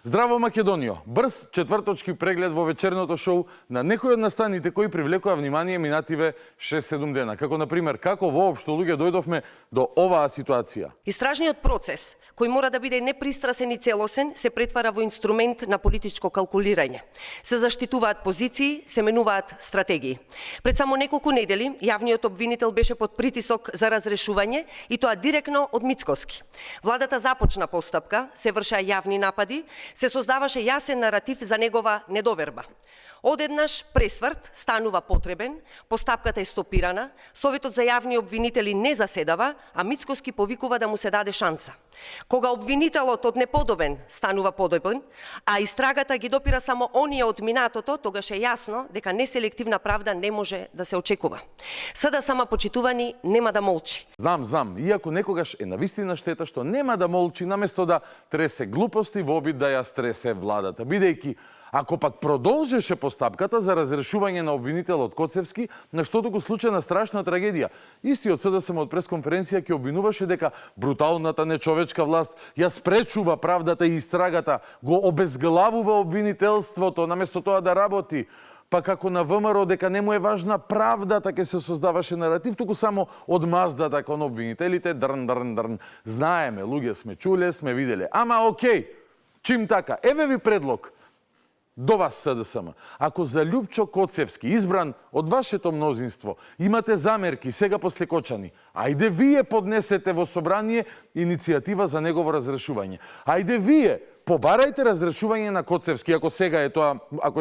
Здраво Македонијо, брз четврточки преглед во вечерното шоу на некои од настаните кои привлекоа внимание минативе 6-7 дена. Како, например, како воопшто луѓе дојдовме до оваа ситуација. Истражниот процес, кој мора да биде непристрасен и целосен, се претвара во инструмент на политичко калкулирање. Се заштитуваат позиции, се менуваат стратегии. Пред само неколку недели, јавниот обвинител беше под притисок за разрешување и тоа директно од Мицкоски. Владата започна постапка, се вршеа јавни напади, се создаваше јасен наратив за негова недоверба. Одеднаш пресврт станува потребен, постапката е стопирана, Советот за јавни обвинители не заседава, а Мицкоски повикува да му се даде шанса. Кога обвинителот од неподобен станува подобен, а истрагата ги допира само оние од минатото, тогаш е јасно дека неселективна правда не може да се очекува. Сада сама почитувани нема да молчи. Знам, иако некогаш е навистина штета што нема да молчи наместо да тресе глупости во обид да ја стресе владата, бидејќи ако пак продолжеше постапката за разрешување на обвинителот Коцевски, на штото го случена страшна трагедија. Истиот СДСМ од пресконференција ќе обвинуваше дека бруталната нечовечка власт ја спречува правдата и истрагата, го обезглавува обвинителството наместо тоа да работи. Па како на ВМРО дека не му е важна правдата, ке се создаваше наратив, туку само одмаздата кон обвинителите, дрн. Знаеме, луѓе сме чуле, сме виделе. Ама окей, чим така, еве ви предлог до вас СДСМ. Ако за Љупчо Коцевски, избран од вашето мнозинство, имате замерки сега после Кочани, ајде вие поднесете во собрание иницијатива за негово разрешување. Ајде вие побарајте разрешување на Коцевски, ако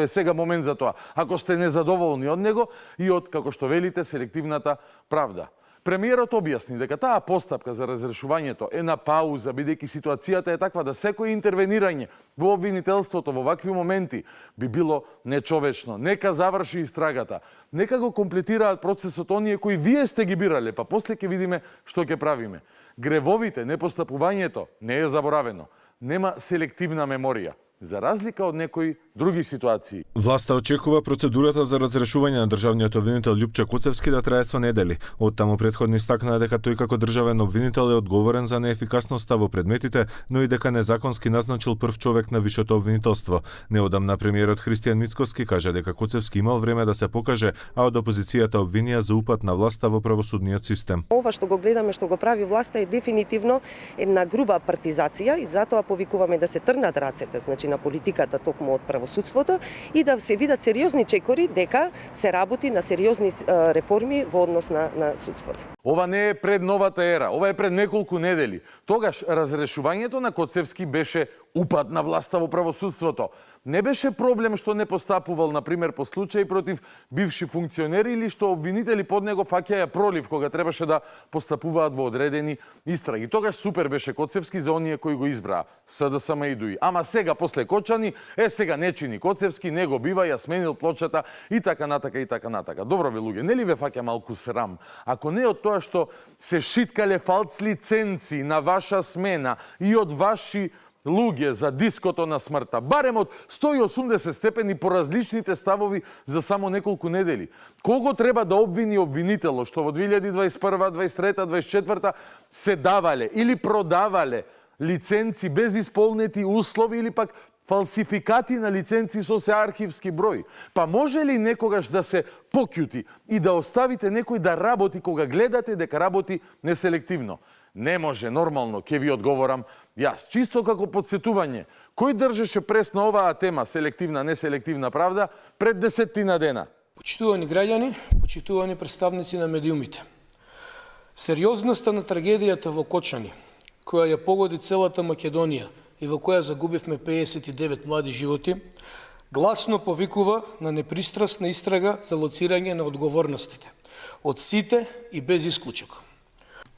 е сега момент за тоа, ако сте незадоволни од него и од, како што велите, селективната правда. Премиерот објасни дека таа постапка за разрешувањето е на пауза, бидејќи ситуацијата е таква да секој интервенирање во обвинителството во вакви моменти би било нечовечно. Нека заврши истрагата. Нека го комплетираат процесот оние кои вие сте ги бирале, па после ќе видиме што ќе правиме. Гревовите, непостапувањето не е заборавено. Нема селективна меморија, за разлика од некои други ситуации. Власта очекува процедурата за разрешување на државниот обвинител Љупчо Коцевски да трае со недели. Оттаму претходно истакна дека тој како државен обвинител е одговорен за неефикасноста во предметите, но и дека незаконски назначил прв човек на висшето обвинителство. Неодамна премиерот Христијан Мицкоски кажа дека Коцевски имал време да се покаже, а од опозицијата обвинија за упат на власта во правосудниот систем. Ова што го гледаме, што го прави власта е дефинитивно една груба партизација и затоа повикуваме да се трнат рацете, значи на политиката токму од правосудството и да се видат сериозни чекори дека се работи на сериозни реформи во однос на судството. Ова не е пред новата ера, ова е пред неколку недели. Тогаш разрешувањето на Коцевски беше упад на власта во правосудството. Не беше проблем што не постапувал, например, по случај против бивши функционери или што обвинители под него фаќаја пролив кога требаше да постапуваат во одредени истраги. Тогаш супер беше Коцевски за оние кои го избраа, СДСМ и ДУИ. Ама сега, после Кочани, сега не чини Коцевски, не го бива, ја сменил плочата и така натака. Добро бе, луѓе, нели ве фаќа малку срам? Ако не од тоа што се шиткале фалц лиценци на ваша смена и од ваши луѓе за диското на смртта, барем од 180 степени по различните ставови за само неколку недели. Кого треба да обвини обвинитело што во 2021, 2023, 2024 се давале или продавале лиценци без исполнети услови или пак фалсификати на лиценци со се архивски број? Па може ли некогаш да се покјути и да оставите некој да работи кога гледате дека работи неселективно? Не може, нормално, ќе ви одговорам јас. Чисто како подсетување, кој држеше прес на оваа тема, селективна, неселективна правда, пред 10 дена? Почитувани граѓани, почитувани представници на медиумите. Сериозноста на трагедијата во Кочани, која ја погоди целата Македонија и во која загубивме 59 млади животи, гласно повикува на непристрасна истрага за лоцирање на одговорностите од сите и без исклучок.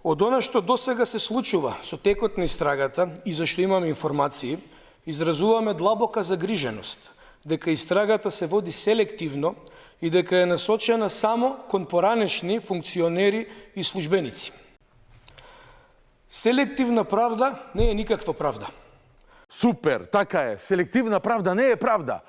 Од она што досега се случува со текот на истрагата и зашто имаме информации, изразуваме длабока загриженост дека истрагата се води селективно и дека е насочена само кон поранешни функционери и службеници. Селективна правда не е никаква правда. Супер, така е. Селективна правда не е правда.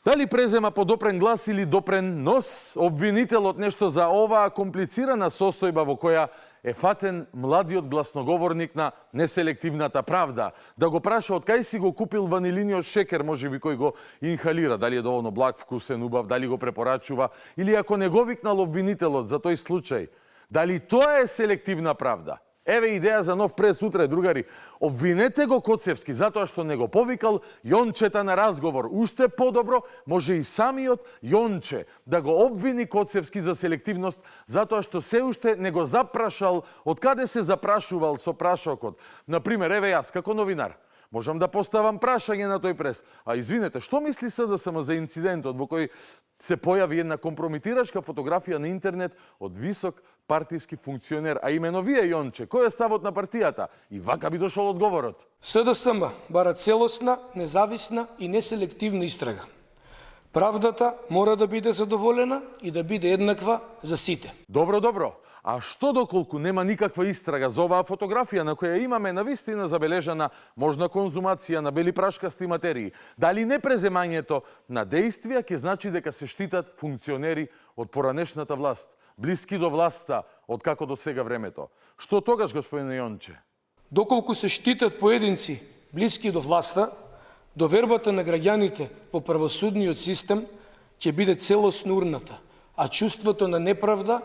Дали презема подопрен глас или допрен нос, обвинителот нешто за оваа комплицирана состојба во која е фатен младиот гласноговорник на неселективната правда, да го праша од кај си го купил ванилиниот шекер, можеби кој го инхалира, дали е доволно благ, вкусен, убав, дали го препорачува, или ако не го викнал обвинителот за тој случај, дали тоа е селективна правда? Еве идеја за нов прес утре, другари. Обвинете го Коцевски затоа што не го повикал Јончета на разговор. Уште подобро може и самиот Јонче да го обвини Коцевски за селективност затоа што се уште не го запрашал од каде се запрашувал со прашокот. Например, еве јас како новинар можам да поставам прашање на тој прес. А извинете, што мисли СДСМ за инцидентот во кој се појави една компрометирачка фотографија на интернет од висок партиски функционер, а имено вие, Јонче, кој е ставот на партијата? И вака би дошол одговорот. СДСМ бара целосна, независна и неселективна истрага. Правдата мора да биде задоволена и да биде еднаква за сите. Добро, добро. А што доколку нема никаква истрага за оваа фотографија на која имаме навистина забележана можна конзумација на бели прашкасти материи? Дали не преземањето на дејствија ќе значи дека се штитат функционери од поранешната власт, блиски до власта од како до сега времето? Што тогаш, господине Јонче? Доколку се штитат поединци блиски до власта, довербата на граѓаните по правосудниот систем ќе биде целосно урната, а чувството на неправда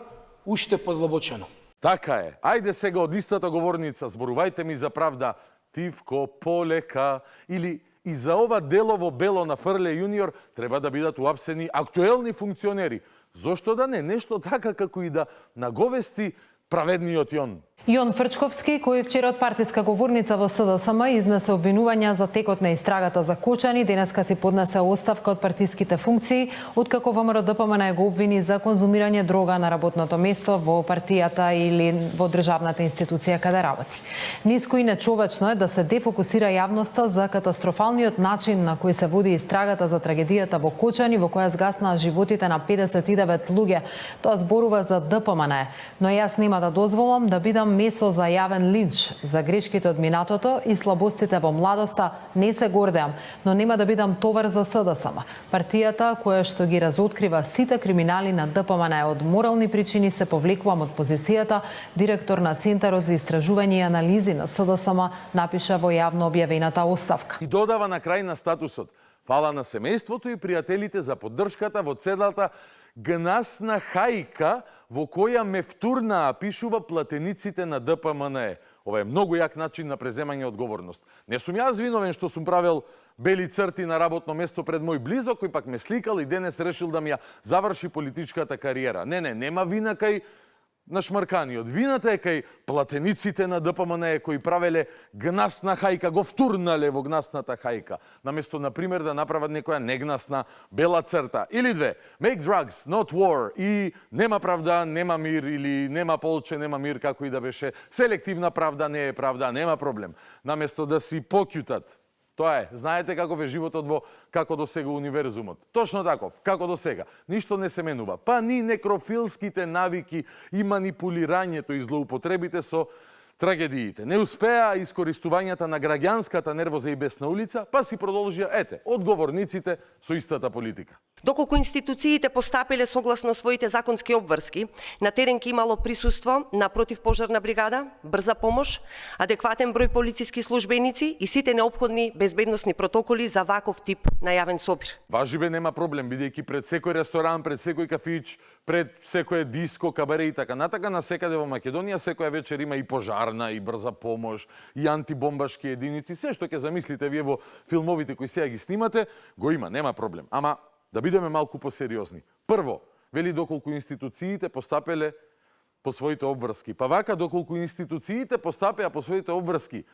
уште подлабочено. Така е. Ајде сега од истата говорница, зборувајте ми за правда, тивко, полека, или и за ова делово бело на Фрле јуниор треба да бидат уапсени актуелни функционери. Зошто да не? Нешто така како и да наговести праведниот Јон. Јон Фрчковски, кој вчера од партиска говорница во СДСМ изнесе обвинувања за текот на истрагата за Кочани, денеска си поднесе оставка од партиските функции, откако ВМРО-ДПМН го обвини за конзумирање дрога на работното место во партијата или во државната институција каде работи. Ниско и нечовечно е да се дефокусира јавноста за катастрофалниот начин на кој се води истрагата за трагедијата во Кочани, во која згаснаа животите на 59 луѓе. Тоа зборува за ДПМН, но јас нема да дозволам да бидам месо за јавен линч. За грешките од минатото и слабостите во младоста не се гордеам, но нема да бидам товар за СДСМ. Партијата која што ги разоткрива сите криминали на ДПМН од морални причини се повлекувам од позицијата, директор на Центарот за истражување и анализи на СДСМ напиша во јавно објавената оставка. И додава на крај на статусот: фала на семејството и пријателите за поддршката во целата гнасна хајка во која ме втурнаа, пишува платениците на ДПМН. Ова е многу јак начин на преземање одговорност. Не сум јас виновен што сум правел бели црти на работно место пред мој близок, кој пак ме сликал и денес решил да ми ја заврши политичката кариера. Не, нема вина кај на шмарканиот. Вината е кај платениците на ДПМН кои правеле гнасна хајка, го втурнале во гнасната хајка. Наместо, например, да направат некоја негнасна бела црта. Или две. Make drugs, not war. И нема правда, нема мир. Или нема полче, нема мир, како и да беше. Селективна правда не е правда, нема проблем. Наместо да си покјутат. Тоа е. Знаете каков е животот во како до сега универзумот. Точно таков, како до сега. Ништо не се менува. Па ни некрофилските навики и манипулирањето и злоупотребите со трагедиите. Не успеа искористувањата на граѓанската нервоза и бесна улица, па си продолжија, одговорниците со истата политика. Доколку институциите постапиле согласно своите законски обврски, на терен ке имало присуство на противпожарна бригада, брза помош, адекватен број полициски службеници и сите неопходни безбедносни протоколи за ваков тип на јавен собир. Важи бе, нема проблем, бидејќи пред секој ресторан, пред секој кафич, пред секој диско, кабаре и така натака, на секаде во Македонија секоја вечер има и пожарна, и брза помош, и антибомбашки единици, се што ќе замислите вие во филмовите кои сега ги снимате, го има, нема проблем. Ама да бидеме малку посериозни. Прво, вели доколку институциите постапеле по своите обврски. Па вака, доколку институциите постапеа по своите обврски,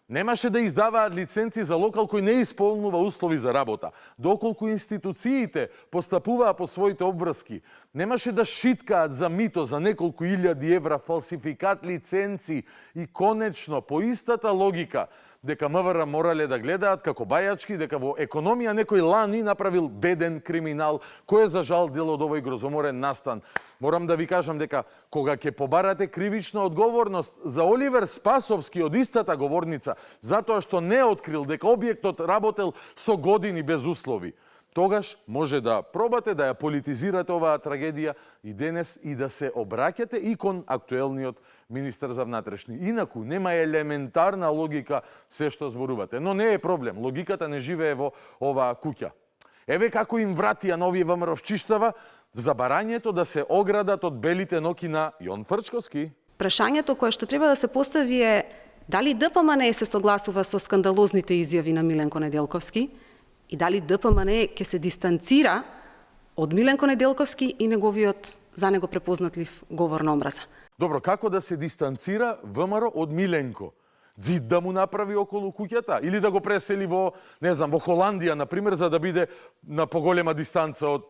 немаше да издаваат лиценци за локал кој не исполнува услови за работа. Доколку институциите постапуваа по своите обврски, немаше да шиткаат за мито за неколку илјади евра фалсификат лиценци и конечно по истата логика дека МВР морале да гледаат како бајачки, дека во економија некој лани направил беден криминал, кој е за жал дел од овој грозоморен настан. Морам да ви кажам дека кога ќе побарате кривична одговорност за Оливер Спасовски од истата говорница, затоа што не открил дека објектот работел со години без услови, тогаш може да пробате да ја политизирате оваа трагедија и денес и да се обраќате и кон актуелниот министер за внатрешни. Инаку нема елементарна логика се што зборувате. Но не е проблем. Логиката не живее во оваа куќа. Еве како им вратија на овие ВМРО-вчиштава забарањето да се оградат од белите ноки на Јон Фрчковски. Прашањето кое што треба да се постави е дали ДПМН се согласува со скандалозните изјави на Миленко Неделковски и дали ДПМН ќе се дистанцира од Миленко Неделковски и неговиот за него препознатлив говор на омраза. Добро, како да се дистанцира ВМРО од Миленко? Зид да му направи околу куќата или да го пресели во, не знам, во Холандија, например, за да биде на поголема дистанца од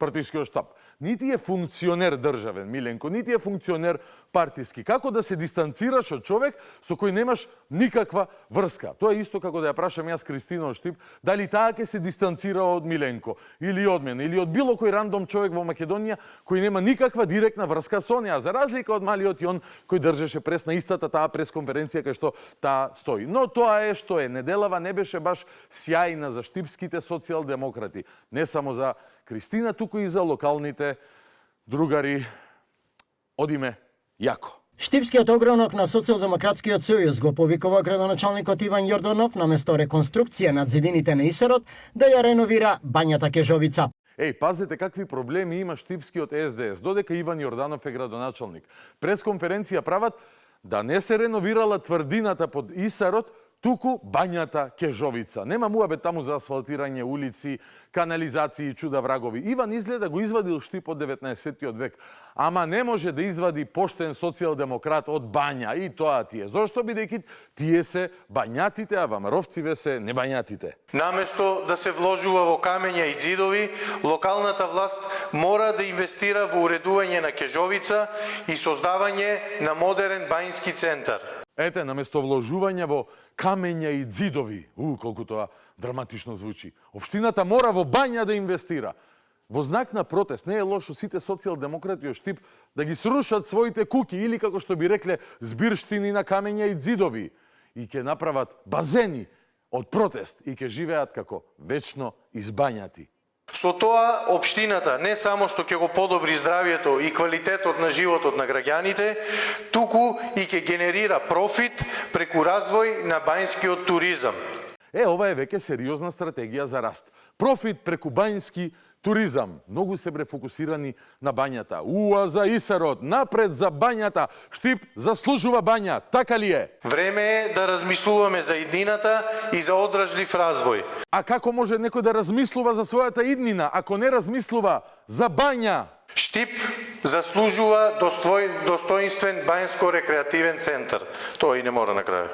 партискиот штаб. Нити е функционер државен Миленко, нити е функционер партиски. Како да се дистанцираш од човек со кој немаш никаква врска? Тоа е исто како да ја прашам јас Кристина од Штип, дали таа ќе се дистанцира од Миленко или од мене или од било кој рандом човек во Македонија кој нема никаква директна врска со неа, за разлика од малиот Јон кој држеше прес на истата таа пресконференција кај што таа стои. Но тоа е што е. Неделава не беше баш сјајна за штипските социјалдемократи, не само за Кристина, туку и за локалните другари од име Јако. Штипскиот огранок на Социјалдемократскиот сојуз го повикува градоначалникот Иван Јорданов наместо реконструкција над зидините на Исарот да ја реновира бањата Кежовица. Еј, пазете какви проблеми има штипскиот СДС, додека Иван Јорданов е градоначалник. Пресконференција прават да не се реновирала тврдината под Исарот, туку бањата Кежовица. Нема муабет таму за асфалтирање улици, канализации и чуда врагови. Иван изгледа го извадил Штип од 19. век, ама не може да извади поштен социјалдемократ од бања. И тоа тие. Зошто бидејќи тие се бањатите, а ВМРО-вциве се небањатите. Наместо да се вложува во камења и ѕидови, локалната власт мора да инвестира во уредување на Кежовица и создавање на модерен бањски центар. Ете, наместо вложување во камења и ѕидови, колку тоа драматично звучи, општината мора во бања да инвестира. Во знак на протест не е лошо сите социјалдемократи од Штип да ги срушат своите куќи или, како што би рекле, збирштини на камења и ѕидови и ќе направат базени од протест и ќе живеат како вечно избањати. Со тоа, општината не само што ќе го подобри здравието и квалитетот на животот на граѓаните, туку и ќе генерира профит преку развој на бањскиот туризам. Ова е веќе сериозна стратегија за раст. Профит преку бањски туризам. Многу се фокусирани на бањата. За Исарот, напред за бањата. Штип заслужува бања, така ли е? Време е да размислуваме за иднината и за одржлив развој. А како може некој да размислува за својата иднина, ако не размислува за бања? Штип заслужува достоинствен бањско-рекреативен центар. Тоа и не мора на крај.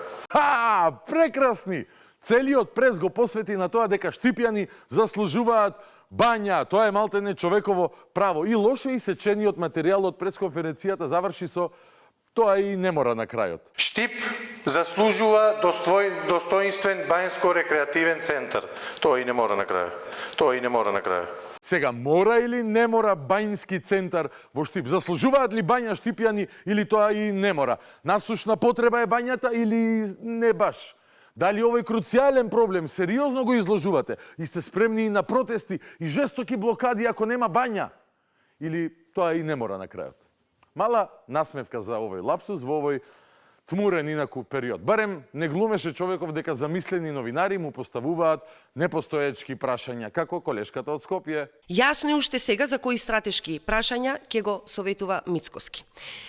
Прекрасни! Целиот прес го посвети на тоа дека штипјани заслужуваат бања. Тоа е малтене човеково право. И лошо и сечениот материјал од пресконференцијата заврши со тоа и не мора на крајот. Штип заслужува достоинствен бањско-рекреативен центар. Тоа и не мора на крај. Тоа и не мора на крај. Сега, мора или не мора бањски центар во Штип? Заслужуваат ли бања штипјани или тоа и не мора? Насушна потреба е бањата или не баш? Дали овој круцијален проблем сериозно го изложувате и сте спремни и на протести и жестоки блокади ако нема бања? Или тоа и не мора на крајот? Мала насмевка за овој лапсус во овој тмурен инаку период. Барем не глумеше човеков дека замислени новинари му поставуваат непостоечки прашања, како колешката од Скопје. Јасно е уште сега за кои стратешки прашања ќе го советува Мицкоски.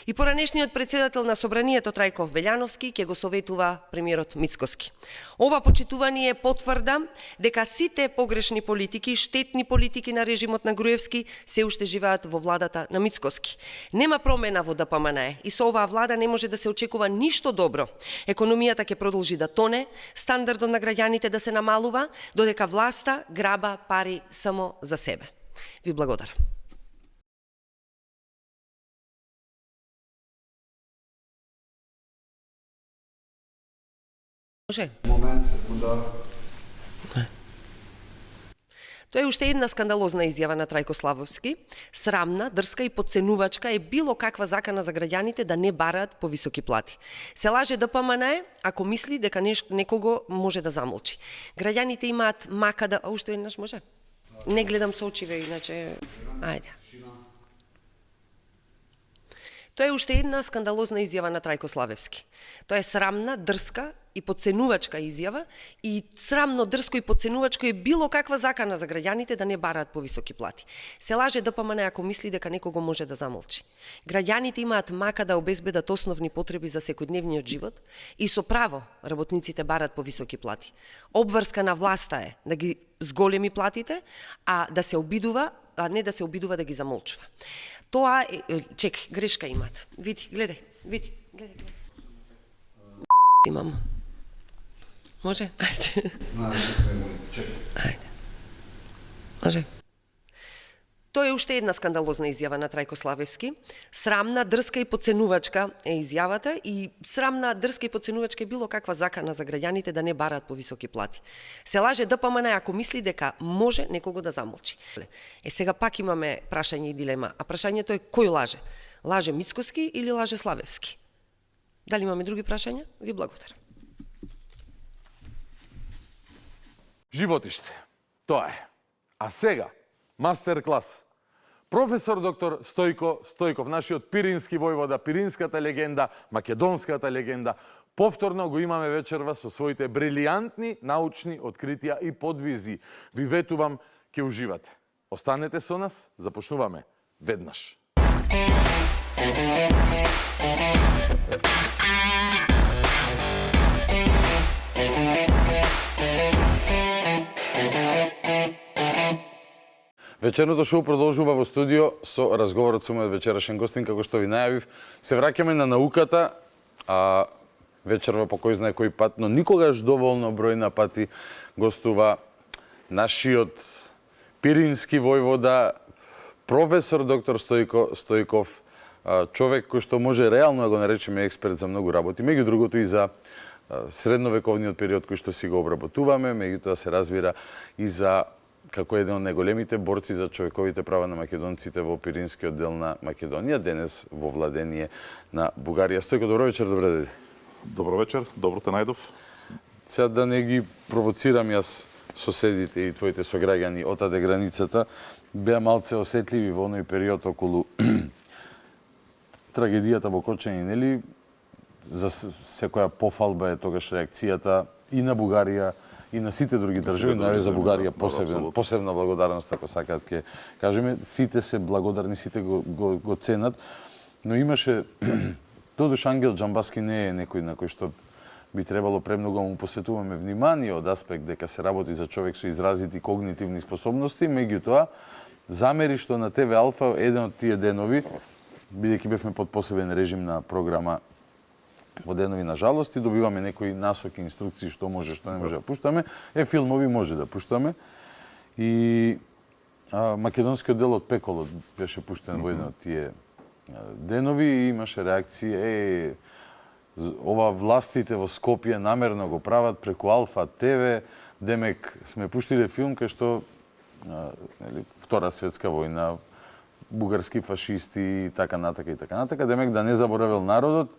И поранешниот председател на Собранието Трајко Велјановски ќе го советува премиерот Мицкоски. Ова почитување потврда дека сите погрешни политики, штетни политики на режимот на Груевски се уште живеат во владата на Мицкоски. Нема промена во ДПМН и со оваа влада не може да се очекува ништо добро. Економијата ќе продолжи да тоне, стандардот на граѓаните да се намалува, додека власта граба пари само за себе. Ви благодарам. Може? Момент, секунда. Тоа е уште една скандалозна изјава на Трајко Славовски. Срамна, дрска и подценувачка е било каква закана за граѓаните да не бараат повисоки плати. Се лаже ДПМН ако мисли дека некого може да замолчи. Граѓаните имаат мака да... уште еднаш може? Не гледам со очиве, иначе... Ајде. Тоа е уште една скандалозна изјава на Трајко Славевски. Тоа е срамна, дрска и подценувачка изјава и срамно, дрско и подценувачко е било каква закана за граѓаните да не бараат повисоки плати. Се лаже ДПМН ако мисли дека некого може да замолчи. Граѓаните имаат мака да обезбедат основни потреби за секојдневниот живот и со право работниците бараат повисоки плати. Обврска на власта е да ги зголеми платите, а не да се обидува да ги замолчува. Тоа е... Чек, грешка имат. Види, гледај. Имам. Може? Ајде. Ајде. Може. Тоа е уште една скандалозна изјава на Трајко Славевски. Срамна, дрска и подценувачка е изјавата и срамна, дрска и подценувачка е било каква закана за граѓаните да не бараат повисоки плати. Се лаже ДПМН ако мисли дека може некого да замолчи. Сега пак имаме прашање и дилема, а прашањето е кој лаже? Лаже Мицкоски или лаже Славевски? Дали имаме други прашања? Ви благодарам. Животиште. Тоа е. А сега, мастер клас. Професор доктор Стојко Стојков, нашиот пирински војвода, пиринската легенда, македонската легенда, повторно го имаме вечерва со своите брилијантни научни откритија и подвизи. Ви ветувам, ќе уживате. Останете со нас, започнуваме веднаш. Вечерното шоу продолжува во студио со разговорот со мојот вечерашен гостин, како што ви најавив. Се враќаме на науката, а вечерва по кој знае кој пат, но никогаш доволно бројна пати гостува нашиот пирински војвода, професор доктор Стојко Стојков, човек кој што може реално да го наречеме експерт за многу работи, меѓу другото и за средновековниот период кој што си го обработуваме, меѓутоа се разбира и за како еден од најголемите борци за човековите права на македонците во пиринскиот дел на Македонија, денес во владение на Бугарија. Стојко, добро вечер, добре дојде. Добро вечер, добро те најдов. Сега да не ги провоцирам јас соседите и твоите сограѓани отаде границата, беа малце осетливи во оној период околу трагедијата во Кочани, нели? За секоја пофалба е тогаш реакцијата и на Бугарија, и на сите други држави, најаве за Бугарија посебна благодарност, ако сакаат ќе кажеме, сите се благодарни, сите го ценат, но имаше додуш Ангел Џамбаски не е некој на кој што би требало премногу му посветуваме внимание од аспект дека се работи за човек со изразити когнитивни способности, меѓутоа замери што на ТВ Алфа еден од тие денови, бидејќи бевме под посебен режим на програма во денови на жалост и добиваме некои насоки, инструкции што може, што не може да пуштаме. Филмови може да пуштаме. И македонскиот дел од Пеколот беше пуштен во еден од тие денови и имаше реакција ова властите во Скопје намерно го прават преку Алфа ТВ, демек сме пуштиле филм кај што Втора светска војна, бугарски фашисти и така натака, демек да не заборавил народот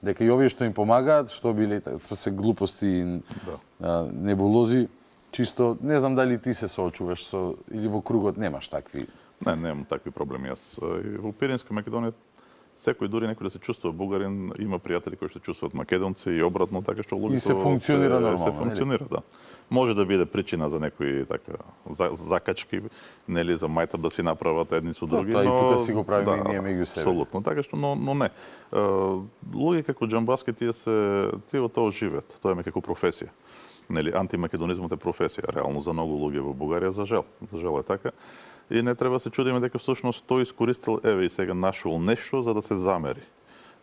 дека и овие што им помагаат, што биле, тоа се глупости и небулози, чисто, не знам дали ти се соочуваш со, или во кругот немаш такви? Не, немам такви проблеми. Јас во Пиринска Македонија, секој дури некој да се чувствува бугарин, има пријатели кои се чувствуваат македонци и обратно, така што луѓето... И се функционира нормално, се функционира, да. Може да биде причина за некои така закачки, нели за мајтар да си направат едни со други, но... и тука си го правиме и ние меѓу себе. Апсолутно, така што, но не. Луѓе како Џамбаски тие во тоа живеат, тоа е како професија. Нели, антимакедонизмот е професија, реално за многу луѓе во Бугарија, за жал е така. И не треба се чудиме дека всушност тој искористил еве и сега нашол нешто за да се замери.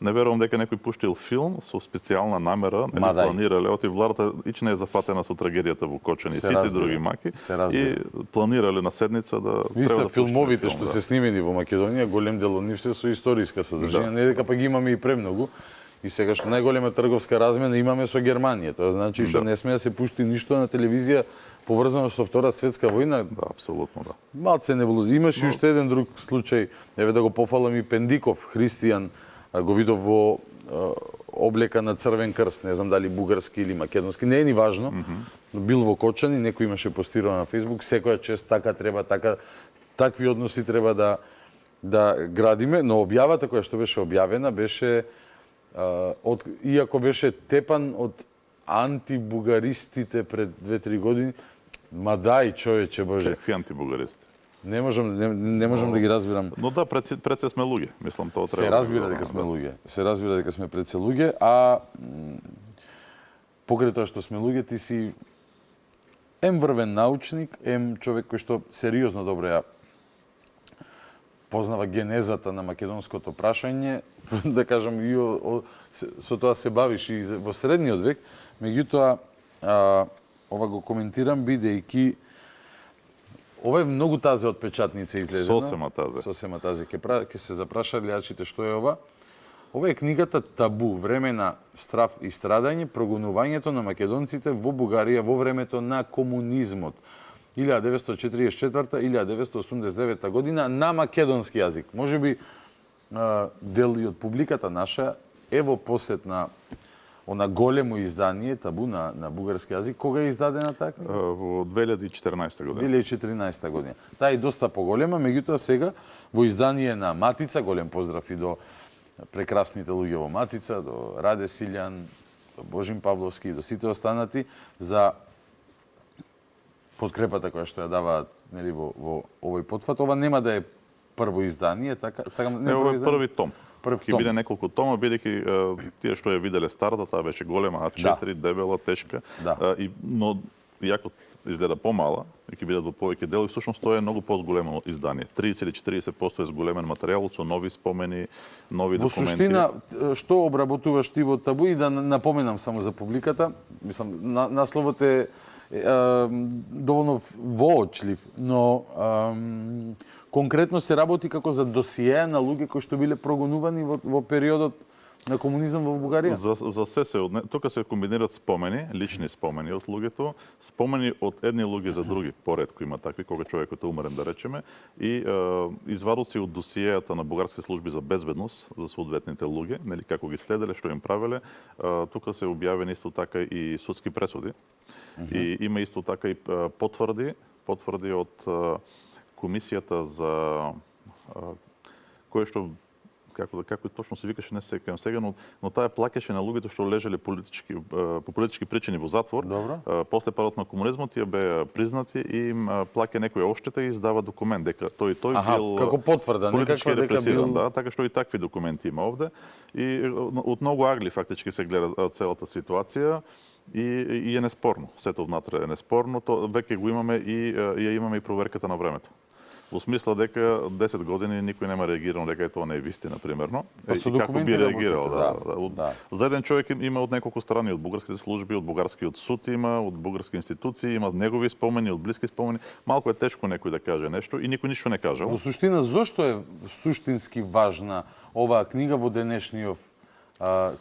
Не верувам дека некој пуштил филм со специјална намера, нели планирале, оти владата ич не е зафатена со трагедијата во Кочани и сите други маки и планирале на седница да треба да филмовите што се снимени во Македонија, голем дел од нив се со историска содржина, не дека па ги имаме и премногу. И сега што најголема трговска размена имаме со Германија, тоа значи што не сме да се пушти ништо на телевизија поврзано со Втора светска војна. Да, апсолутно, да. Малце небулози. Имаше уште еден друг случај, еве да го пофалам и Пендиков, христијан, го видов во облека на Црвен крст, не знам дали бугарски или македонски, не е ни важно. Бил во Кочани, некој имаше постирано на Facebook, секоја чест така треба, такви односи треба да градиме, но објавата која што беше објавена беше иако беше тепан од антибугаристите пред 2-3 години, ма дај човече Боже. Какви антибугаристи? Не можам да ги разбирам. Но да, пред се сме луѓе. Мислам, тоа треба. Се разбира дека сме луѓе. Се разбира дека сме пред се луѓе, а покрај тоа што сме луѓе, ти си врвен научник, човек кој што сериозно добро ја познава генезата на македонското прашање, да кажам, и со тоа се бавиш и во средниот век, меѓутоа, ова го коментирам бидејќи ова е многу тазе од печатница излезена. Сосема тазе. Ке се запрашали гледачите што е ова. Ова е книгата Табу, време на страв и страдање, прогонувањето на македонците во Бугарија во времето на комунизмот. 1944-1989 година на македонски јазик. Можеби дел и од публиката наша е во посет на она големо издание Табу на бугарски јазик. Кога е издадена таа книга? Во 2014 година. 2014 година. Таа е доста поголема, меѓутоа сега во издание на Матица, голем поздрав и до прекрасните луѓе во Матица, до Раде Силјан, до Божин Павловски и до сите останати за подкрепата која што ја даваат, нели, во овој потфат. Ова нема да е прво издание, така? Не, ова е први том. Ќе биде неколку тома, бидејќи тие што ја виделе старата, таа беше голема, А4, дебела, тешка, но иако изгледа помала, и ќе бидат во повеќе дел, и всушност тоа е многу позголемо издание. 30 или 40% е зголемен материјал со нови спомени, нови во документи. Во суштина, што обработуваш ти во Табу, и да напоменам само за публиката, мислам, насловот е доволно воочлив, но конкретно се работи како за досиеа на луѓе кои што биле прогонувани во периодот на комунизам во Бугарија. За се тука се комбинираат спомени, лични спомени од луѓето, спомени од едни луѓе за други, поредко има такви, кога човекот е умрен, да речеме, и извадоци од досиеата на бугарски служби за безбедност за соодветните луѓе, нели како ги следеле, што им правеле. Тука се објавени исто така и судски пресуди. И има исто така и потврди од комисијата за кој што како точно се викаше, не се сеќавам сега, но таа плаќаше на луѓето што лежеле по политички причини во затвор. После падот на комунизмот тие беа признати и им плаќа некоја оштета и издава документ дека тој бил како потврда, политички репресиран, да, така што и такви документи има овде. И од многу агли фактички се гледа целата ситуација. И е неспорно. Сето внатре е неспорно. Веќе го имаме и ја имаме и проверката на времето. Во смисла дека 10 години никој нема реагирал дека тоа не е вистина, примерно. И како би реагирал. За еден човек има од неколку страни, од бугарските служби, од бугарскиот суд има, од бугарски институции, има негови спомени, од блиски спомени. Малку е тешко некој да каже нешто и никој ништо не кажал. Во суштина, зошто е суштински важна оваа книга во денешниот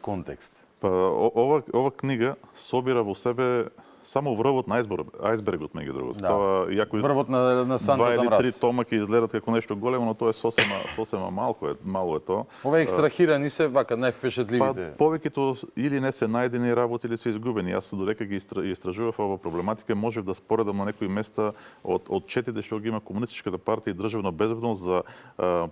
контекст? Па, ова книга собира во себе само врвот на ајсбергот, меѓу другото. Тоа врвот на сантата мраз. 2 или 3 тома ќе изгледат како нешто големо, но тоа е сосема мало е тоа. Ова екстрахирани се вака највпечатливите. Па повеќето или не се најдени работи или се изгубени. Јас додека ги истражував ова проблематика, можев да споредам на некои места од четите што ги има комунистичката партија и државна безбедност за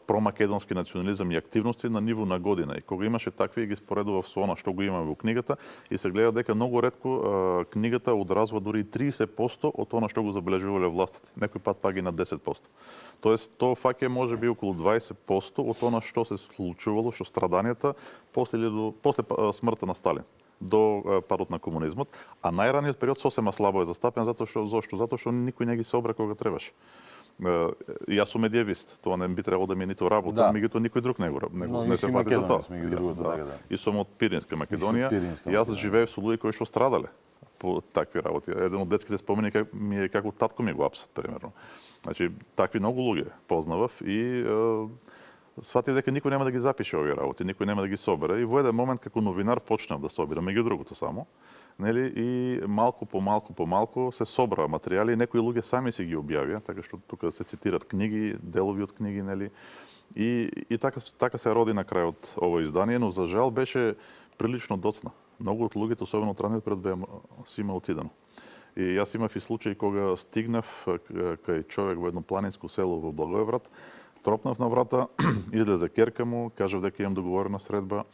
промакедонски национализам и активности на ниво на година. И кога имаше такви, ги споредував со она што го имаме во книгата и се гледа дека многу ретко книгата одразува дури 30% од она што го забележувале властите. Некој пат пак и на 10%. Тоест, тоа фаќа може би околу 20% од она што се случувало, што страданијата после смртта на Сталин до падот на комунизмот, а најраниот период сосема слабо е застапен затоа што никој не ги собра кога требаше. Јас сум медиевист, тоа не би требало да ми е ниту работа, меѓутоа никој друг не се пати за тоа. И сум од Пиринска Македонија. Јас живеев со луѓе кои што страдале по такви работи. Еден од детските спомени ми е како татко ми го апсат, примерно. Значи, такви многу луѓе познавав и сватив дека никој нема да ги запише овие работи, никој нема да ги собере. И во еден момент како новинар почнав да собирам, меѓу другото само. Нели, и малку по малку се собра материјали и некои луѓе сами си ги објавија, така што тука се цитират книги, делови од книги, нели. И така се роди на крајот ово издание, но за жал беше прилично доцна. Многу од луѓето, особено од ранниот период, си има отидено. И јас имав и случај кога стигнав кај човек во едно планинско село во Благоевград, тропнав на врата, излезе керка му, кажав дека имам договорена средба,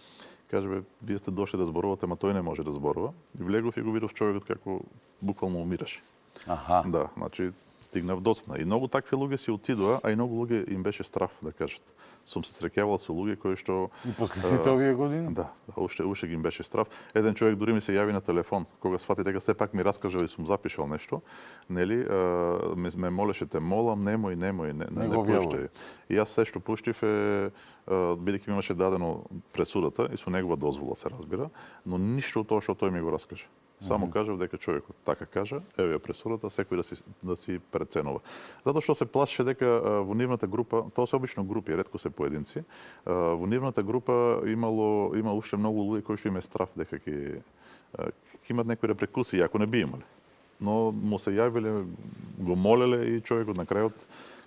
каже, вие сте дошли да зборувате, ама тој не може да зборува. И влегов и го видов човекот како буквално умираше. Аха. Да, значи стигнав доцна. И многу такви луѓе си отидоа, а и многу луѓе им беше страф да кажат. Сум се среќавал со луѓе кои што И после сите овие години? Да, уште ги им беше страф. Еден човек дури ми се јави на телефон, кога сфати дека сепак ми раскажал и сум запишал нешто, нели, ме молеше, те молам, немој, не пушти. И јас се што пуштив е, бидејќи ми имаше дадено пресудата и со негова дозвола се разбира, но ништо од тоа што тој ми го раскаже. Само кажав дека човекот така кажа, еве ја пресудата, секој да си преценува. Затоа што се плашеше дека во нивната група, тоа се обично групи, ретко се поединци, во нивната група има уште многу луѓе кои што им е страф дека ќе имат некои репрекусии, ако не би имале. Но му се јавиле, го молеле и човекот на крајот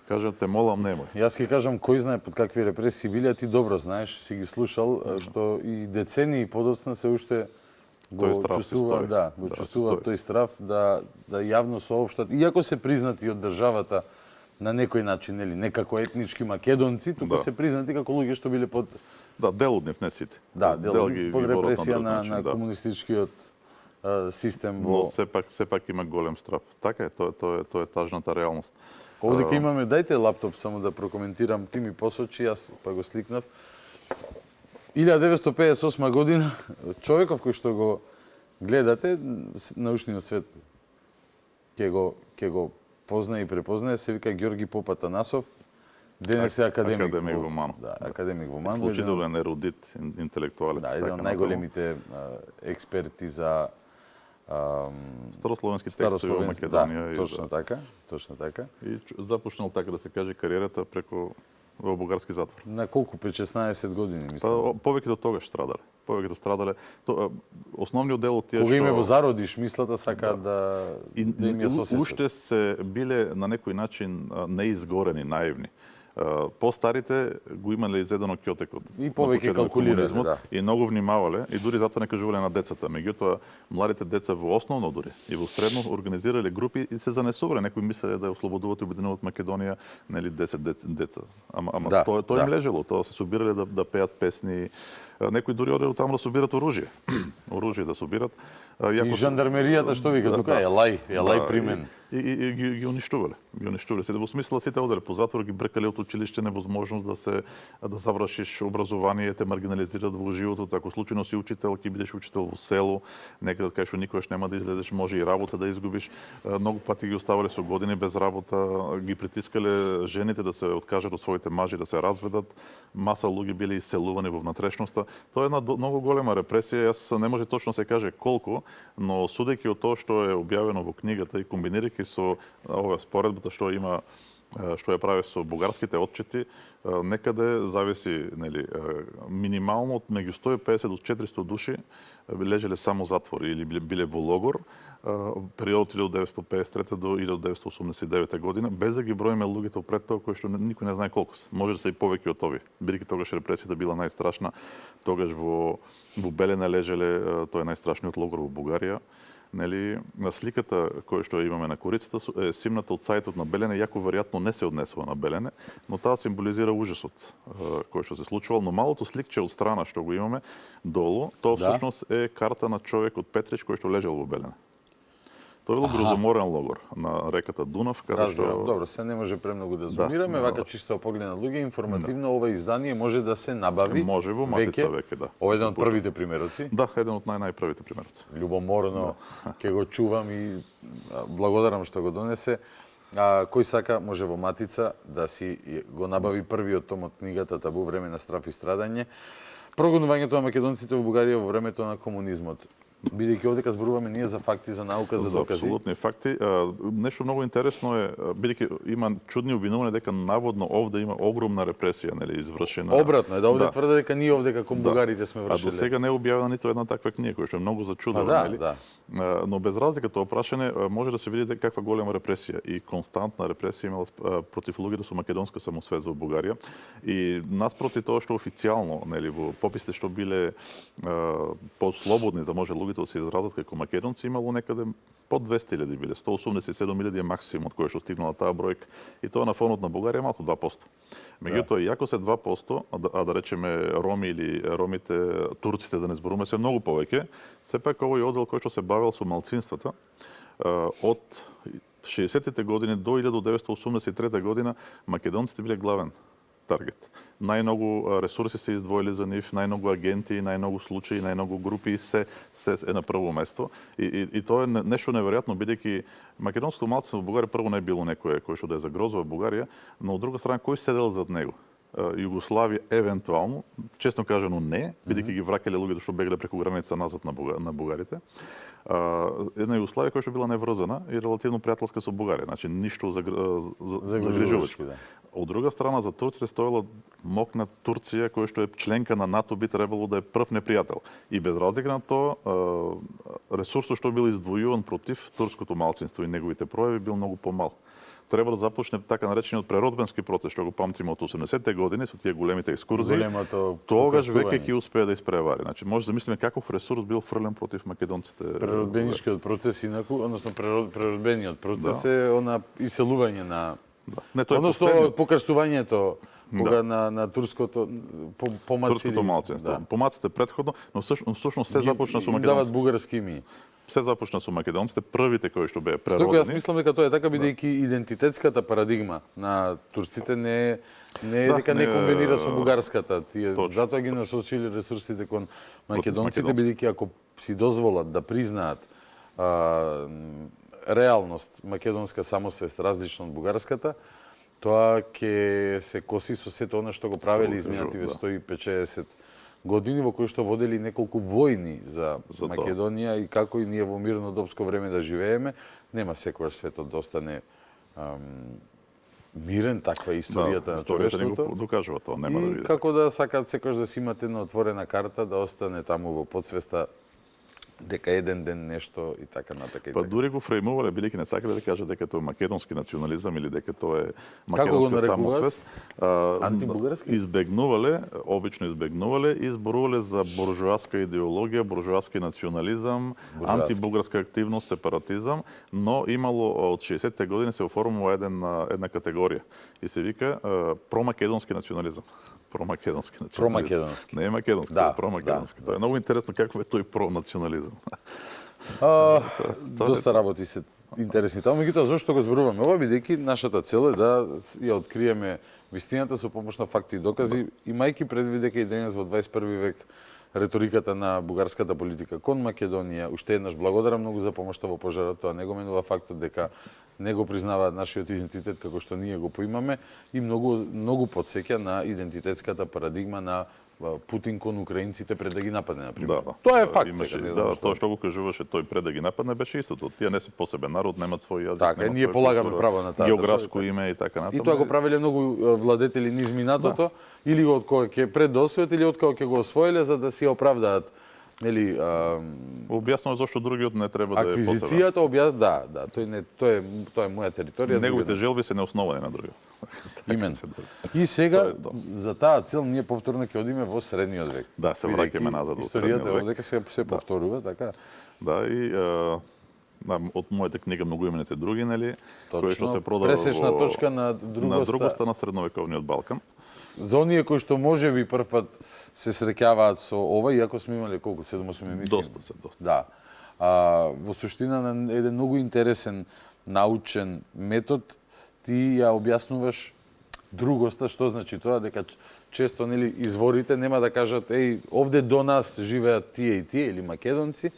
кажа те молам немој. Јас ќе кажам кој знае под какви репресии били, а ти добро знаеш, си ги слушал, што и децении подоцна се уште го чувствува, да, го чувствува тој страф да јавно соопштат, иако се признати од државата на некој начин, нели, не како етнички македонци, туку се признати како луѓе што биле под дел од нив, не сите. Да, дел под репресија на комунистичкиот систем во. Но сепак има голем страф. Така е, тоа е тажната реалност. Овде ќе имаме, дајте лаптоп само да прокоментирам, ти ми посочи, јас па го сликнав. 1958 година, човеков кој што го гледате, научниот свет ќе го познае и препознае, се вика Ѓорги Попатанасов, денес е академик во МАН. Да, академик во МАН. Вклучителен ерудит, интелектуалец. Да, еден од најголемите експерти за старословенски текстови во Македонија. Да, точно така. И започнал така да се каже кариерата преку во бугарски затвор. На колку 5-16 години, мислам. Повеќе од тогаш страдале. Основниот дел од тие кога име во зародиш, мислата сака да им ја сосечат. Уште се биле на некој начин неизгорени, наивни. Постарите го имале изедено ќотекот. И повеќе калкулирале, да. И многу внимавале, и дури затоа не кажувале на децата. Меѓутоа, младите деца во основно дури и во средно организирале групи и се занесувале. Некои мислеле да ослободуваат и обединуваат Македонија, нели 10 деца. Ама да, тоа им лежело, тоа се собирале да пеат песни. Некои дури одели таму да собират оружје. Оружје да собират. И жандармеријата што вика тука, јалај при мен. И ги уништувале. Се во смисла сите оделе по затвор, ги бркале од училиште, невозможност да завршиш образование, те маргинализираат во животот. Ако случајно си учител, ќе бидеш учител во село, некаде кај што никогаш нема да излезеш, може и работа да изгубиш. Многу пати ги оставале со години без работа, ги притискале жените да се откажат од своите мажи, да се разведат. Маса луѓе биле иселувани во внатрешноста. Тоа е една многу голема репресија. Јас не може точно се каже колку, но судејќи од тоа што е објавено во книгата и комбинирајќи со ова споредбата што има, што ја прави со бугарските отчети, некаде зависи, нели, минимално од меѓу 150 до 400 души лежеле само затвори или биле во логор период 1953 до 1989 година, без да ги броиме луѓето пред тоа кои што никој не знае колку се. Може да се и повеќе од овие. Бидејќи тогаш репресијата била најстрашна, тогаш во Белене лежеле, тоа е најстрашниот логор во Бугарија. Нели, на сликата која што имаме на корицата е симната од сајтот на Белене, јако веројатно не се однесува на Белене, но таа символизира ужасот кој што се случувал, но малото сликче од страна што го имаме долу, тоа всушност е карта на човек од Петрич кој што лежал во Белене. Тоа е грозоморен логор на реката Дунав, каде што добро, се не може премногу да зумираме, вака чисто поглед на луѓе, информативно ова издание може да се набави. Може во Матица веќе, да. Ова е еден од првите примероци. Да, еден од најпрвите примероци. Љубоморно ќе го чувам и благодарам што го донесе. Кој сака може во Матица да си го набави првиот том од книгата Табу, време на страф и страдање. Прогонувањето на македонците во Бугарија во времето на комунизмот. Бидејќи овдека зборуваме ние за факти, за наука, за докази. Апсолутни факти. Нешто многу интересно е, бидејќи има чудни обвинувања дека наводно овде има огромна репресија, нели, извршена. Обратно е, да овде Да. тврде дека ние овде како бугарите сме А вршеле. до сега не е објавена ниту една таква книга, која што е многу зачудува, Да, нели? да. Но без разлика тоа прашање може да се види дека каква голема репресија и константна репресија имала против луѓето со македонска самосвест во Бугарија. И наспроти тоа што официјално, нели, во пописите што биле послободни да може луѓето да се изразат како македонци, имало некаде под 200.000 биле, 187.000 е максимум од кој што стигнала таа бројка. И тоа на фонот на Бугарија малку 2%. Меѓутоа, иако се 2%, а да речеме роми или ромите, турците да не зборуваме, се многу повеќе, сепак овој оддел кој што се бавел со малцинствата од 60-тите години до 1983 година македонците биле главен таргет. Најмногу ресурси се издвоили за нив, најмногу агенти, најмногу случаи, најмногу групи, се е на прво место. И тоа е нешто неверојатно, бидејќи македонското малцинство во Бугарија прво не било некој кој што да ја загрозува Бугарија, но од друга страна кој седел зад него? Југославија евентуално, честно кажано не, бидејќи ги враќале луѓето што бегале преку граница назад на бугарите. Една Југославија која што била неврзана и релативно пријателска со Бугарија, значи ништо загрижувачко. Да. Од друга страна за турците стоела мокна Турција која што е членка на НАТО би требало да е прв непријател. И без разлика на тоа, ресурсот што бил издвојуван против турското малцинство и неговите пројави бил многу помал. Треба да започне така наречениот преродбенски процес што го памтиме од 80-те години со тие големите екскурзии. Тогаш веќе ќе успее да испревари. Значи може да замислиме каков ресурс бил фрлен против македонците. Преродбеничкиот процес инаку, односно преродбениот процес е она иселување на Не, тоа е односно покрстувањето кога на турското помаци турското малцинство. Помаците претходно, но всушност се започна со македонците. Дават бугарски имиња. Се започна со македонците, првите кои што беа преродени. Стојко јас мислам дека тоа е така бидејќи идентитетската парадигма на турците не е дека не комбинира со бугарската. Тие затоа ги насочили ресурсите кон македонците бидејќи ако си дозволат да признаат реалност македонска самосвест различна од бугарската, тоа ќе се коси со сето она што го правеле изминативе 150 години во кои што водели неколку војни за Македонија и како и ние во мирно добско време да живееме, нема секогаш светот да остане мирен, таква е историјата на човештвото. Докажува тоа, нема да види. И како да сакаат секогаш да си имате на отворена карта, да остане таму во подсвеста дека еден ден нешто и така натака. Па дури го фреймувале, бидејќи не сакале да кажат дека тоа е македонски национализам или дека тоа е македонска самосвест. Антибугарски? Избегнувале, обично избегнувале и зборувале за буржуаска идеологија, буржуаски национализам, антибугарска активност, сепаратизам, но имало од 60-те години се оформува една категорија и се вика промакедонски национализам. Промакедонски национализам. Промакедонски. Не е македонски, тоа е промакедонски. Тоа е многу интересно каков е тој пронационализам. Доста работи се интересни таму, меѓутоа зошто го зборуваме ова, бидејќи нашата цел е да ја откриеме вистината со помош на факти и докази, имајќи предвид дека и денес во 21 век реториката на бугарската политика кон Македонија, уште еднаш благодарам многу за помошта во пожарот, тоа не го менува фактот дека не го признаваат нашиот идентитет како што ние го поимаме и многу потсеќа на идентитетската парадигма на Путин кон украинците пред да ги нападне, например. Тоа е факт. Тоа што го кажуваше тој пред да ги нападне беше истото. Тие не се посебен народ, немаат свој јазик, така, ние полагаме право на таа географско име и така натаму. И тоа го правеле многу владетели низ минатото, или од кој ќе пред да освојат или од кој ќе го освоиле за да си оправдаат, нели, објаснува зошто другиот не треба да е посебен. Аквизицијата тоа е моја територија. Неговите желби се неосновани на другиот. Именно. И сега за таа цел ние повторно ќе одиме во средниот век. Да, се враќаме назад во средниот век. Историјата овдека се повторува, така. Да, и од мојата книга Многу имените други, нели, кој што се продава пресечна точка на другоста на средновековниот Балкан. За оние кои што можеби прв пат се среќаваат со ова, иако сме имале колку 7-8 емисии. Доста. Да. Во суштина на еден многу интересен научен метод ти ја објаснуваш другоста, што значи тоа, дека често нели изворите нема да кажат овде до нас живеат тие и тие или македонци,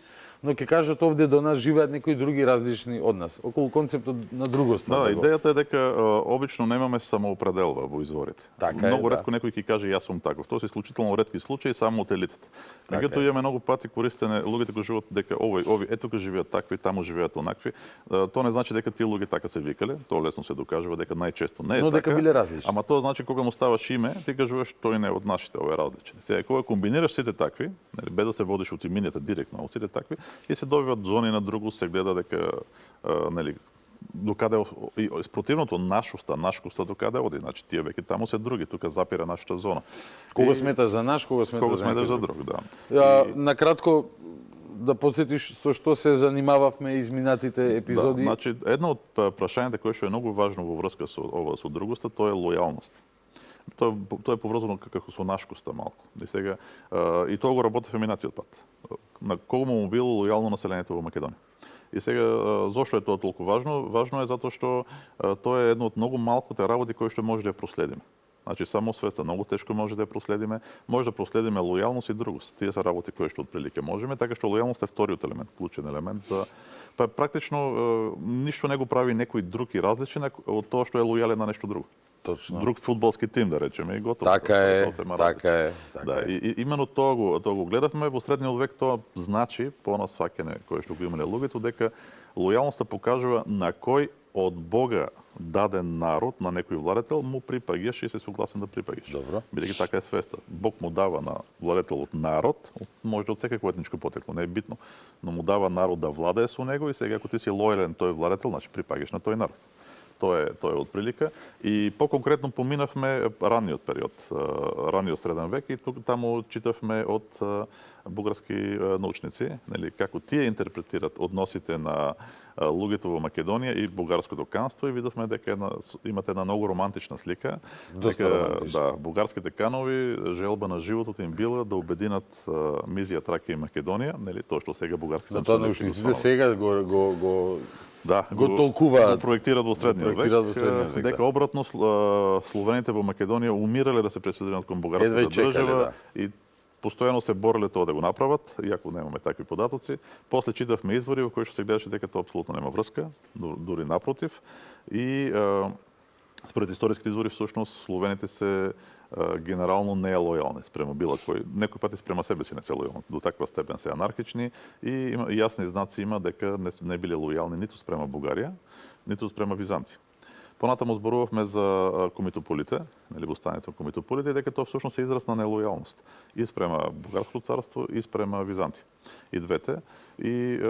но ќе кажат овде до нас живеат некои други различни од нас, околу концептот на другост. Да, идејата е дека обично немаме самоопределба во изворите. Така е, Многу да. ретко некој ќе каже јас сум таков. Тоа се исклучително ретки случаи само од елитите. Меѓутоа имаме многу пати користене луѓето кои живеат дека ови ето кои живеат такви, таму живеат онакви. Тоа не значи дека тие луѓе така се викале, тоа лесно се докажува дека најчесто не е но така. дека биле различни. Ама тоа значи кога му ставаш име, ти кажуваш тој не е од нашите, овој е различен. Сега кога комбинираш сите такви, нели, без да се водиш од имињата директно од сите такви, и се добиваат зони на другу, се гледа дека нели докаде спротивното нашкоста докаде оди, значи тие веќе таму се други, тука запира нашата зона. Кога сметаш за наш, кога сметаш за друг, да. На кратко да подсетиш со што се занимававме изминатите епизоди. Да, значи едно од прашањата кое што е многу важно во врска со ова со другоста, тоа е лојалност. Тоа е поврзано како со нашкоста малку. И сега и тоа го работевме минатиот пат. На кого му било лојално населението во Македонија. И сега зошто е тоа толку важно? Важно е затоа што тоа е едно од многу малките работи кои што може да ја проследиме. Значи само свеста многу тешко може да ја проследиме, може да проследиме лојалност и другост. Тие се работи кои што отприлике можеме, така што лојалност е вториот елемент, клучен елемент за практично ништо не го прави некој друг и различен од тоа што е лојален на нешто друго. Точно. Друг фудбалски тим да речеме и готово. Така е, така е. Да, и именно тоа го гледавме во средниот век, тоа значи по нас сваќање кое што го имале луѓето дека лојалноста покажува на кој од Бога даден народ на некој владетел му припаѓаш и се согласен да припаѓаш. Добро. Бидејќи така е свеста. Бог му дава на владетелот народ, може да од секако етничко потекло, не е битно, но му дава народ да владее со него и сега ако ти си лојален тој владетел, значи припаѓаш на тој народ. Тоа е од прилика. И по-конкретно поминавме ранниот период, ранниот среден век и таму читавме од бугарски научници, нели, како тие интерпретират односите на луѓето во Македонија и бугарското канство и видовме дека имате една многу романтична слика. Доста романтична. Да, бугарските канови, желба на животот им била да обединат Мизија, Тракија и Македонија, нели, тоа што сега бугарските Тоа научниците сега го толкуваат, го проектираат во средниот век, дека обратно словените во Македонија умирале да се присоединат кон бугарската држава и постојано се бореле тоа да го направат, иако немаме такви податоци. После читавме извори во кои што се гледаше дека тоа апсолутно нема врска, дури напротив. И според историските извори всушност словените се генерално не е лојални спрема било кој, некој пати спрема себе си не се лојални, до таква степен се анархични и јасни знаци има дека не биле лојални ниту спрема Бугарија, ниту спрема Византија. Понатаму зборувавме за комитополите, нели востанието на комитополите, дека тоа всушност е израз на нелојалност и спрема Бугарското царство и спрема Византија. И двете и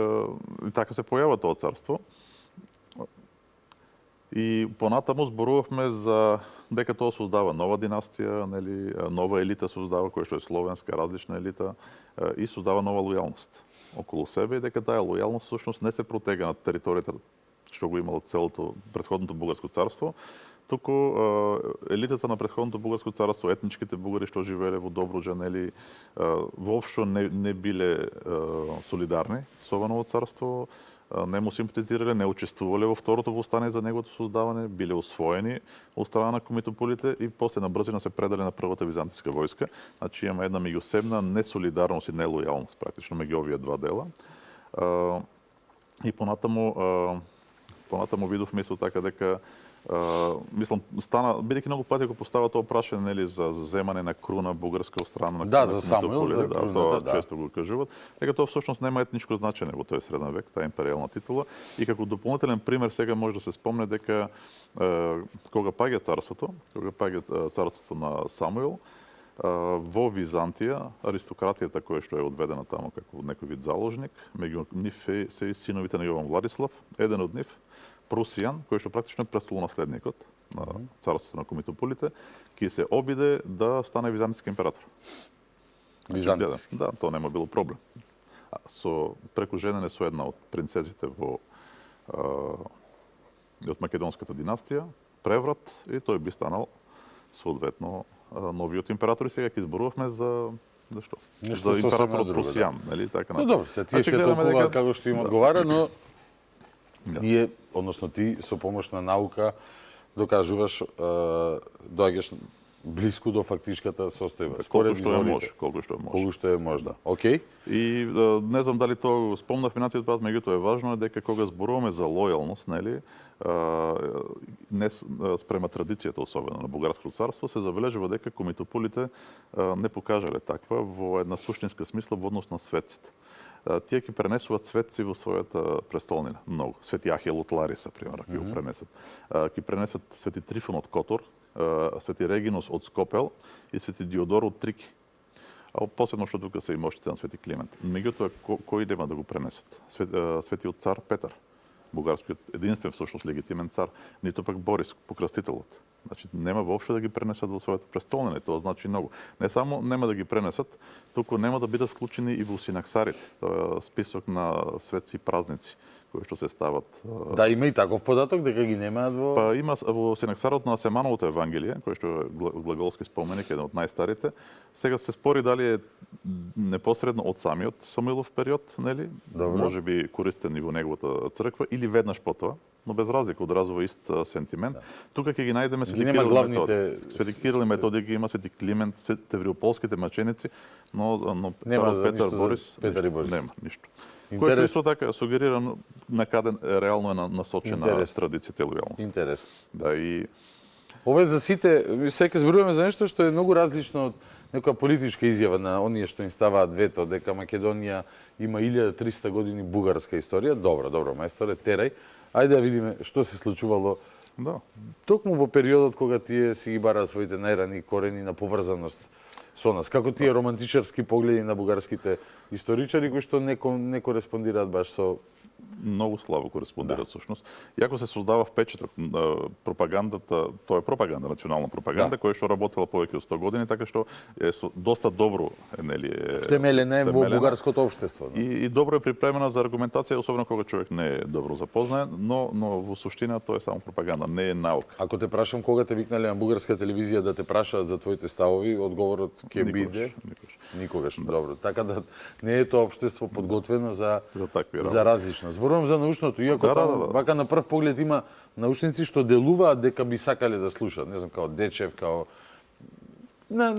така се појава тоа царство. И понатаму зборувавме за дека тоа создава нова династија, нели, нова елита создава, која што е словенска, различна елита, и создава нова лојалност околу себе, и дека таа лојалност всушност не се протега на територијата што го имало целото претходното бугарско царство, туку елитата на претходното бугарско царство, етничките бугари што живееле во Добруджа, нели, воопшто не биле солидарни со ова ново царство, не му симпатизирале, не учествувале во второто востание за неговото создавање, биле освоени од страна на комитополите и после на брзина се предале на првата византиска војска. Значи има една меѓусебна несолидарност и нелојалност практично меѓу овие два дела. И понатаму видовме исто така дека мислам стана бидејќи многу пати го постава тоа прашање нели за земање на круна бугарска од страна на за Самуил, за тоа често го кажуваат, дека тоа всушност нема етничко значење во тој среден век, таа империјална титула и како дополнителен пример сега може да се спомне дека кога паѓа царството на Самуил, во Византија аристократијата која што е одведена таму како некој вид заложник, меѓу нив се и синовите на Јован Владислав, еден од нив Прусијан, кој што практично е престолонаследникот на царството на комитополите, ќе се обиде да стане византиски император. Византиски. Да, тоа нема било проблем. Преку женене со една од принцезите од македонската династија, преврат и тој би станал соодветно новиот император и сега ќе изборувавме за што? За императорот Прусијан, нели така? Но добро, се тие се толкуваат како што им одговара, но ние, односно ти, со помош на наука, докажуваш, доаѓаш блиску до фактичката состојба. Колку што е може, колку што е може. Колку што е може. Да. Океј. И не знам дали тоа спомнав минатиот пат, меѓутоа е важно дека кога зборуваме за лојалност, нели, не спрема традицијата особено на бугарското царство, се забележува дека комитополите не покажале таква во една суштинска смисла во однос на светците. Тие ќе пренесуваат светци во својата престолнина, многу. Свети Ахил од Лариса, пример, ќе го пренесат. Ќе пренесат Свети Трифон од Котор, Свети Регинус од Скопел и Свети Диодор од Трики. А посебно што тука се и моштите на Свети Климент. Меѓутоа, кои нема да го пренесат? Светиот цар Петар, бугарскиот единствен всушност легитимен цар, ниту пак Борис, покрстителот. Значи, нема воопшто да ги пренесат во својата престолнина, и тоа значи многу. Не само нема да ги пренесат, туку нема да бидат вклучени и во синаксарите, тоа е список на светци и празници кои што се стават. Да, има и таков податок дека ги немаат во... Па има во синаксарот на Семановото Евангелие, кој што е глаголски споменик, еден од најстарите. Сега се спори дали е непосредно од самиот Самуилов период, нели? Може би користен и во неговата црква, или веднаш потоа, но без разлика одразува ист сентимент. Тука ќе ги најдеме Свети Кирил и Методий. Свети Кирил и Методий ги има, Свети Климент, Тевриополските маченици, но царот Петар Борис, нема ништо. Кој исто така сугерира на каде реално е насочена традицијата и лојалност. Интересно. Да, и Ова за сите, сега зборуваме за нешто што е многу различно од некоја политичка изјава на оние што им ставаат вето дека Македонија има 1300 години бугарска историја. Добро, мајсторе, терај. Ајде да видиме што се случувало. Да. Токму во периодот кога тие си ги бараат своите најрани корени на поврзаност со нас. Како тие романтичарски погледи на бугарските историчари кои што не кореспондираат баш со многу слабо кореспондира всушност. Иако се создава впечаток, пропагандата, тоа е пропаганда, национална пропаганда, која што работела повеќе од 100 години, така што е доста добро, нели, втемелена во бугарското општество. И добро е припремена за аргументација, особено кога човек не е добро запознаен, но во суштина тоа е само пропаганда, не е наука. Ако те прашам кога те викнале на бугарска телевизија да те прашаат за твоите ставови, одговорот ќе биде никогаш. Добро. Така да не е тоа општество подготвено за различно. Зборувам за научното, иако вака на прв поглед има научници што делуваат дека би сакале да слушаат, не знам, као Дечев, као на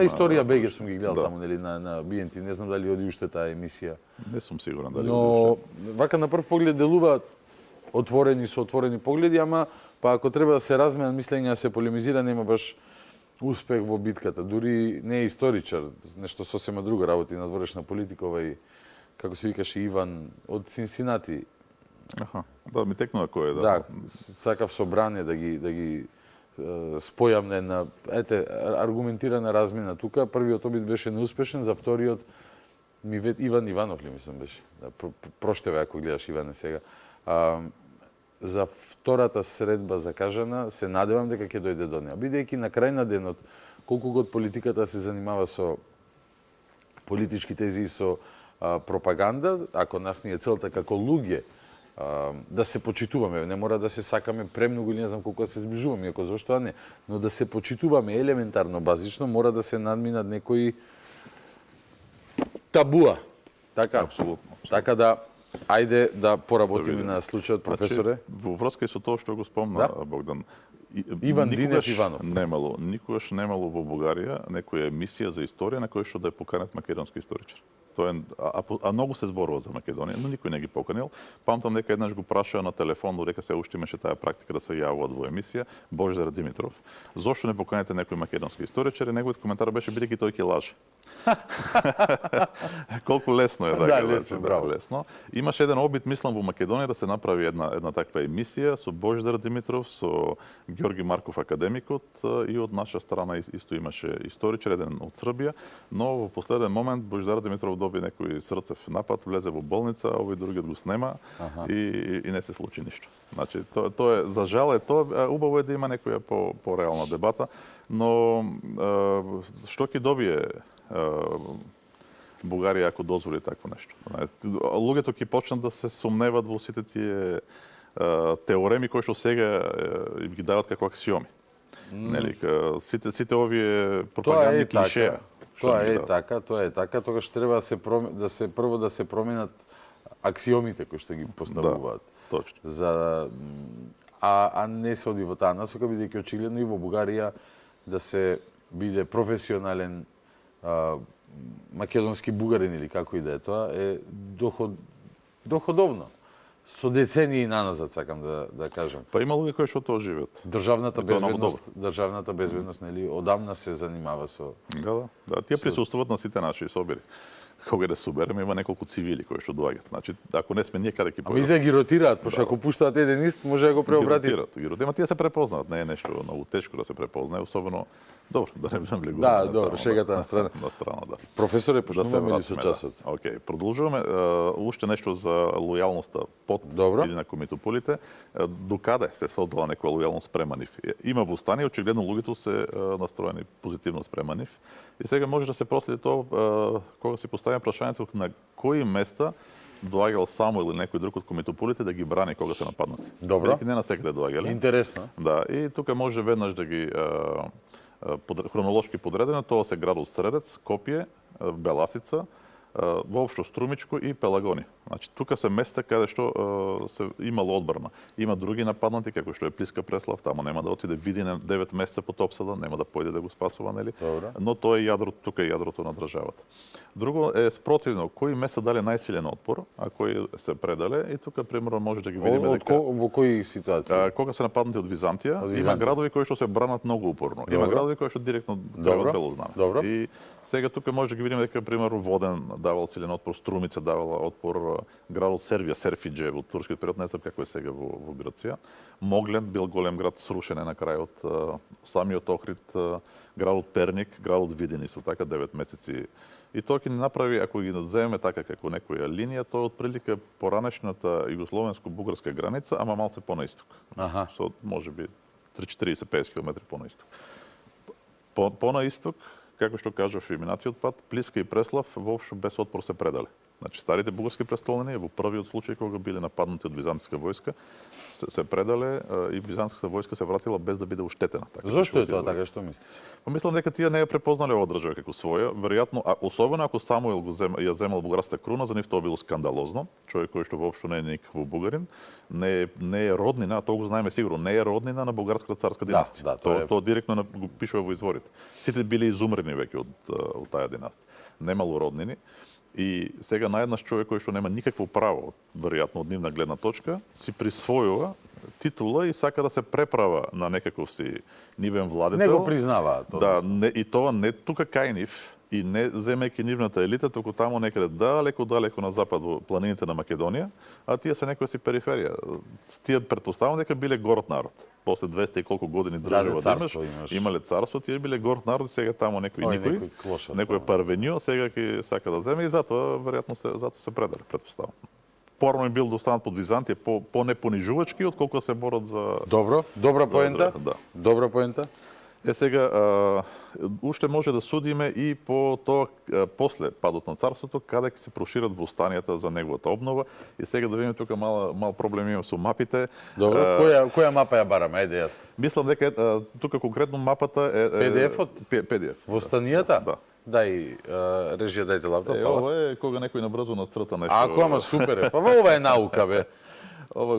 Историја БГ сум ги гледал таму, нели, на BNT, не знам дали оди уште таа емисија. Не сум сигурен дали. Но вака на прв поглед делуваат отворени со отворени погледи, ама па ако треба да се разменат мислења, да се полемизира, нема баш успех во битката. Дури не е историчар, нешто сосема друга работи, надворешна политика, овај, како се викаше, Иван од Цинцинати. Да, ми текнува кој е, да. Да, сакав собрание да ги спојам на една, аргументирана размена тука. Првиот обид беше неуспешен, за вториот Иван Иванов ли мислам беше. Да, проштеве ако гледаш Иване сега. За втората средба закажана, се надевам дека ќе дојде до неа. Бидејќи на крај на денот, колку год политиката се занимава со политички тези и со пропаганда, ако нас ни е целта како луѓе да се почитуваме, не мора да се сакаме премногу или не знам колку да се зближуваме, иако зошто не, но да се почитуваме елементарно, базично, мора да се надминат некои табуа. Така, апсолутно. Така да ајде да поработиме на случајот, професоре. Во врска и со тоа што го спомна Богдан, Иван Динев Иванов. Никогаш немало во Бугарија некоја емисија за историја на која што да ја поканат македонски историчар. Тоа е, а многу се зборува за Македонија, но никој не ги поканил. Памтам дека еднаш го прашаа на телефон, додека се уште имаше таа практика да се јавуваат во емисија, Божидар Димитров. Зошто не поканите некој македонски историчар? И неговиот коментар беше бидејќи тој ќе лаже. Колку лесно е така. Да, лесно, браво. Лесно. Имаше еден обид, мислам, во Македонија да се направи една таква емисија со Божидар Димитров, со Ѓорги Марков академикот и од наша страна исто имаше историчар, еден од Србија, но во последен момент Божидар Димитров доби некој срцев напад, влезе во болница, овој другиот го снема и не се случи ништо. Значи, тоа е, за жал е тоа, убаво е да има некоја по-реална дебата, но што ќе добие Бугарија ако дозволи такво нешто? Луѓето ќе почнат да се сомневат во сите тие теореми кои што сега ги дават како аксиоми. Нели, сите овие пропагандни клишеа. Тоа е така, тогаш треба да се прво да се променат аксиомите кои што ги поставуваат. Да, точно. А не се оди во таа насока, бидејќи очигледно и во Бугарија да се биде професионален македонски бугарин или како и да е тоа, е доходовно. Со децении наназад, сакам да кажам. Па има луѓе кои што тоа живеат. Државната безбедност, нели, одамна се занимава со... Да, тие присуствуваат на сите наши собери. Кога да собереме, има неколку цивили кои што доаѓаат. Значи, ако не сме ние каде ќе појдат. Мислам да ги ротираат, пошто ако пуштаат еден ист, може да го преобратат. Ги ротираат. Тие се препознаваат, не е нешто многу тешко да се препознае, особено добро, да не влегуваме. Да, добро, шегата на страна. На страна, да. Професоре, почнуваме ли со часот? Океј, продолжуваме. Уште нешто за лојалноста под или на комитополите. Докаде се создала некоја лојалност спрема нив? Има вустани, очигледно луѓето се настроени позитивно спрема нив. И сега може да се проследи тоа кога си поставим прашањето на кои места доаѓал само или некој друг од комитополите да ги брани кога се нападнати. Добро. Не на секаде доаѓале. Интересно. Да, и тука може веднаш да ги хронолошки подредено, тоа се градот Средец, Копје, Беласица, воопшто Струмичко и Пелагони. Значи тука се места каде што се имало одбрана. Има други нападнати како што е Плиска Преслав, таму нема да отиде Видин 9 месеца под обсада, нема да појде да го спасува, нели? Добре. Но тоа е јадрото, тука е јадрото на државата. Друго е спротивно, кои места дале најсилен отпор, а кои се предале, и тука примерно може да ги видиме дека во кои ситуации? Кога се нападнати од Византија, има градови кои што се бранат многу упорно. Има градови кои што директно требаат бело знаме. И сега тука може да ги видиме дека примерно Воден давал силен отпор, Струмица давала отпор, градот Сервија, Серфидже во турскиот период, не знам како е сега во Грција. Моглен бил голем град, срушен е на крајот, самиот Охрид, градот Перник, градот Видин исто така 9 месеци. И тоа ќе ни направи, ако ги надземеме така како некоја линија, тоа е отприлика поранешната југословенско-бугарска граница, ама малце понаисток. Со можеби 30-40-50 км понаисток. Понаисток, како што кажав и минатиот пат, Плиска и Преслав воопшто без отпор се предале. Значи старите бугарски престолнини во првиот случај кога биле нападнати од византиска војска се предале и византиската војска се вратила без да биде уштетена. Зошто е тоа така, што мислиш? Мислам дека тие не ја препознале оваа држава како своја, веројатно, особено ако Самуил ја земал бугарската круна, за нив тоа било скандалозно. Човек кој што воопшто не е никаков бугарин, не е роднина, тоа го знаеме сигурно, не е роднина на бугарската царска династија. Тоа директно го пишува во изворите. Сите биле изумрени веќе од таа династија. Немало роднини. И сега наеднаш човек кој што нема никакво право, веројатно од нивна гледна точка, си присвојува титула и сака да се преправа на некаков си нивен владетел. Не го признаваат тоа. Да, и тоа не тука кај нив и не земејќи нивната елита, туку таму некаде далеко на запад во планините на Македонија, а тие се некоја си периферија. Тие претпоставам дека биле горд народ. После 200 и колку години држава да имале царство, тие биле горд народ, сега таму некој парвенио, сега ќе сака да земе и затоа веројатно се предале, претпоставам. Порано бил да останат под Византија по-непонижувачки, отколку се борат за... Добра поента. Да. Добра поента. Сега, уште може да судиме и по тоа после падот на царството, каде ќе се прошират востанијата за неговата обнова. И сега да видиме тука мал проблем има со мапите. Добро, која мапа ја бараме? Ајде јас. Мислам дека тука конкретно мапата е... PDF-от? PDF. Востанијата? Да. Дај, режија, дајте лаптоп. Ова е кога некој набрзо нацрта нешто. Ама супер е. Па ова е наука, бе.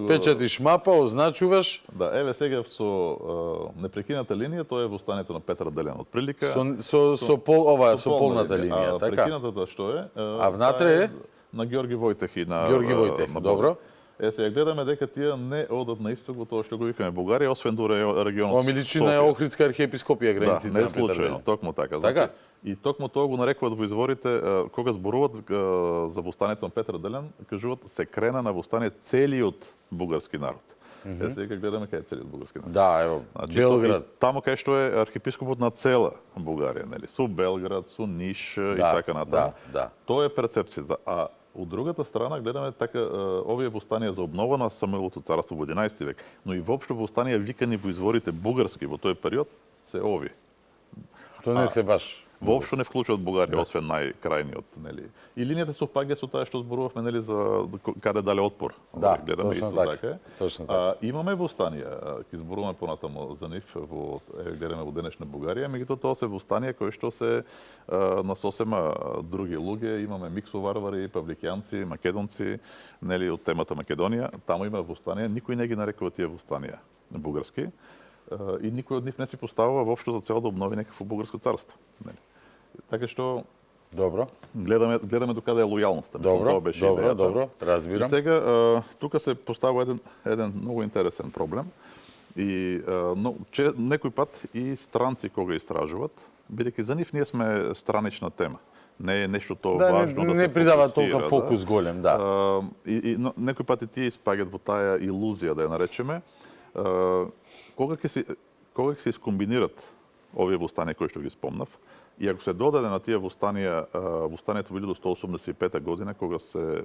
Печатиш мапа, означуваш. Да, еве сега со непрекината линија, тоа е востанието на Петар Делен од прилика. Со полната линија, така. Прекинатата што е? А внатре е? На Ѓорги Војтех и на Ѓорги Војтех, добро. Сега гледаме дека тие не одат на исток во тоа што го викаме Бугарија, освен дуре регионот Софија. Миличина е Охридска архиепископија границите на Петар Делен. Да, не токму така. Така? И токму тоа го нарекуваат во изворите, кога зборуваат за востанието на Петар Делен, кажуваат се крена на востание целиот бугарски народ. Сега гледаме кај е целиот бугарски народ. Да, ево, Белград. Таму кај што е архиепископот на цела Бугарија, нели? Со Белград, со Ниш и така натаму. Да. Тоа е перцепцијата. А од другата страна гледаме така овие востанија за обнова на Самуиловото царство во 11 век, но и воопшто востанија викани во изворите бугарски во тој период се овие. Што не се баш воопшто не вклучуваат Бугарија, освен најкрајниот, нели. И линијата совпаѓа со тоа што зборувавме, нели, за каде дале отпор. Да, гледаме точно исто така. Точно така. Имаме востанија, ќе зборуваме понатаму за нив гледаме во денешна Бугарија, меѓутоа тоа се востанија кои што се на сосема други луѓе, имаме миксоварвари, павликјанци, македонци, нели, од темата Македонија, таму има востанија, никој не ги нарекува тие востанија бугарски. и никој од нив не си поставува воопшто за цел да обнови некакво бугарско царство. Нели? Така што Добро. гледаме докаде е лојалноста. Добро, разбирам. И сега тука се поставува еден многу интересен проблем. И некој пат и странци кога истражуваат, бидејќи за нив ние сме странична тема. Не е нешто важно да се не придава фокусира, толку фокус голем, да. Но некој пат и тие испаѓаат во таа илузија, да ја наречеме, кога ќе се искомбинират овие востанија кои што ги спомнав, и ако се додаде на тие востанието во 1185 година, кога се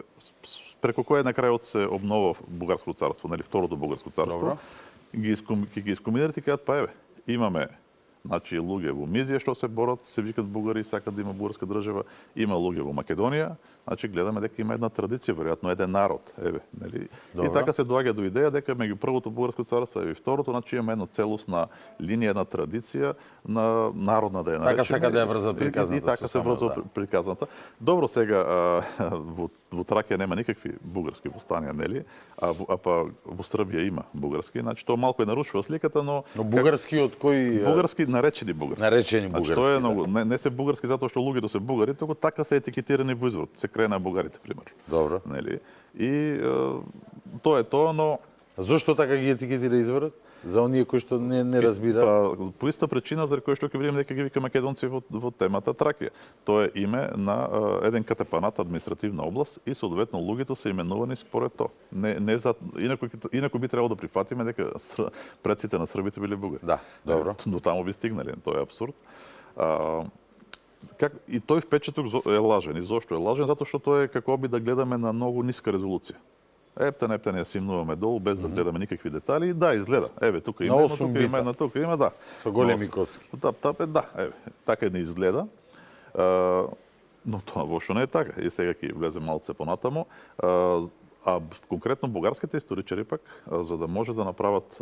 преку кој на крајот се обнова Бугарско царство, нели второто Бугарско царство, ќе ги искомбинират и кажат, па еве, имаме значи луѓе во Мизија што се борат, се викат бугари, сакат да има бугарска држава, има луѓе во Македонија, значи гледаме дека има една традиција, веројатно еден народ, еве, нели? И така се доаѓа до идеја дека меѓу првото бугарско царство и второто, значи имаме една целосна линија, една традиција на народна да ја наречеме. Така сака да ја врзат приказната. И така се врза приказната. Добро, сега во Тракија нема никакви бугарски востанија, нели? А во Србија има бугарски, значи тоа малку е нарушува сликата, но бугарски од кој бугарски наречени бугарски. Наречени бугарски. Значи, тоа е многу, не се бугарски затоа што луѓето се бугари, туку така се етикетирани во изворот. Се крае на бугарите, пример. Добро. Нели? И тоа е тоа, но зошто така ги етикетира изворот? За оние кои што не разбираат? Па, по иста причина за кој што ќе видиме дека ги вика македонци во темата Тракија. Тоа е име на еден катепанат, административна област, и соодветно луѓето се именувани според тоа. Не за инаку би требало да прифатиме дека предците на србите биле бугари. Да, добро. До таму би стигнали, тоа е апсурд. И тој впечаток е лажен. И зошто е лажен? Затоа што тоа е како би да гледаме на многу ниска резолуција. Ептен ја симнуваме долу без да гледаме никакви детали. Да, изгледа. Еве, тука има едно, тука има една, тука има, да. Со големи коцки. Да, еве, така не изгледа. Но тоа воопшто не е така. И сега ќе влезе малце понатаму. А конкретно бугарските историчари пак, за да може да направат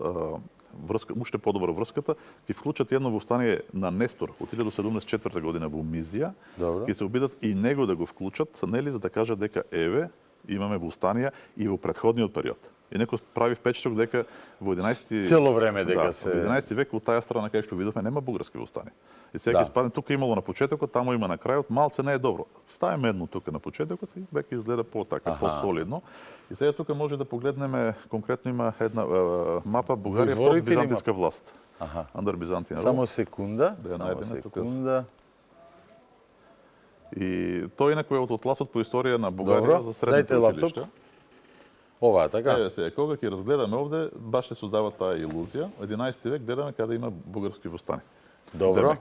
врска, уште подобра врската, ќе вклучат едно востание на Нестор од 1074 година во Мизија, ќе се обидат и него да го вклучат, нели, за да кажат дека еве имаме востанија и во претходниот период. И некој прави впечаток дека во 11 цело време дека се во 11 век во таа страна кај што видовме нема бугарски востанија. И сега ќе спадне тука имало на почетокот, таму има на крајот, малце не е добро. Ставиме едно тука на почетокот и веќе изгледа по-солидно. И сега тука може да погледнеме, конкретно има една мапа Бугарија под византијска власт. Under Byzantine rule. Само секунда, И тој инаку е од отласот по историја на Бугарија за средните училишта. Ова, така? Еве сега, кога ќе разгледаме овде, баш се создава таа илузија. Во 11 век гледаме каде има бугарски востани. Добро.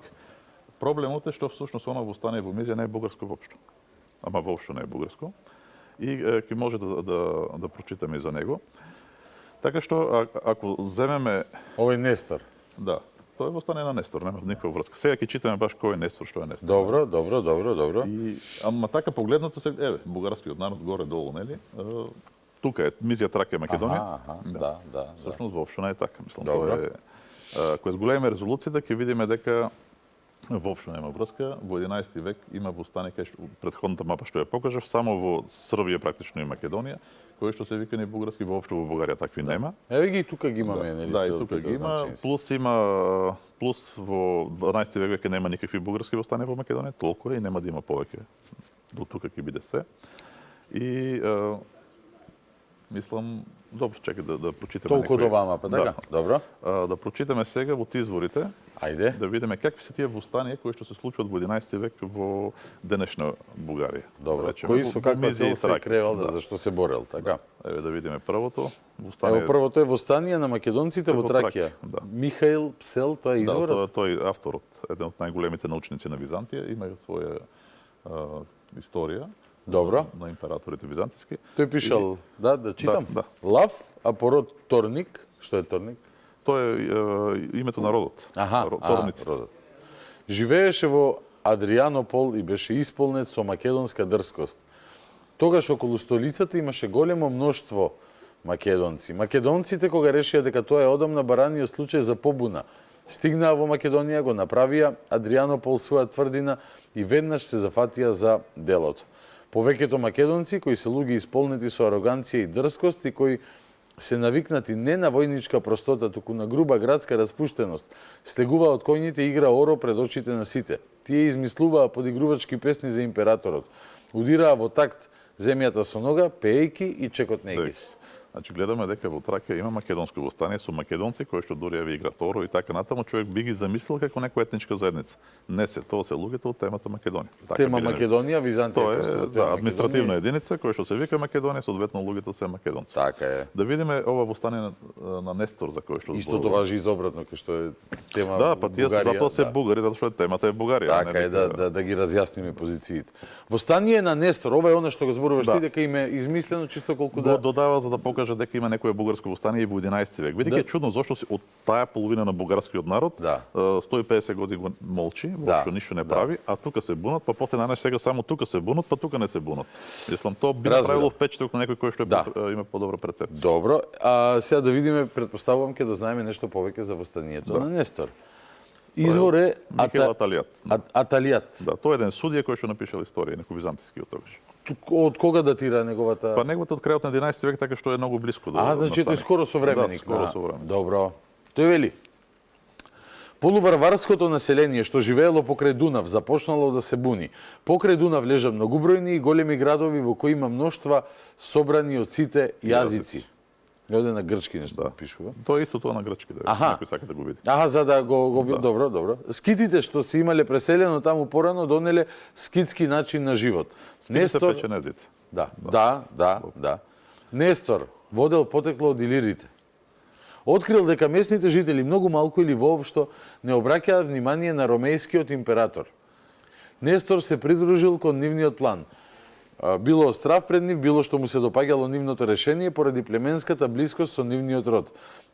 Проблемот е што всушност оно востание во Мизија не е бугарско воопшто. Ама воопшто не е бугарско. И ќе може да прочитаме и за него. Така што ако земеме овој Нестор. Да. Тоа е востание на Нестор, нема никаква врска. Сега ќе читаме баш кој е Нестор, што е Нестор. Добро. И ама така погледнато се, еве, бугарскиот народ горе долу, нели? Тука е Мизија, Тракија, Македонија. Да. Всушност воопшто не е така, мислам. Тоа е кога зголемиме резолуцијата ќе видиме дека воопшто нема врска. Во 11 век има востание кај што претходната мапа што ја покажав, само во Србија практично и Македонија, кои што се викани бугарски, воопшто во Бугарија такви нема. Еве ги тука ги имаме, нели? Да, и тука ги има, плюс во 12 век веќе нема никакви бугарски востанија во Македонија, толку е и нема да има повеќе. До тука ќе биде се. И мислам, добро, чекај да прочитаме толку до вама, па така? Добро. Да прочитаме сега во изворите. Ајде. Да видиме какви се тие востанија кои што се случуваат во 11 век во денешна Бугарија. Добро. Кои со каква цел се кревал, зашто се борел, така? Еве да видиме првото востание. Ево првото е востание на македонците во Тракија. Михаил Псел, тоа е изворот. Да, тој е авторот, еден од најголемите научници на Византија, има своја историја. Добро. На императорите византиски. Тој пишал, да читам. Да. Лав, а пород Торник. Што е Торник? Тоа е името на родот. Торниците. Живееше во Адрианопол и беше исполнет со македонска дрскост. Тогаш околу столицата имаше големо мноштво македонци. Македонците кога решија дека тоа е одамна бараниот случај за побуна, стигнаа во Македонија, го направија Адрианопол своја тврдина и веднаш се зафатија за делото. Повеќето македонци, кои се луѓе исполнети со ароганција и дрскост и кои се навикнати не на војничка простота, туку на груба градска распуштеност, слегува од коњите и игра оро пред очите на сите. Тие измислуваа подигрувачки песни за императорот. Удираа во такт земјата со нога, пеејки и чекотнејки се. Значи гледаме дека во Тракија има македонско востание со македонци кои што дури ја играат оро и така натаму, човек би ги замислил како некоја етничка заедница. Не се, тоа се луѓето од темата Македонија. Така тема Македонија, Византија. Тоа е административна единица која што се вика Македонија, соодветно луѓето се македонци. Така е. Да видиме ова востание на Нестор за кој што Истото важи изобратно, кај што е тема Да, па тие затоа се да. бугари, затоа што темата е Бугарија. Така е, да ги разјасниме позициите. Востание на Нестор, ова е она што го зборуваш ти, дека им е измислено чисто колку го додава за да покаже дека има некое бугарско востание и во 11 век. Бидејќи е чудно зошто од таа половина на бугарскиот народ 150 години го молчи, воопшто ништо не прави, а тука се бунат, па после најнаш сега само тука се бунат, па тука не се бунат. Мислам тоа би направило впечаток на некој кој што има подобра перцепција. Добро, а сега да видиме, претпоставувам ќе дознаеме нешто повеќе за востанието на Нестор. Извор е Михаил Аталијат. Аталијат. Да, тоа е еден судија кој што напишал историја, некој византиски од тогаш. Од кога датира неговата? Па неговата од крајот на 11 век, така што е многу блиско до. Значи тој скоро современик. Да, скоро современик. Добро. Тој вели: полуварварското население што живеело покрај Дунав започнало да се буни. Покрај Дунав лежа многубројни и големи градови во кои има мноштва собрани од сите јазици. Оде на грчки нешто пишува. Тоа е исто тоа на грчки, да некој сака да го види. За да го добро, добро. Скитите што се имале преселено таму порано донеле скитски начин на живот. Нестор печенезите. Да. Нестор водел потекло од илирите. Открил дека местните жители многу малку или воопшто не обраќаат внимание на ромејскиот император. Нестор се придружил кон нивниот план. Било страв пред нив, било што му се допаѓало нивното решение поради племенската блискост со нивниот род.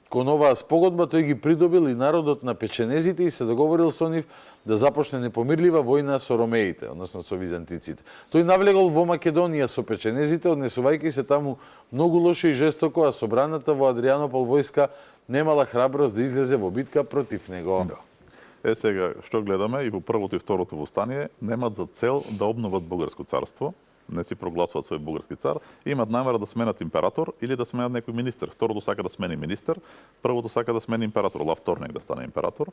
Кон оваа спогодба тој ги придобил и народот на печенезите и се договорил со нив да започне непомирлива војна со ромеите, односно со византиците. Тој навлегол во Македонија со печенезите, однесувајќи се таму многу лошо и жестоко, а собраната во Адрианопол војска немала храброст да излезе во битка против него. Да. Сега, што гледаме и во првото и второто востание, немат за цел да обноват бугарско царство, не си прогласуваат свој бугарски цар, имаат намера да сменат император или да сменат некој министер. Второто сака да смени министер, првото сака да смени император, Лавторник да стане император.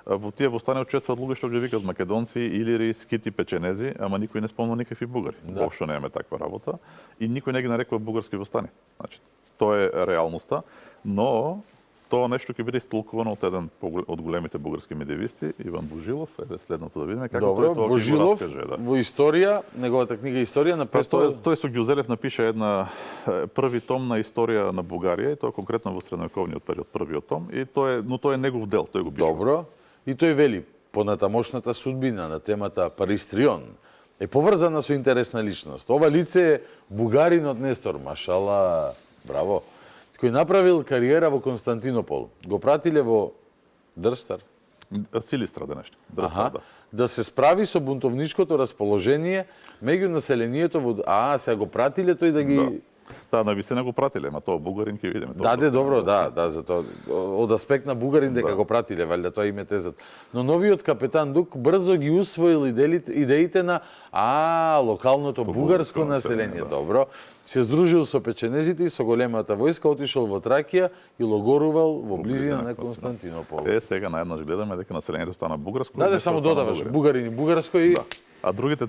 Во тие востани учествуваат луѓе што ги викаат македонци, илири, скити, печенези, ама никој не спомнува никакви бугари. Воопшто немаме таква работа и никој не ги нарекува бугарски востани. Значи, тоа е реалноста, но тоа нешто ќе биде истолкувано од еден од големите бугарски медиевисти, Иван Божилов, следното да видиме како тој тоа ќе го раскаже. Во историја, неговата книга Историја на 500... Тој со Ѓузелев напиша една први том на историја на Бугарија и тоа конкретно во средновековниот период, првиот том, и тоа е негов дел, тој го пише. Добро. И тој вели, понатамошната судбина на темата Паристрион е поврзана со интересна личност. Ова лице е бугарин од Нестор, машала, браво, кој направил кариера во Константинопол. Го пратиле во Дрстар. Силистра денешни. Да се справи со бунтовничкото расположение меѓу населението во... сега го пратиле тој да ги... Да, навистина го пратиле, ама тоа бугарин ќе видиме. Добро, за тоа од аспект на бугарин дека го пратиле, валјда тоа им е тезат. Но новиот капетан Дук брзо ги усвоил идеите на локалното бугарско население. Добро. Се здружил со печенезите и со големата војска отишол во Тракија и логорувал во близина на Константинопол. Сега наеднаш гледаме дека населението стана бугарско. Само додаваш бугарин и бугарско и... А другите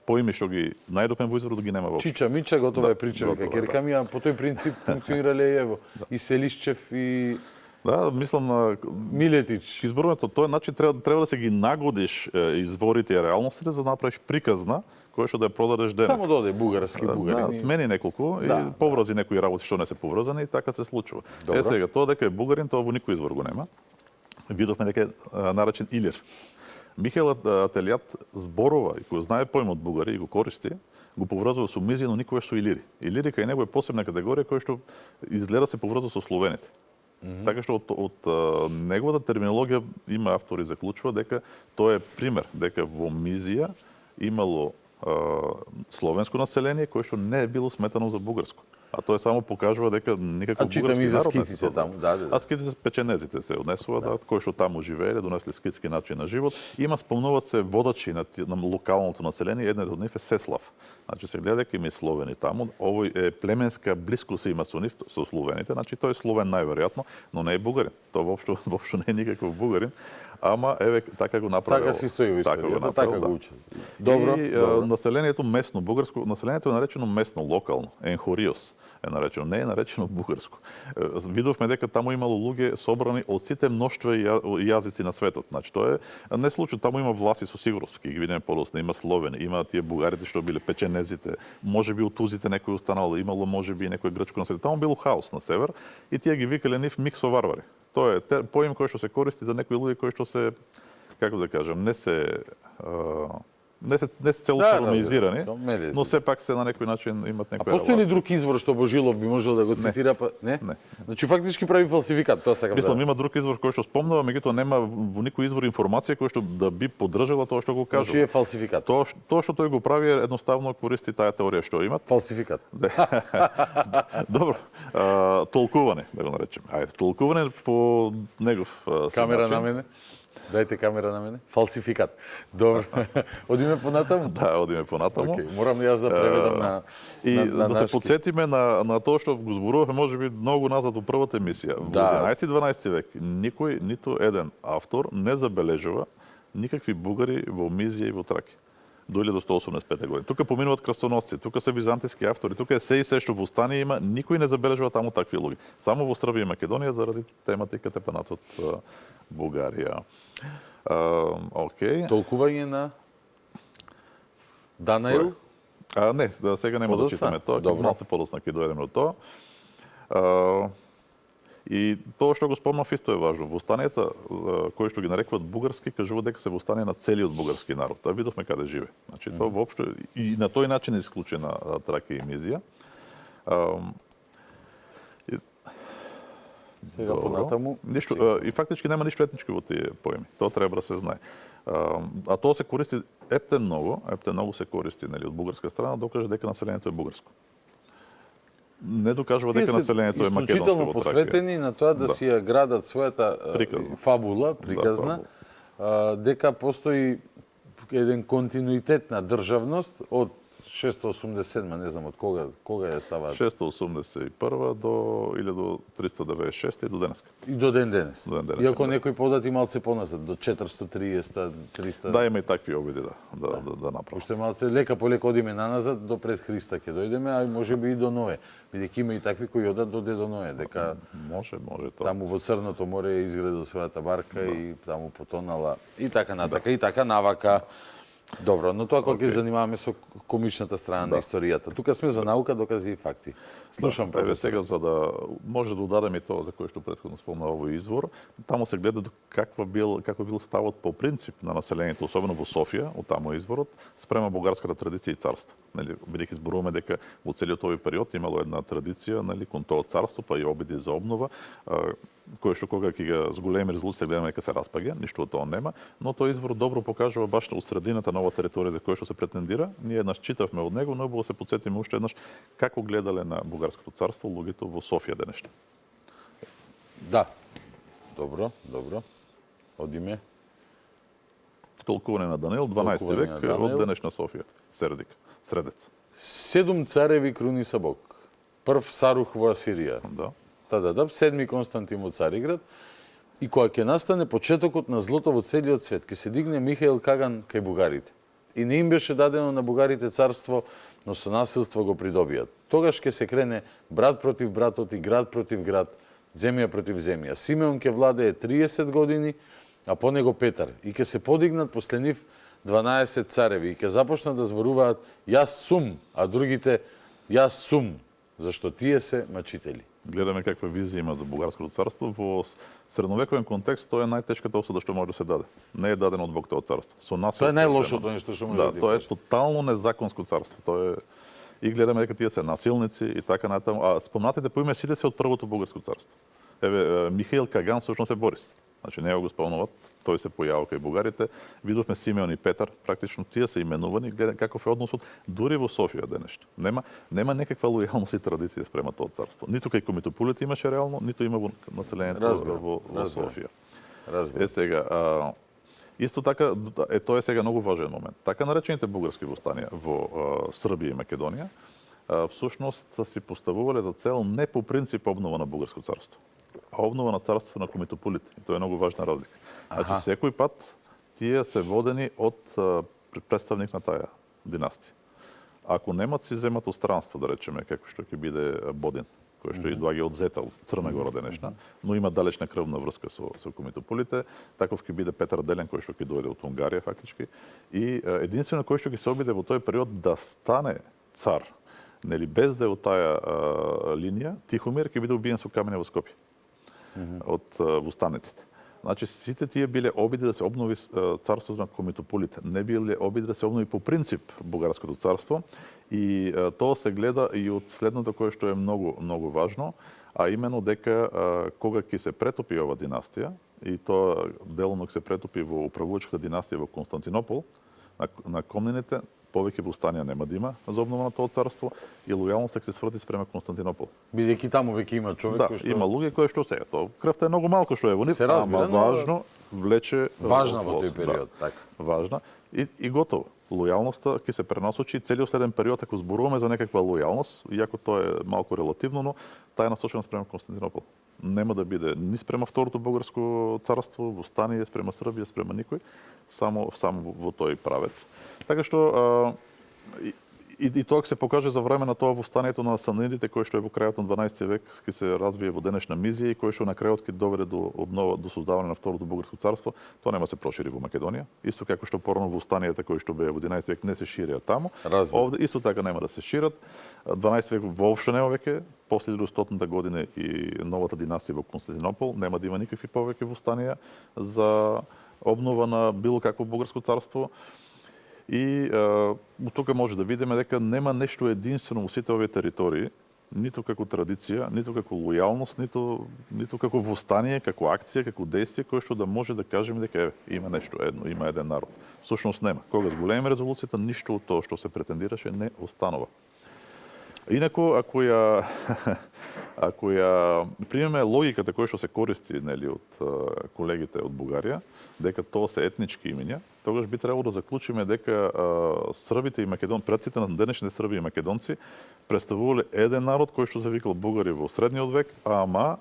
поими што ги најдопен во изворот ги нема воопшто. Чича, Мича, готова е прича, вика Керкамија, по тој принцип функционирале и ево. И Селишчев и... Да, мислам Милетич. Изборуването тој начин треба да се ги нагодиш изворите и реалностите за да направиш приказна која што да ја продадеш денес. Само доде бугарски бугарини. Смени неколку и поврази некои работи што не се поврзани и така се случува. Сега тоа дека е бугарин, тоа во никој извор го нема. Видовме дека е наречен Илир. Михаил Аталијат зборува и кој знае поимот бугари и го користи, го поврзува со мизи, но никогаш со илири. Илири кај него е посебна категорија која што изгледа се поврзува со словените. Така што од неговата терминологија има автори заклучува дека тоа е пример, дека во Мизија имало словенско население кое што не е било сметано за бугарско. А тоа само покажува дека никаков А читам и за бугарски народ не се скитите создава. таму, да. А скитите печенезите се однесува, да, кои што таму живееле, донесли скитски начин на живот. Има спомнуваат се водачи на локалното население, еден од нив е Сеслав. Значи се гледа дека има и словени таму. Овој е племенска близкост има со нив, со словените, значи тој е словен најверојатно, но не е бугарин. Тоа воопшто не е никаков бугарин, ама еве така го направил. Така си стои во историјата, така го учат. Добро. Добро. Населението местно бугарско, населението е наречено местно, локално, енхориос е наречено, не е наречено бугарско. Видовме дека таму имало луѓе собрани од сите мноштва јазици на светот. Значи тоа е не случај, таму има власи со сигурност, ќе ги видиме подоцна, има словени, има тие бугарите што биле печенезите, можеби од тузите некој останало, имало можеби и некој грчко население. Таму било хаос на север и тие ги викале нив микс со варвари. Тоа е поим кој што се користи за некои луѓе кои што се, како да кажам, не се целосно романизирани, но сепак се на некој начин имат некоја. А постои ли друг извор што Божилов би можел да го цитира? Не. Значи фактички прави фалсификат, тоа сакам да. Мислам има друг извор кој што спомнува, меѓутоа нема во никој извор информација кој што да би поддржала тоа што го кажува. Значи е фалсификат. Тоа што тој го прави едноставно користи таа теорија што имат. Фалсификат. Добро. Толкување, да го наречеме. Ајде, толкување по негов камера на мене. Дајте камера на мене. Фалсификат. Добро. Одиме понатаму? Да, одиме понатаму. Океј, морам и јас да преведам на да се потсетиме на тоа што го зборувавме можеби многу назад во првата емисија. Во 11-12 век никој, ниту еден автор не забележува никакви бугари во Мизија и во Траки. До 1185 година. Тука поминуваат крстоносци, тука се византиски автори, тука е се и се што во Стани има, никој не забележува таму такви луѓе. Само во Србија и Македонија заради тематиката пенат од Бугарија. Океј. Толкување на Данаил? Не, сега нема да читаме тоа, малку подоцна ќе дојдеме до тоа. И тоа што го спомнав исто е важно. Востанието кои што ги нарекуваат бугарски, кажуваат дека се востание на целиот бугарски народ. Тоа видовме каде живе. Значи тоа воопшто и на тој начин е исклучена Тракија и Мизија. Сега понатаму. Ништо и фактички нема ништо етнички во тие поеми. Тоа треба да се знае. А тоа се користи ептен многу се користи, нели, од бугарска страна, докаже дека населението е бугарско. Не докажува дека населението е македонско. Исклучително посветени на тоа да си ја градат својата фабула, приказна, дека постои еден континуитет на државност од 687, не знам од кога ја ставаат. 681 до 1396 и до денеска. И до ден денес. Иако некои подати малце поназад, до 430, 300. Да, има и такви обиди да направи. Уште малце лека по лека одиме наназад, до пред Христа ќе дојдеме, а можеби и до Ное. Бидејќи има и такви кои одат до дедо Ное, дека може тоа. Таму во Црното море ја изградил својата барка и таму потонала и така натака и така навака. Добро, но тоа кога ќе занимаваме со комичната страна на историјата. Тука сме за наука, докази и факти. Слушам, професор. Сега за да може да додадеме и тоа за кој што претходно спомна овој извор, таму се гледа каков бил ставот по принцип на населението, особено во Софија, од таму изворот, спрема бугарската традиција и царство. Нели, бидејќи зборуваме дека во целиот овој период имало една традиција, нели, кон тоа царство, па и обиди за обнова, кој што кога ќе ги зголеми резолуција гледаме дека се распаѓа, ништо од тоа нема, но тој извор добро покажува баш од средината на оваа територија за која што се претендира. Ние еднаш читавме од него, но убаво се потсетиме уште еднаш како гледале на бугарското царство луѓето во Софија денешна. Да. Добро. Одиме. Толкување на Даниил, 12 век, од денешна Софија. Средец. 7 цареви круниса Бог. Прв Сарух во Асирија. Да. Седми Константин во Цариград. И кога ќе настане почетокот на злото во целиот свет, ќе се дигне Михаил Каган кај бугарите. И не им беше дадено на бугарите царство, но со насилство го придобијат. Тогаш ќе се крене брат против братот и град против град, земја против земја. Симеон ќе владее 30 години, а по него Петар. И ќе се подигнат после нив 12 цареви и ќе започнат да зборуваат јас сум, а другите јас сум, зашто тие се мачители. Гледаме каква визија има за бугарското царство. Во средновековен контекст тоа е најтешката осуда што може да се даде. Не е дадено од Бог тоа царство. Со насилство. Тоа е најлошото нешто што може да тоа е тотално незаконско царство. Тоа е и гледаме дека тие се насилници и така натаму. А спомнатите по име сите се од првото бугарско царство. Еве Михаил Каган всушност е Борис. Значи не го спомнуват, тој се појавил кај бугарите. Видовме Симеон и Петар, практично тие се именувани, гледа каков е односот дури во Софија денешно. Нема некаква лојалност и традиција спрема тоа царство. Ниту кај комитополите имаше реално, ниту има во населението во Софија. Сега, исто така, тоа е сега многу важен момент. Така наречените бугарски востанија во Србија и Македонија, всушност си поставувале за цел не по принцип обнова на бугарско царство, а обнова на царството на комитополите. И тоа е многу важна разлика. Значи, секој пат тие се водени од представник на таа династија. Ако немат си земато странство, да речеме, како што ќе биде Бодин, кој што и доаѓа од Зетел, Црна Гора денешна, но има далечна крвна врска со комитополите, таков ќе биде Петар Делен, кој што ќе дојде од Унгарија фактички, и единствено кој што ќе се обиде во тој период да стане цар, нели без да е од таа линија, Тихомир ќе биде убиен со камење во Скопје од востаниците. Значи сите тие биле обиди да се обнови царството на комитополите, не биле обиди да се обнови по принцип бугарското царство, и тоа се гледа и од следното кое што е многу важно, а именно дека кога ќе се претопи ова династија, и тоа делно ќе се претопи во управувачката династија во Константинопол, на комнините повеќе востанија нема да има за обнова на тоа царство и лојалноста ќе се сврти спрема Константинопол. Бидејќи таму веќе има човек кој што има луѓе кои што сега тоа крвта е многу малку што е во нив, ама важно влече важна во тој период, така. Важна и готово. Лојалноста ќе се пренасочи целиот следен период, ако зборуваме за некаква лојалност, иако тоа е малку релативно, но таа е насочена спрема Константинопол. Нема да биде ни спрема Второто бугарско царство, востание спрема Србија, спрема никој, само во тој правец. Така што и тоа ќе се покаже за време на тоа востанието на Сасанидите, кој што е во крајот на 12 век, ќе се развие во денешна Мизија и кој што на крајот ќе доведе до создавање на Второто бугарско царство. Тоа нема се прошири во Македонија, исто како што порано востанието кои што беа во 11 век не се ширија таму. Овде исто така нема да се шират. 12 век воопшто нема веќе, после 1100 година и новата династија во Константинопол нема да има никакви повеќе востанија за обнова на било какво бугарско царство. И тука може да видиме дека нема нешто единствено во сите овие територии, ниту како традиција, ниту како лојалност, ниту како востание, како акција, како действие, кој што да може да кажеме дека има нешто едно, има еден народ. Всушност нема. Кога зголемиме резолуцијата, ништо од тоа што се претендираше не останува. Инаку, ако ја примеме логиката која што се користи, нели, од колегите од Бугарија, дека тоа се етнички имиња, тогаш би требало да заклучиме дека србите и предците на денешните срби и македонци представувале еден народ кој што се викал бугари во средниот век, ама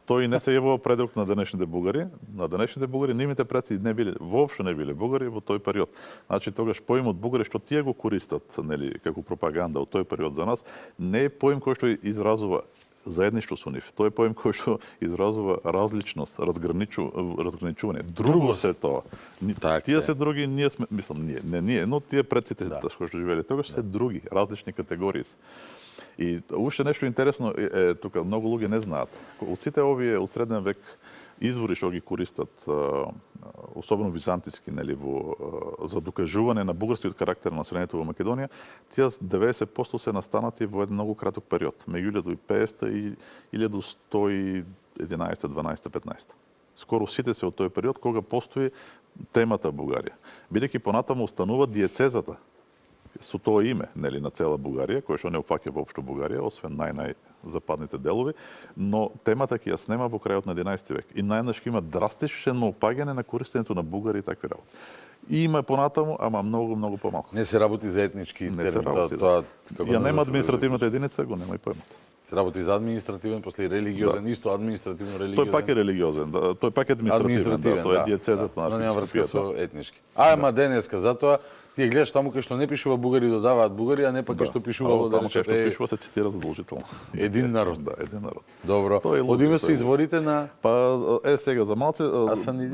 тој не се јавува предок на денешните бугари. На денешните бугари нивните предци воопшто не биле бугари во тој период. Значи тогаш поимот бугари што тие го користат, нели, како пропаганда од тој период за нас, не е поим кој што изразува заедништво со нив. Тој е поим кој што изразува различност, разграничување. Друго се тоа. Тие се други, ние сме, не ние, но тие предците кои што живееле тогаш се други, различни категории. И уште нешто интересно е тука, многу луѓе не знаат. Од сите овие од среден век извори што ги користат, особено византиски, нели, за докажување на бугарскиот карактер на населението во Македонија, тие 90% се настанати во еден многу краток период, меѓу 1500 и 1111, 12, 15. Скоро сите се од тој период кога постои темата Бугарија. Бидејќи понатаму останува диецезата со тоа име, нели, на цела Бугарија, која што не опфаќа воопшто Бугарија, освен западните делови, но темата ќе ја снема во крајот на 11 век. И најнаш ќе има драстично опаѓање на користењето на бугари и такви работи. И има понатаму, ама многу помалку. Не се работи за етнички термин, тоа ја нема административната единица, го нема и поемот. Се работи за административен, после религиозен, исто административно религиозен. Тој пак е религиозен, тој пак е административен, тоа е диецезата на нема врска со етнички. Ама денеска затоа ти гледаш таму кај што не пишува бугари додаваат бугари, а не пак кај што пишувало да речете. Таму кај што пишува се цитира задолжително. Един народ. Да, един народ. Добро. Од име со изворите на сега за малце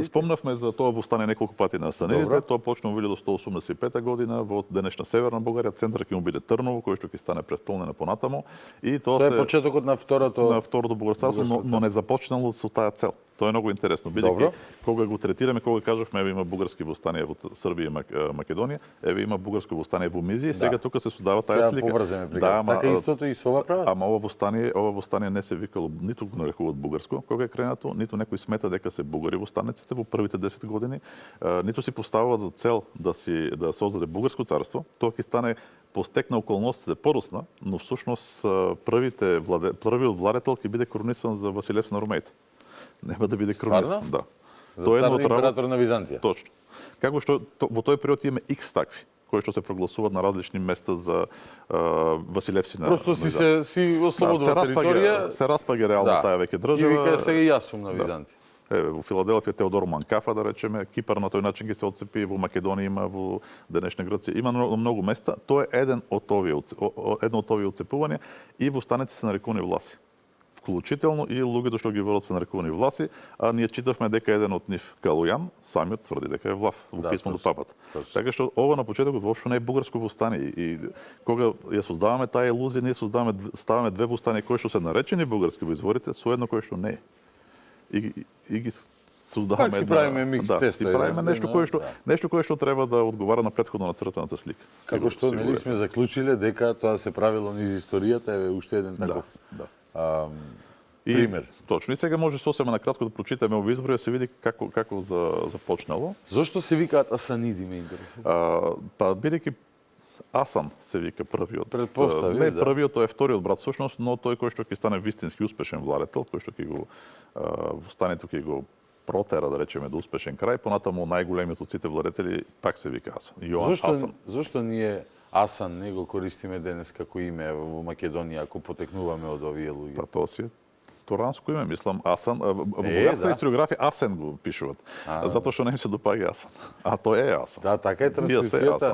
спомнавме за тоа востане неколку пати на Асанидите. Тоа почна во 1185 година во денешна северна Бугарија, центар ќе му биде Трново, кој што ќе стане престолнина понатаму, и тоа е почетокот на второто бугарско царство, но не започнало со таа цел. Тоа е многу интересно, бидејќи кога го третираме, кога кажавме има бугарски востанија во Србија и Македонија, еве има бугарско востание во Мизија, сега тука се создава таа Треба слика. побрзо ме прикажа. Така истото и со ова прават. Ама ова востание не се викало, ниту го нарекуваат бугарско кога е кренато, ниту некој смета дека се бугари востаниците во првите 10 години, ниту си поставуваат за цел да создаде бугарско царство. Тоа ќе стане по стек на околностите порусна, но всушност првиот владетел ќе биде коронисан за Василевс на Ромеите. Нема да биде коронисан. Да. За цар император на Византија. Точно. Како што во тој период имаме X такви кои што се прогласуваат на различни места за Василевси на. Просто си ослободува територија. Се распаѓа реално таа веќе држава. И вика сега и јас сум на Византија. Еве, во Филаделфија Теодор Манкафа, да речеме, Кипар на тој начин ќе се отцепи, во Македонија има, во денешна Грција има многу места. Тоа е едно од овие отцепувања и востаници се нарекувани власи. Вклучително и луѓето што ги водат се нарекувани власи, а ние читавме дека еден од нив, Калујан, самиот тврди дека е влав во писмо до папата. Така што ова на почетокот воопшто не е бугарско востание и кога ја создаваме таа илузија, ние ставаме две востанија кои што се наречени бугарски во изворите, со едно кој што не е. И ги создаваме си правиме микс теста. Си правиме нешто кое што треба да одговара на претходно нацртаната слика. Како што нели сме заклучиле дека тоа се правило низ историјата, еве уште еден таков. Пример. Точно. И сега може сосема на кратко да прочитаме овој избор и да се види како започнало. Зошто се викаат Асаниди, ме интересува? Па бидејќи Асан се вика првиот. Предпостави, не првиот, тој е вториот брат всушност, но тој кој што ќе стане вистински успешен владетел, кој што ќе го востанието ќе го протера, да речеме, до успешен крај, понатаму најголемиот од сите владетели пак се вика Асан. Асан. Зошто ние Асан не го користиме денес како име во Македонија ако потекнуваме од овие луѓе? Па тоа си туранско име, мислам, Асан. Во бугарската историографија Асен го пишуваат, затоа што не им се допаѓа Асан. А тој е Асан. Да, така е транскрипцијата.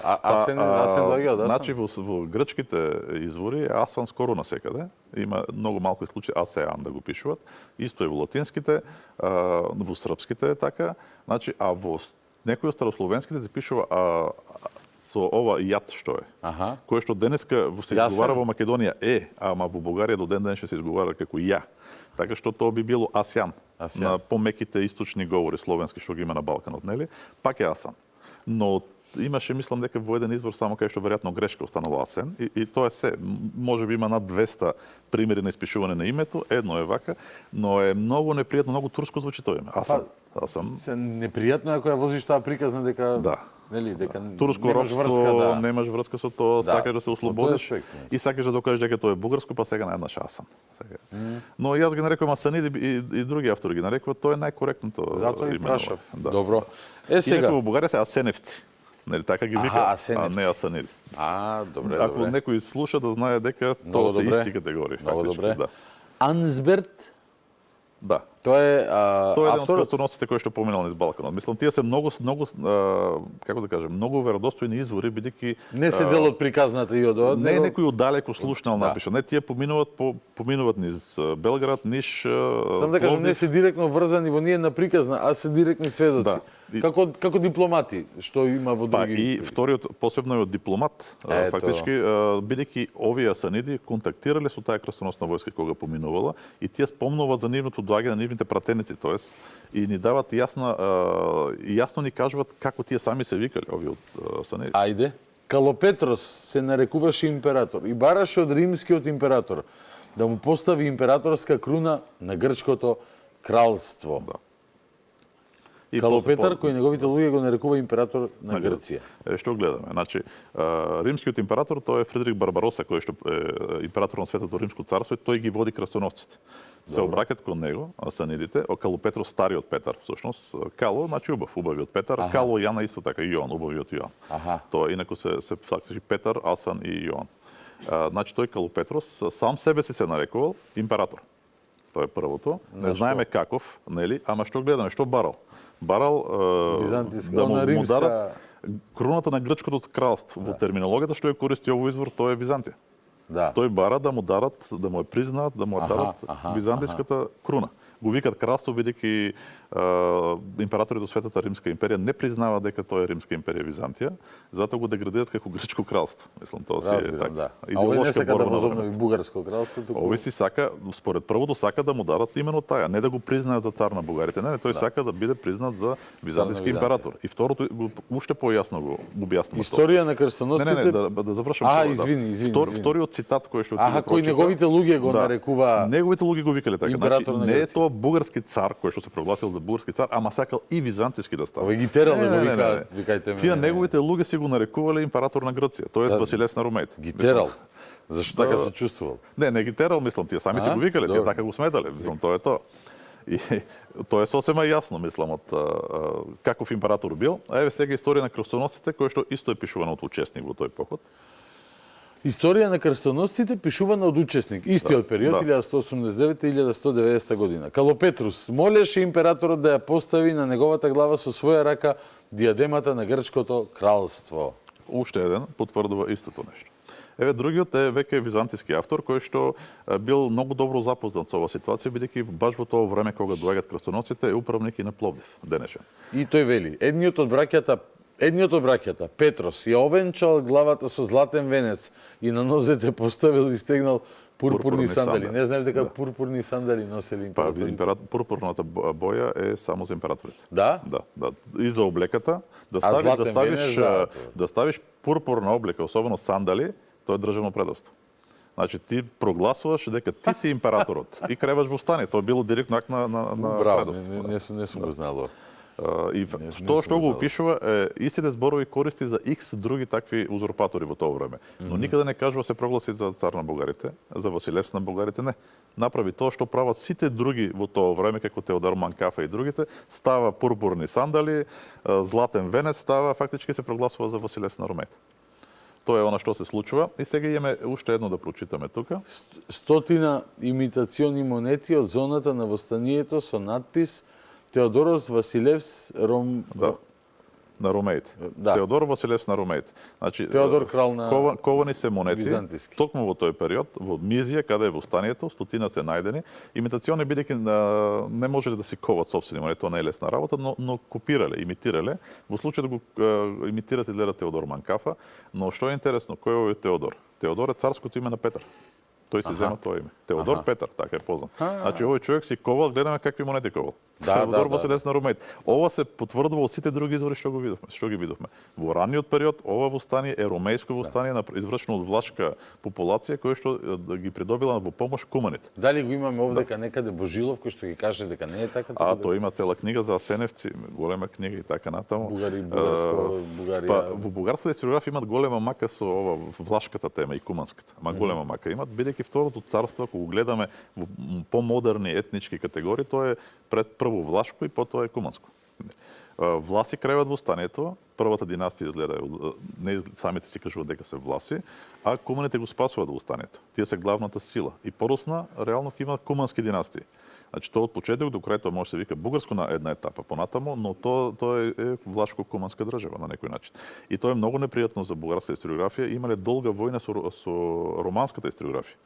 Асен доаѓа од Асан. Значи во грчките извори Асан скоро насекаде. Има многу малку случаи Асеан да го пишуваат. Исто е во латинските, во српските така. Значи, а во некои од старословенските се пишува со ова јат што е. Кое што денеска се изговара во Македонија ама во Бугарија до ден денес се изговара како ја. Така што тоа би било Асјан. На помеките источни говори словенски што ги има на Балканот, нели? Пак е Асан. Но имаше, мислам дека во еден извор само кај што веројатно грешка останала Асен и тоа е се. Може би има над 200 примери на испишување на името, едно е вака, но е многу непријатно, многу турско звучи тоа име. Асан. Се непријатно ако ја возиш таа приказна дека нели дека турско робство, немаш врска со тоа, сакаш да се ослободиш и сакаш да докажеш дека тоа е бугарско, па сега најднаш Асан. Но јас ги нарекувам Асаниди и други автори ги нарекуваат, тоа е најкоректното име. Затоа и прашав. Добро. Сега во Бугарија се Асеневци. Нели така ги вика, а не Асаниди. Добре, ако некој слуша да знае дека тоа се исти категории. Много добре. Ансберт. Да. Тоа е еден од крстоносците кои што поминал низ Балканот. Мислам, тие се многу како да кажем, многу веродостојни извори бидејќи не се дел од приказната и од не е некој оддалеку слушнал напиша. Не, тие поминуваат низ Белград, Ниш. Сам да кажам, не се директно врзани во ние на приказна, а се директни сведоци. Како дипломати, што има во други. И вториот посебно е од дипломат, фактички бидејќи овие Асаниди контактирале со таа крстоносна војска кога поминувала и тие спомнуваат за нивното доаѓање на нивните пратеници, тоест и ни дават јасно ни кажуваат како тие сами се викале овие од Асаниди. Ајде. Калопетрос се нарекуваше император и бараше од римскиот император да му постави императорска круна на грчкото кралство. Калопетар, кој неговите луѓе го нарекува император на Грција. Што гледаме? Значи, римскиот император тој е Фридрих Барбароса, кој што е император на Светото Римско царство и тој ги води крстоносците. Се обраќаат кон него, Асанидите, Калопетро стариот Петар, всушност. Кало, значи убавиот Петар, Кало Јана исто така и Јоан, убавиот Јоан. Тоа инаку се фактички Петар, Асан и Јоан. Значи тој Калопетрос сам себе се нарекувал император. Тоа е првото. Не знаеме каков, нели, ама што гледаме, што барал да му дарат круната на грчкото кралство. Во терминологијата што ја користи овој извор, тоа е Византија. Тој бара да му дарат, да му ја признаат, да му ја дарат византиската круна. го викат кралство бидејќи императорите од Светата Римска империја не признава дека тоа е Римска империја Византија, затоа го деградираат како грчко кралство. Мислам тоа си е така. Да. А овој не сака да возобнови бугарско кралство, туку овој си сака, според првото сака да му дадат именно таа, не да го признаат за цар на бугарите. Не, тој сака да биде признат за византијски император. И второто уште појасно го објаснува. Историја на крстоносците. Да завршам. Извини. Вториот цитат кој што кој неговите луѓе го нарекува. Неговите луѓе го викале така. Император на не е Грција. тоа бугарски цар кој што се прогласил за бугарски цар, ама сакал и византиски да стане. Овој ги терал да го викаат, викајте ме. Тие неговите луѓе си го нарекувале император на Грција, тоест Василевс на Ромеите. Ги терал. Зашто така се чувствувал? Не ги терал, мислам, тие сами си го викале, тие така го сметале, мислам, тоа е тоа. И тоа е сосема јасно, мислам, од каков император бил. А еве сега историја на крстоносците, кој што исто е пишувано од учесник во тој поход. Историја на крстоносците пишувана од учесник, истиот период, 1189-1190 година. Кало Петрус молеше императорот да ја постави на неговата глава со своја рака диадемата на грчкото кралство. Уште еден потврдува истото нешто. Еве другиот е веќе византиски автор кој што бил многу добро запознат со оваа ситуација, бидејќи баш во тоа време кога доаѓаат крстоносците е управник и на Пловдив денешен. И тој вели, едниот од браќата, Петрос, ја овенчал главата со златен венец и на нозете поставил и стегнал пурпурни сандали. Не знаев дека пурпурни сандали носели императорите. Пурпурната боја е само за императорите. Да? Да. И за облеката, да ставиш пурпурна облека, особено сандали, тоа е државно предавство. Значи ти прогласуваш дека ти си императорот и креваш во стане. Тоа било директно акт на предавство. Не сум го знал. И тоа што го опишува е истите зборови користи за X други такви узурпатори во тоа време. Но никаде не кажува се прогласи за цар на бугарите, за Василевс на бугарите, не. Направи тоа што прават сите други во тоа време, како Теодор Манкафа и другите, става пурпурни сандали, златен венец става, фактички се прогласува за Василевс на Ромеите. Тоа е она што се случува и сега имаме уште едно да прочитаме тука. 100 имитациони монети од зоната на востанието со надпис Теодорос Василевс на Ромеите. Да. Теодор Василевс на Ромеите. Значи Теодор крал на ковани се монети византиски. Токму во тој период во Мизија каде е востанието, 100 се најдени. Имитациони бидејќи не можеле да си коват сопствени монети, тоа не е лесна работа, но копирале, имитирале. Во случај да го имитират и гледа Теодор Манкафа, но што е интересно, кој е овој Теодор? Теодор е царското име на Петар. Тој си зема тоа име. Теодор Петар, така е познат. Значи овој човек си ковал, гледаме какви монети ковал. Теодор Василевс на Ромеите. Ова се потврдува од сите други извори што ги видовме. Во раниот период ова востание е ромејско востание извршено од влашка популација која што ги придобила во помош куманите. Дали го имаме овдека некаде Божилов кој што ги каже дека не е така? Тој има цела книга за Асеневци, голема книга и така натаму. Бугарија. Во бугарската историографија имат голема мака со ова влашката тема и куманската. Ама голема мака имат, бидејќи второто царство, ако го гледаме во помодерни етнички категории, тоа е пред прво влашко и потоа е куманско. Власи крајот востанието, првата династија изгледа, не самите си кажуваат дека се власи, а куманите го спасуваат востанието. Тие се главната сила. И поросна, реално има кумански династии. Значи тоа од почеток до крај тоа може да се вика бугарско на една етапа понатамо, но тоа е влашко-куманска држава на некој начин. И тоа е многу непријатно за бугарската историографија. Имале долга војна со романската историографија.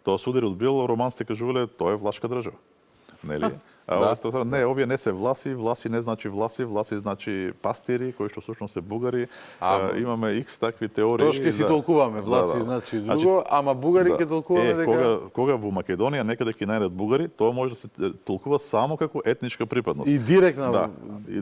Тоа сударот бил, романците кажувале тоа е влашка држава. Нели? Не, овие не се власи не значи власи значи пастири, кои што всушност се бугари. Имаме X такви теории. Трошки си толкуваме, власи значи друго, ама бугари ќе толкуваме дека кога во Македонија некаде ќе најдат бугари, тоа може да се толкува само како етничка припадност. И директна,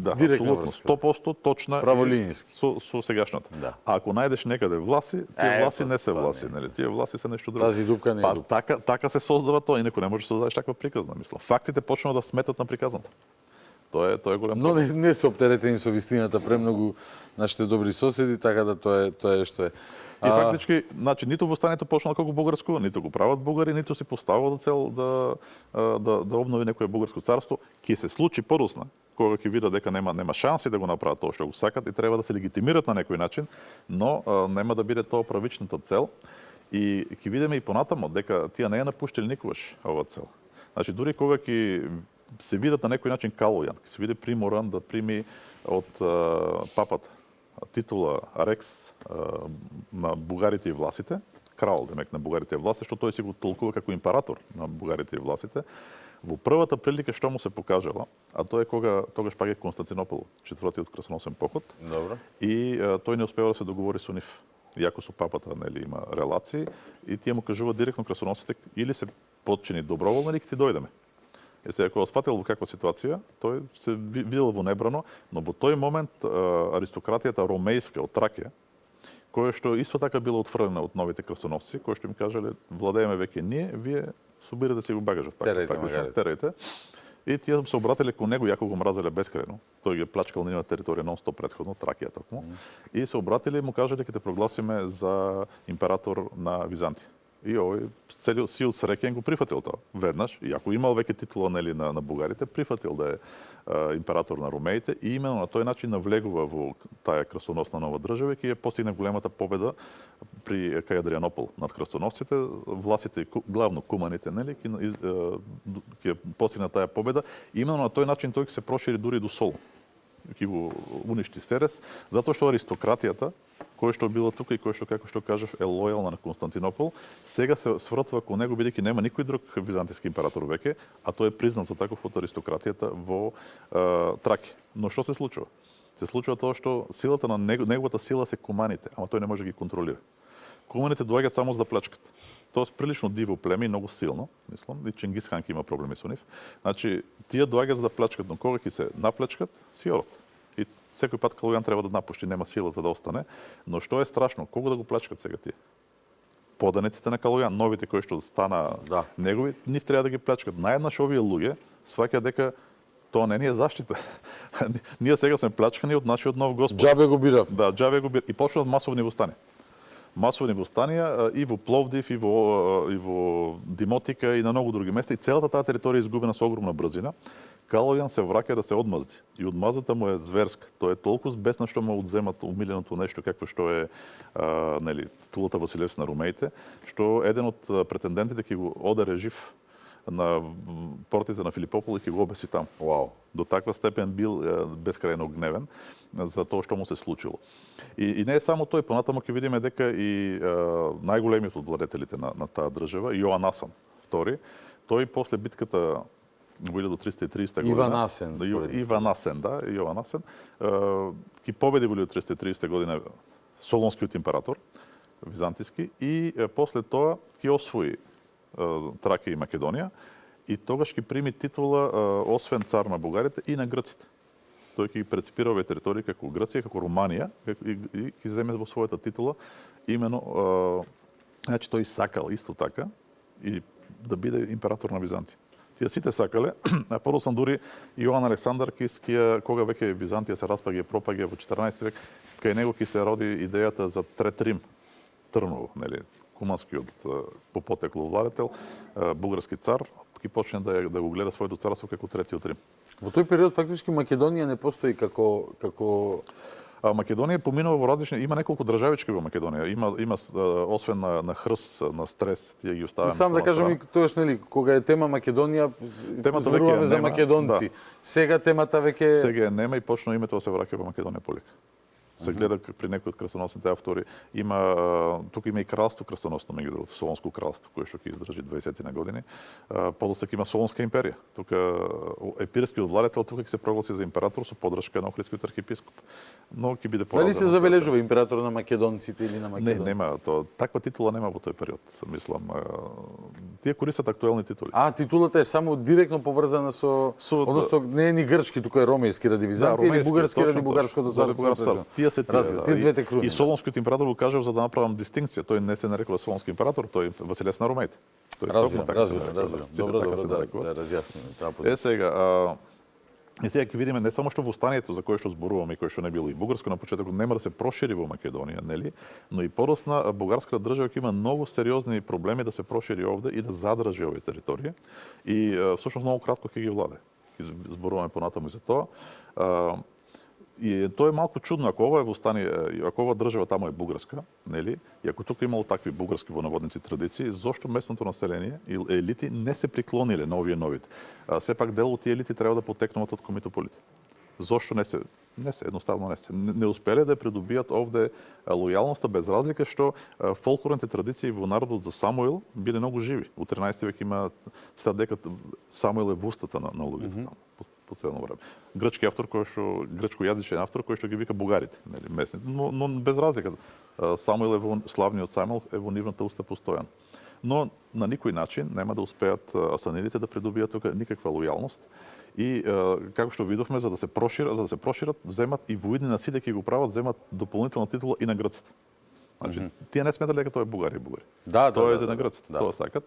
апсолутно 100% точна праволиниски со сегашната. А ако најдеш некаде власи, тие власи не се власи, нели? Тие власи се нешто друго. Тази дупка не е дупка. Така се создава тоа, инаку не можеш да создадеш таква приказна, мислам. Фактите почнува да сметат на приказната. Тоа е голем проблем. Но не се оптеретени со вистината премногу нашите добри соседи, така да тоа е што е. И фактички, значи, ниту востанието почнало како бугарско, ниту го прават бугари, ниту си поставува за цел да обнови некое бугарско царство. Ке се случи порусна, кога ќе видат дека нема шанси да го направат тоа што го сакат и треба да се легитимират на некој начин, но нема да биде тоа правичната цел. И ќе видиме и понатамо дека тие не ја напуштили никогаш оваа цел. Значи, дури кога ќе се видат на некој начин Калојан, ќе се види приморан да прими од папата титула Рекс на бугарите и власите, крал, демек, на бугарите и власите, што тој си го толкува како император на бугарите и власите, Во првата прилика што му се покажала, а тоа е кога тогаш пак е Константинопол, четвртиот крстоносен поход. Добро. И тој не успева да се договори со нив. Иако со папата нели има релации и тие му кажуваат директно крстоносците или се подчини доброволно или ќе ти дојдеме. И сега кога сфатил во каква ситуација, тој се видел во небрано, но во тој момент аристократијата ромејска од Тракија, која што исто така била отфрлена од новите крстоносци, кои што им кажале владееме веќе ние, вие собирате си го багажот. Терајте. И тие се обратиле кон него, јако го мразеле бескрајно. Тој ги плачкал на нивната територија нон-стоп претходно, Тракија токму. И се обратиле и му кажале ќе те прогласиме за император на Византија. И овој целиот сил среќен го прифатил тоа веднаш, иако имал веќе титула нели на бугарите, прифатил да е император на ромеите и именно на тој начин навлегува во таа крстоносна нова држава и ќе постигне големата победа при кај Адрианопол над крстоносците, властите главно куманите нели ќе постигне таа победа и именно на тој начин тој ќе се прошири дури до Солун. Ќе го уништи Серес, затоа што аристократијата кој што било тука и кој што, како што кажав, е лојална на Константинопол, сега се свртува кон него, бидејќи нема никој друг византиски император веќе, а тој е признат за таков од аристократијата во Тракија. Но што се случува? Се случува тоа што силата на неговата сила се куманите, ама тој не може да ги контролира. Куманите доаѓаат само за да плачкат. Тоа е прилично диво племе и многу силно, мислам, и Чингис Хан има проблеми со нив. Значи, тие доаѓаат за да плачкат, но кога ќе се наплачкат, си одат. И секој пат Калујан треба да напушти, нема сила за да остане. Но што е страшно, кого да го плачкат сега тие? Поданиците на Калујан, новите кои што стана негови, нив треба да ги плачкат. Наеднаш овие луѓе сваќаат дека тоа не ни е заштита. Ние сега сме плачкани од нашиот нов Господ. Џабе го бирав. Да, џабе го бирав. И почнуваат масовни восстани. Масовни восстанија и во Пловдив, и во Димотика, и на многу други места. И целата таа територија е изгубена со огромна брзина. Калујан се враќа да се одмазди. И одмазата му е зверска. Тоа е толку збесна што му одземат умиленото нешто какво што е нели титулата Василевс на ромеите, што еден од претендентите ќе го одере жив на портите на Филипопол и ќе го обеси там. Вау. До таква степен бил бескрајно гневен за тоа што му се случило. И не е само тој, понатамо ќе видиме дека и најголемиот од владетелите на таа држава, Јоан Асан II, тој после битката во 1330 година. Иван Асен. Иван Асен, да, Јован Асен. Ќе победи во 1330 година Солонскиот император, византиски, и после тоа ќе освои Тракија и Македонија и тогаш ќе прими титула освен цар на бугарите и на грците. Тој ќе ги преципира овие територии како Грција, како Руманија и ќе земе во својата титула имено значи тој сакал исто така и да биде император на Византија. Тие сите сакале, а подоцна дури Јоан Александар Кискија, кога веќе Византија се распаѓа и пропаѓа во 14 век, кај него ќе се роди идејата за Трет Рим, Трново, нели, куманскиот по потекло владетел, бугарски цар, ќе почне да го гледа своето царство како третиот Рим. Во тој период фактички Македонија не постои како Македонија поминува во различни, има неколку државички во Македонија. Има освен на Хрс, на Стрес, тие ги оставаме. Сам да кажам и тоаш нели кога е тема Македонија, темата веќе за македонци. Да. Сега темата веќе сега нема и почна името да се враќа во Македонија полека. Се гледа при некои од крстоносните автори, тука има и кралство крстоносно, меѓу другото, Солонско кралство, кое што ќе издржи 20 на години. Подоцна има Солонска империја. Тука епирскиот владетел тука ќе се прогласи за император со поддршка на Охридскиот архиепископ. Но ќе биде дали се забележува император на македонците или на Македонија? Не, нема, таква титула нема во тој период, мислам. Тие користат актуелни титули. Титулата е само директно поврзана со односно не е ни грчки, тука е ромејски ради Византија или бугарски ради бугарското царство. Тие се тие двете круни. И Солонскиот император го кажав за да направам дистинкција. Тој не се нарекува Солонски император, тој Василевс на ромеите. Разбирам. Добро, да разјасниме таа позиција. Сега, сега ќе видиме не само што восстанието за кое што зборуваме и кое што не било и бугарско на почетокот нема да се прошири во Македонија, нели? Но и подоцна бугарската држава ќе има многу сериозни проблеми да се прошири овде и да задржи овие територии. И всушност многу кратко ќе ги владе. Ќе зборуваме понатаму и за тоа. И тоа е малку чудно, ако ова е восстание, ако ова држава таму е бугарска, нели? И ако тука имало такви бугарски во наводници традиции, зошто местното население и елити не се приклониле на овие новите? Сепак дел од тие елити треба да потекнуваат од комитополите. Зошто не се Не се, едноставно не се. Не успеле да придобијат овде лојалноста, без разлика што фолклорните традиции во народот за Самуил биле многу живи. У 13 век има стат дека Самуил е в устата на луѓето таму по цело време. Грчки автор грчко јазичен автор кој што ги вика бугарите, нели, местните, но без разлика. Самуил славниот Самуил е во нивната уста постојан. Но на никој начин нема да успеат асанидите да придобијат тука никаква лојалност. И како што видовме, за да се прошират, земат и во иднина сите ќе го прават, земат дополнителна титула и на грците. Значи, тие не сметале дека тоа е бугари. Тоа е за на грците, тоа сакат.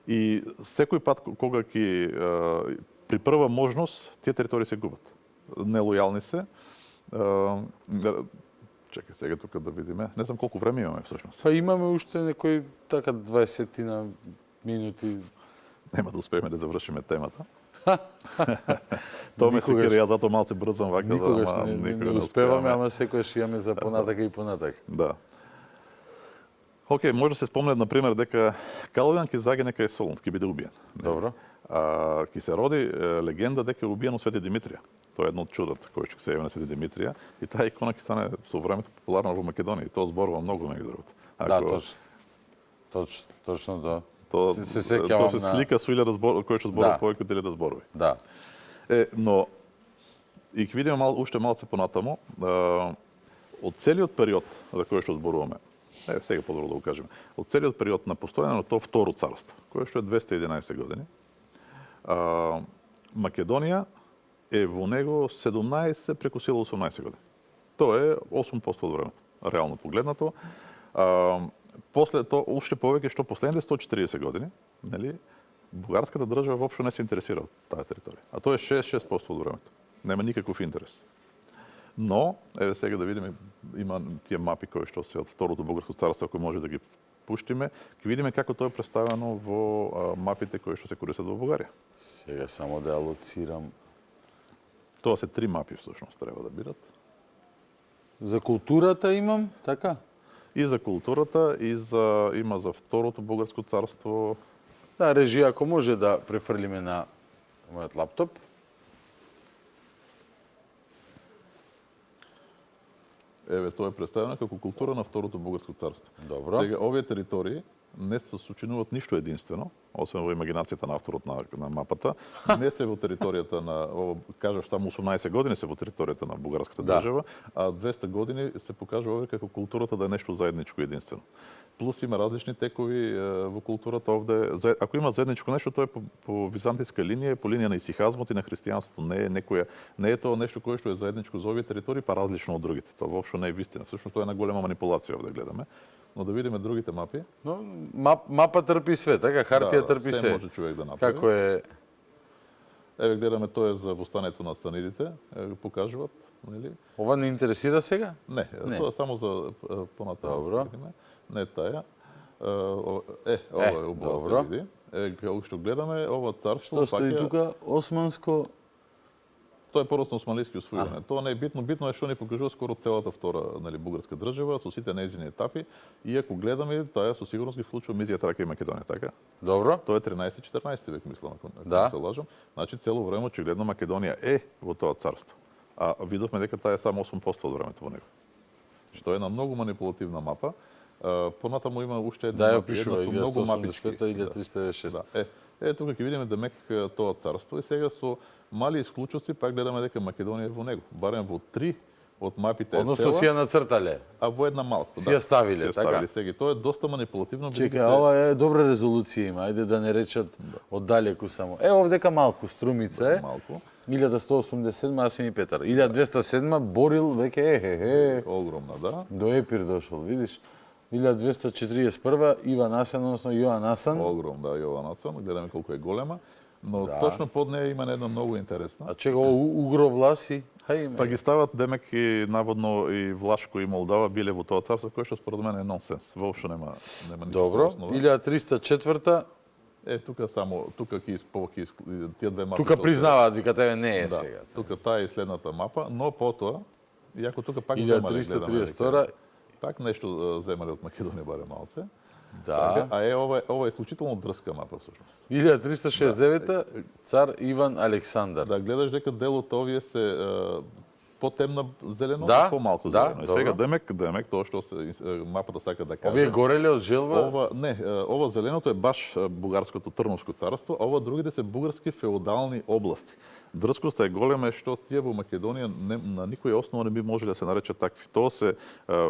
И секој пат кога ќе при прва можност тие територии се губат. Нелојални се. Чекај сега тука да видиме. Не знам колку време имаме всушност. Па имаме уште некои така 20 минути. Нема да успееме да завршиме темата. Тоа ме секира, ја затоа малце брзам вака. Никогаш не успеваме, ама секогаш имаме за понатака и понатака. Да. Океј, може да се спомне, например, дека Каловјан ќе загине кај Солун, ќе биде убиен. Добро. Ќе се роди легенда дека е убиен од Свети Димитрија. Тоа е едно од чудата кој ќе се јави на Свети Димитрија. И таа икона ќе стане со времето популарна во Македонија. И тоа зборува многу меѓу другото. Да, точно тоа. Тоа се сеќавам се слика со 1000 зборови, кој што зборува повеќе од 1000 зборови. Да. Но и ќе видиме уште малце понатаму, од целиот период за кој што зборуваме. Сега подобро да го кажеме. Од целиот период на постојано тоа второ царство, кое што е 211 години. Македонија е во него 17 преку сила 18 години. Тоа е 8% од времето, реално погледнато. После тоа, уште повеќе што последните 140 години, нели, бугарската држава воопшто не се интересира од таа територија. А тоа е 66% од времето. Нема никаков интерес. Но, еве сега да видиме, има тие мапи кои што се од второто бугарско царство, ако може да ги пуштиме, ќе видиме како тоа е представено во мапите кои што се користат во Бугарија. Сега само да алоцирам. Тоа се 3 мапи всушност треба да бидат. За културата имам, така? И за културата, и има за второто бугарско царство. Да, режија, ако може да префрлиме на мојот лаптоп. Еве, тоа е представено како култура на второто бугарско царство. Добро. Сега, овие територии не се сочинуваат ништо единствено, освен во имагинацијата на авторот на мапата. Не се во територијата на, кажав само 18 години се во територијата на бугарската држава, а 200 години се покажува овде како културата да е нешто заедничко единствено. Плюс има различни текови во културата овде. Ако има заедничко нешто, тоа е по византијска линија, по линија на исихазмот и на христијанството. Не е тоа нешто кое што е заедничко за овие територии, па различно од другите. Тоа воопшто не е вистина. Всушност тоа е една голема манипулација овде гледаме. Но да видиме другите мапи. Но мапа трпи све, така, хартија трпи се. све. Може човек да направи. Како е? Еве гледаме тоа е за востането на станидите, го покажуваат, нели? Ова не интересира сега? Не, тоа само за понатаму. Добро. Не таја. Ова е убаво да види. Како што гледаме, ова царство Што стои тука османско? Тоа е породно османлиски освојување. Тоа не е битно, битно е што ни покажува скоро целата втора, нели, бугарска држава со сите нејзини етапи. И ако гледаме, тоа со сигурност ги вклучува Мизија, Трака и Македонија, така? Добро. Тоа е 13-14 век, мислам, ако да. се лажам. Значи цело време очигледно Македонија е во тоа царство. А видовме дека таа е само 8% од времето во него. Значи тоа е една многу манипулативна мапа. Понатаму има уште една мапа, една со многу мапички. 1396. Да. Тука ќе видиме демек тоа царство и сега со мали исклучоци пак гледаме дека Македонија е во него. Барем во 3 од мапите односно си ја нацртале. А во една малку, си ја ставиле, така. Сега тоа е доста манипулативно. Чекај, ова е добра резолуција има. Ајде да не речат оддалеку само. Овдека малку струмица е. Малку. 1187 Асени Петар. 1207 Борил веќе огромна, да. До Епир дошол, видиш. 1241 Иван Асан, односно Јоан Асан. Огром, да, Јоан Асан. Гледаме колку е голема. Но точно под неја има една многу интересна. А чека, Угро Власи? Па ги стават демек и наводно и Влашко и Молдава биле во тоа царство, кој што според мене е нонсенс. Воопшто нема Добро. 1304 тука ќе тие две мапи. Тука признаваат, викате не е сега. Тука таа е следната мапа, но потоа, иако тука пак 1332 пак нешто земале од Македонија барем малце. Да. А ова е исклучително дрска мапа всушност. 1369 цар Иван Александар. Да, гледаш дека дел од овие се потемна зелено, Да, помалку да, зелено. И сега добро. демек тоа што се мапата сака да каже. Овие гореле од желба? Ова зеленото е баш бугарското Трновско царство, а ова другите се бугарски феудални области. Дрскоста е голема што тие во Македонија на никоја основа не би можеле да се наречат такви. Тоа се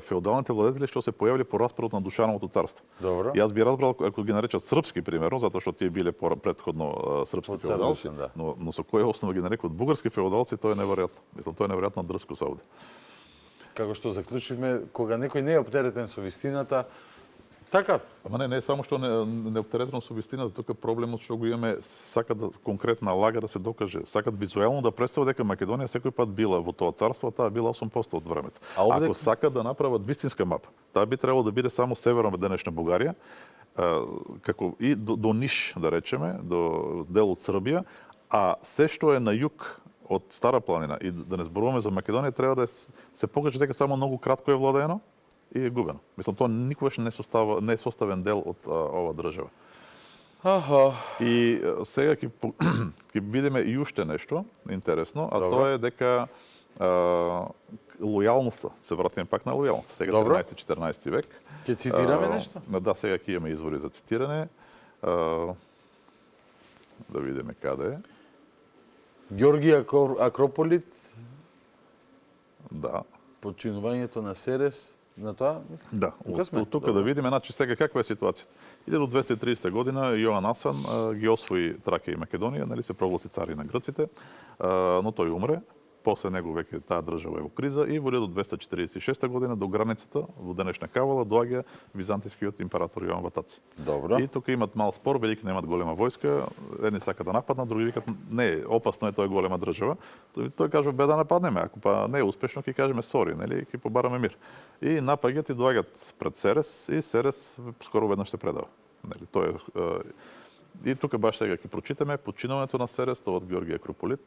феудалните владетели што се појавиле по распадот на Душановото царство. Добро. Јас би разбрал ако ги наречат српски примерно, затоа што тие биле претходно српски цар феудалци, Душан, да. но со која основа ги нарекуваат бугарски феудалци, тоа е неверојатно. Мислам, тоа е неверојатна дрскост овде. Како што заклучивме, кога некој не е оптеретен со вистината, така, Ама не само што не оптеретено со вистината, тука проблемот што го имаме, сакат да конкретна лага да се докаже, сакат визуелно да представат дека Македонија секој пат била во тоа царство, а таа била 8% од времето. А овде... Ако сакат да направат вистинска мапа, таа би требало да биде само северна денешна Бугарија, како и до Ниш, да речеме, до дел од Србија, а се што е на југ од Стара планина и да не зборуваме за Македонија, треба да се покаже дека само многу кратко е владеено и е губено. Мислам, тоа никогаш не е составен дел од ова држава. Аха. И сега ќе видиме и уште нешто интересно, а тоа е дека лојалноста, се вратиме пак на лојалноста, сега 13-14 век. Ќе цитираме нешто? Да, сега ќе имаме извори за цитирање. Да видиме каде е. Ѓорги Акрополит, Да. подчинувањето на Серес, на тоа? Да, од тука Добро. да видиме, значи сега каква е ситуацијата. 1230 година Јоан Асан ги освои Тракија и Македонија, нели се прогласи цари на грците, но тој умре. После него веќе таа држава е во криза и во 1246 година до границата во денешна Кавала доаѓа византискиот император Јован Ватаци. Добро. И тука имат мал спор, бидејќи немат голема војска, едни сакаат да нападнат, други викат не, опасно е, тоа е голема држава. Тој кажува бе да нападнеме, ако па не е успешно ќе кажеме сори, нели, ќе побараме мир. И напаѓат и доаѓаат пред Серес и Серес скоро веднаш се предава. Нели, тоа е и тука баш сега ќе прочитаме подчинувањето на Серес од Ѓорги Акрополит.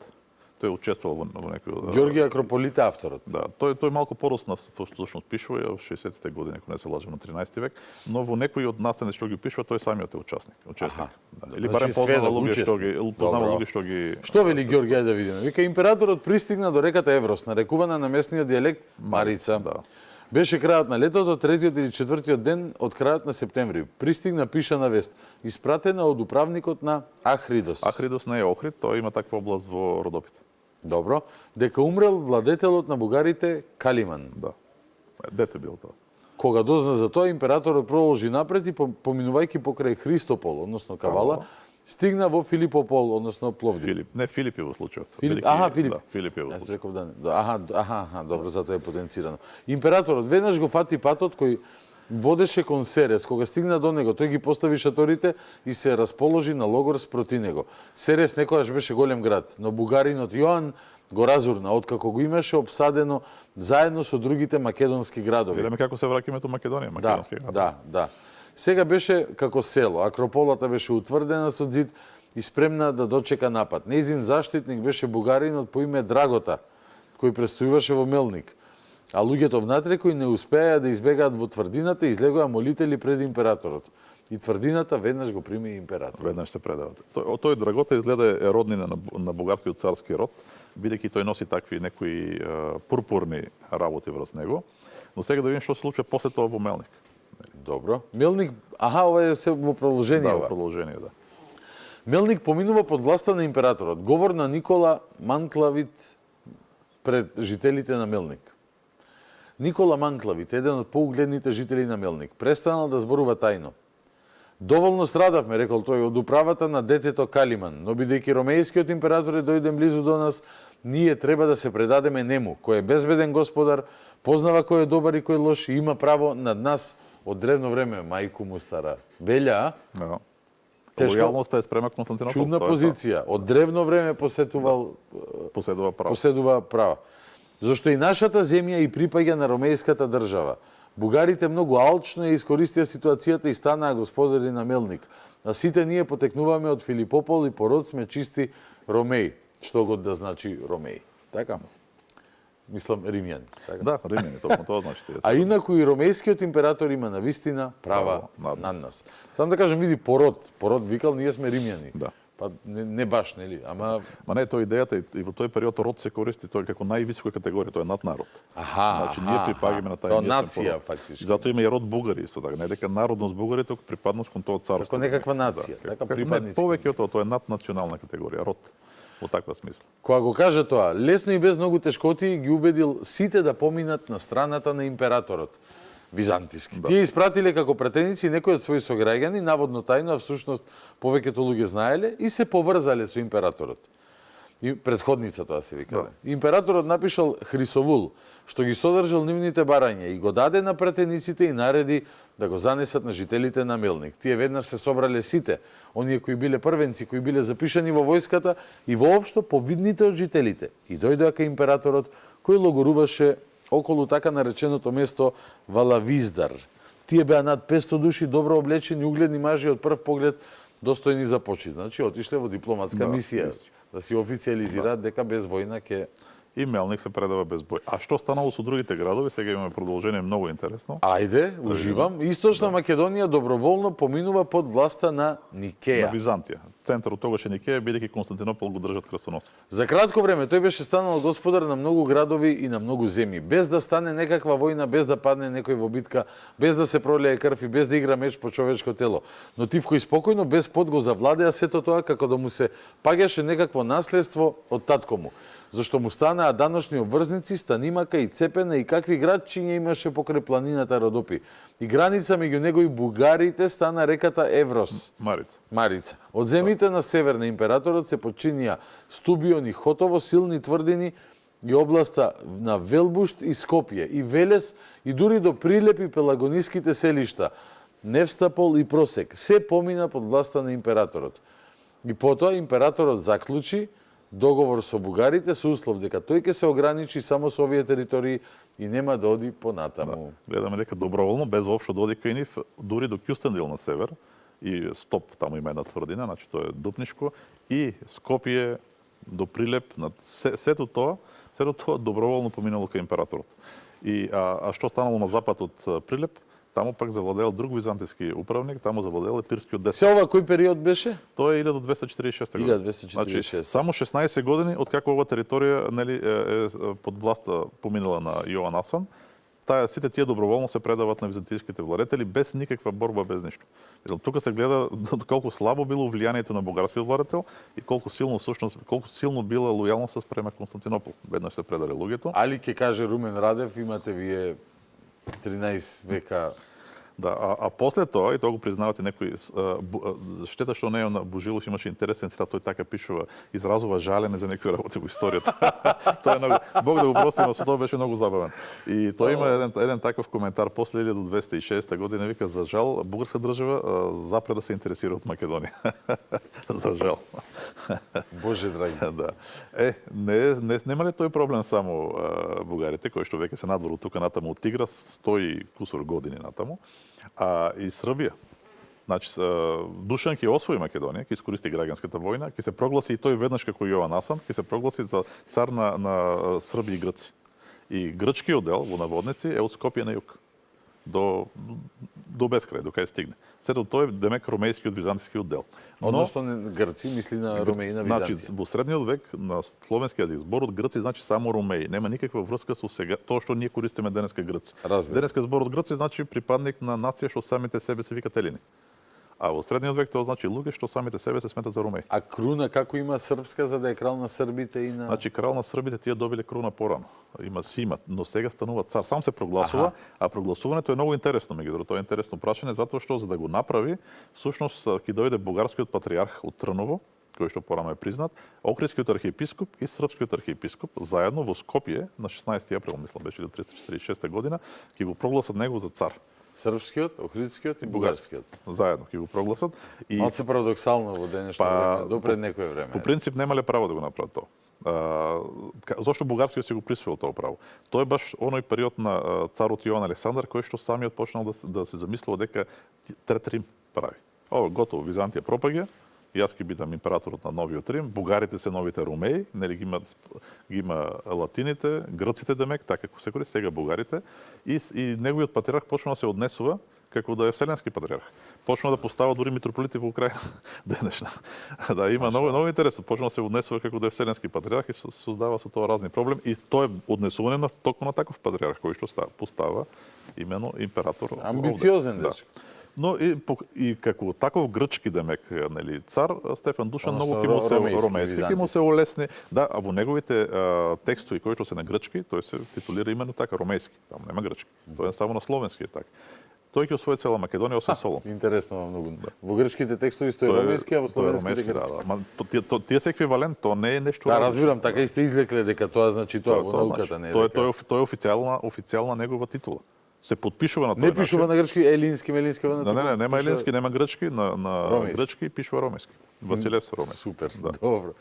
Тој учествувал во некој Ѓорги Акрополит е авторот. Да, тој малку поросна всушност пишува во 60-те години, ако не се лажам, на 13 век, но во некои од настани што ги пишува тој самиот е учесник. Да. Или барем познава луѓе што ги Што вели Ѓорги, ајде да видиме. Вика императорот пристигна до реката Еврос, нарекувана на местниот дијалект Марица. Да. Беше крајот на летото, третиот или четвртиот ден од крајот на септември. Пристигна пишана вест, испратена од управникот на Ахридос. Ахридос не е Охрид, тоа има таква област во Родопите. Добро. Дека умрел владетелот на бугарите Калиман. Да. Дете бил тоа. Кога дозна за тоа, императорот продолжи напред и поминувајќи покрај Христопол, односно Кавала, стигна во Филипопол, односно Пловдив. Филип е во случајот. Филип е во Јас случајот. реков да. Добро, затоа е потенцирано. Императорот веднаш го фати патот кој водеше кон Серес. Кога стигна до него, тој ги постави шаторите и се расположи на логор спроти него. Серес некогаш беше голем град, но бугаринот Јоан го разурна, откако го имаше обсадено заедно со другите македонски градови. Видиме како се враќаме до Македонија, македонски град. Да. Сега беше како село. Акрополата беше утврдена со ѕид и спремна да дочека напад. Нејзин заштитник беше бугаринот по име Драгота, кој престојуваше во Мелник. А луѓето внатре кои не успеа да избегаат во тврдината, излегоа молители пред императорот. И тврдината веднаш го прими императорот. Веднаш се предават. Тој Драгота изгледа е роднина на бугарскиот царски род, бидејќи тој носи такви некои пурпурни работи врз него. Но сега да видим што се случува после тоа во Мелник. Добро. Мелник, ова е се во продолжение. Да, во продолжение, да. Мелник поминува под власта на императорот. Говор на Никола Манклавит пред жителите на Мелник. Никола Манклавит, еден од поугледните жители на Мелник, престанал да зборува тајно. Доволно страдавме, рекол тој, од управата на детето Калиман, но бидејќи ромејскиот император е дојден близу до нас, ние треба да се предадеме нему, кој е безбеден господар, познава кој е добар и кој лош и има право над нас од древно време, мајку му стара. Белја, Да. Тешко. Лојалноста е спрема Константинопол. чудна позиција. Од древно време поседува права. Зошто и нашата земја и припаѓа на ромејската држава. Бугарите многу алчно ја искористија ситуацијата и станаа господари на Мелник. А сите ние потекнуваме од Филипопол и пород сме чисти ромеи. Што год да значи ромеи. Така? мислам римјани. Така? Да, римјани, точно тоа значи тие. А инаку и ромејскиот император има навистина права над нас. Само да кажем, види пород викал ние сме римјани. Да. Па не баш, нели? Ама не, тоа идејата и во тој период род се користи тој како највисока категорија, тоа е наднарод. Значи ние припагаме на тај тоа нација фактички. Затоа има и род бугари исто така, не дека народност бугари, туку припадност кон тоа царство. Како некаква нација, така припадници. Повеќе од тоа е наднационална категорија, род. Во таква смисла. Кога го кажа тоа, лесно и без многу тешкоти ги убедил сите да поминат на страната на императорот византиски. Тие испратиле како пратеници некои од своји сограѓани, наводно тајно, а всушност повеќето луѓе знаеле и се поврзале со императорот. И предходница тоа се викале. Императорот напишал Хрисовул, што ги содржал нивните барања и го даде на пратениците и нареди да го занесат на жителите на Мелник. Тие веднаш се собрале сите, оние кои биле првенци, кои биле запишани во војската и воопшто повидните од жителите. И дојдоа кај императорот, кој логоруваше околу така нареченото место Валавиздар. Тие беа над 500 души добро облечени, угледни мажи од прв поглед достојни за почит. Значи отишле во дипломатска мисија да си официализираат дека без војна ќе и Мелник се предава без бој. А што станало со другите градови? Сега имаме продолжение многу интересно. Ајде, уживам. Источна Македонија доброволно поминува под власта на Никеја. На Византија. Центарот тогаш е Никеја, бидејќи Константинопол го држат крстоносците. За кратко време тој беше станал господар на многу градови и на многу земји, без да стане некаква војна, без да падне некој во битка, без да се пролее крв и без да игра меч по човечко тело. Но Тивко и спокојно без пот го завладеа сето тоа како да му се паѓаше некакво наследство од татко му. Зашто му станаа даношни обврзници, Станимака и Цепена и какви градчиња имаше покрај планината Родопи. И граница меѓу него и бугарите стана реката Еврос. Марица. Од земјите на север на императорот се подчинија Стубион и Хотово, силни тврдини и областа на Велбушт и Скопје, и Велес, и дури до Прилеп и пелагониските селишта, Невстапол и Просек. Се помина под власта на императорот. И потоа императорот заклучи договор со бугарите со услов дека тој ќе се ограничи само со овие територии и нема да оди понатаму. Гледаме дека доброволно, без воопшто да оди кај нив, дури до Кјустендил на север, и Стоп, таму има една тврдина, значи тоа е Дупнишко, и Скопје до Прилеп, сето тоа доброволно поминало кај императорот. А што станало на запад од Прилеп? Таму пак завладел друг византиски управник, таму завладел епирскиот десет. Се ова кој период беше? Тоа е 1246 година. 1246. Значи, само 16 години откако ова територија е под власта поминала на Јоан Асан, сите тие доброволно се предават на византиските владетели без никаква борба, без ништо. Тука се гледа колку слабо било влијанието на бугарскиот владетел и колку силно била лојалноста спрема Константинопол. Веднаш се предале луѓето. Али ќе каже Румен Радев, имате вие 13 века. Да, а после тоа, и тоа го признават и некои, штета што не е на Божилов, имаше интересен цитат, тој така пишува, изразува жалење за некои работи во историјата. Тоа е многу, Бог да го прости, но со тоа беше многу забавен. И тој има еден таков коментар после 1206 година, вика, за жал, бугарска држава запре да се интересира од Македонија. За жал. Боже драги. Да. Нема ли тој проблем само бугарите, кои што веќе се надвору тука натаму од Тигра, 100 и кусур години натаму, и Србија. Значи, Душан ќе освои Македонија, ќе искористи граѓанската војна, ќе се прогласи и тој веднаш како Јован Асан, ќе се прогласи за цар на Срби и Грци. И грчкиот дел во наводници е од Скопје на југ до безкрај, до кај стигне. Сето тоа е демек ромејскиот византискиот дел. Односно Грци мисли на Ромеи на Византија. Значи, во средниот век на словенски јазик зборот Грци значи само Ромеи. Нема никаква врска со сега тоа што ние користиме денеска Грци. Денеска зборот Грци значи припадник на нација што самите себе се викат елини. А во средниот век тоа значи луѓе што самите себе се сметат за Ромеи. А круна како има српска за да е крал на србите и на... Значи крал на србите тие добиле круна порано. Имат, но сега станува цар. Сам се прогласува, а прогласувањето е многу интересно, меѓу другото, тоа е интересно прашање затоа што за да го направи, всушност ќе дојде бугарскиот патриарх од Трново, кој што порано е признат, Охридскиот архиепископ и српскиот архиепископ заедно во Скопје на 16 април, мислам беше 1346 година, ќе го прогласат него за цар. Српскиот, Охридскиот и бугарскиот. Заедно ќе го прогласат. Малце парадоксално во денешно време, допред некое време. По принцип немале право да го направат тоа. Зошто бугарскиот си го присвоил тоа право? Тоа е баш оној период на царот Јован Александар кој што самиот почнал да се замислува дека Трет Рим прави. Готово, Византија пропаѓа, Јас ќе бидам императорот на новиот Рим, бугарите се новите ромеи, нели ги има латините, грците демек, така како се користи сега бугарите, и неговиот патриарх почна да се однесува како да е вселенски патриарх. Почна да постава дури митрополити во Украина денешна. Да, има много интересно. Почна да се однесува како да е вселенски патриарх и создава со тоа разни проблеми. И тоа е однесување на токму на таков патриарх кој што постава имено император. Амбициозен дечко. Но и како таков грчки демек, нели, цар Стефан Душан Односно, многу ќе му се ромејски, ќе му се улесни. Да, а во неговите текстови кои што се на грчки, тој се титулира именно така ромејски. Таму нема грчки. Тоа е само на словенски е така. Тој ќе освои цела Македонија освен Солун. Интересно многу. Во грчките текстови стои ромејски, а во словенските грчки. Да. Тие се еквивалент, тоа не е нешто. Да, разбирам, така и сте излекле дека тоа значи тоа во науката не е. Тоа е официјална негова титула. Се подпишува на тоа. Не пишува на грчки, елински, мелински, Не, нема елински, нема грчки, на грчки пишува ромејски. Василевс ромејски. Супер, добро.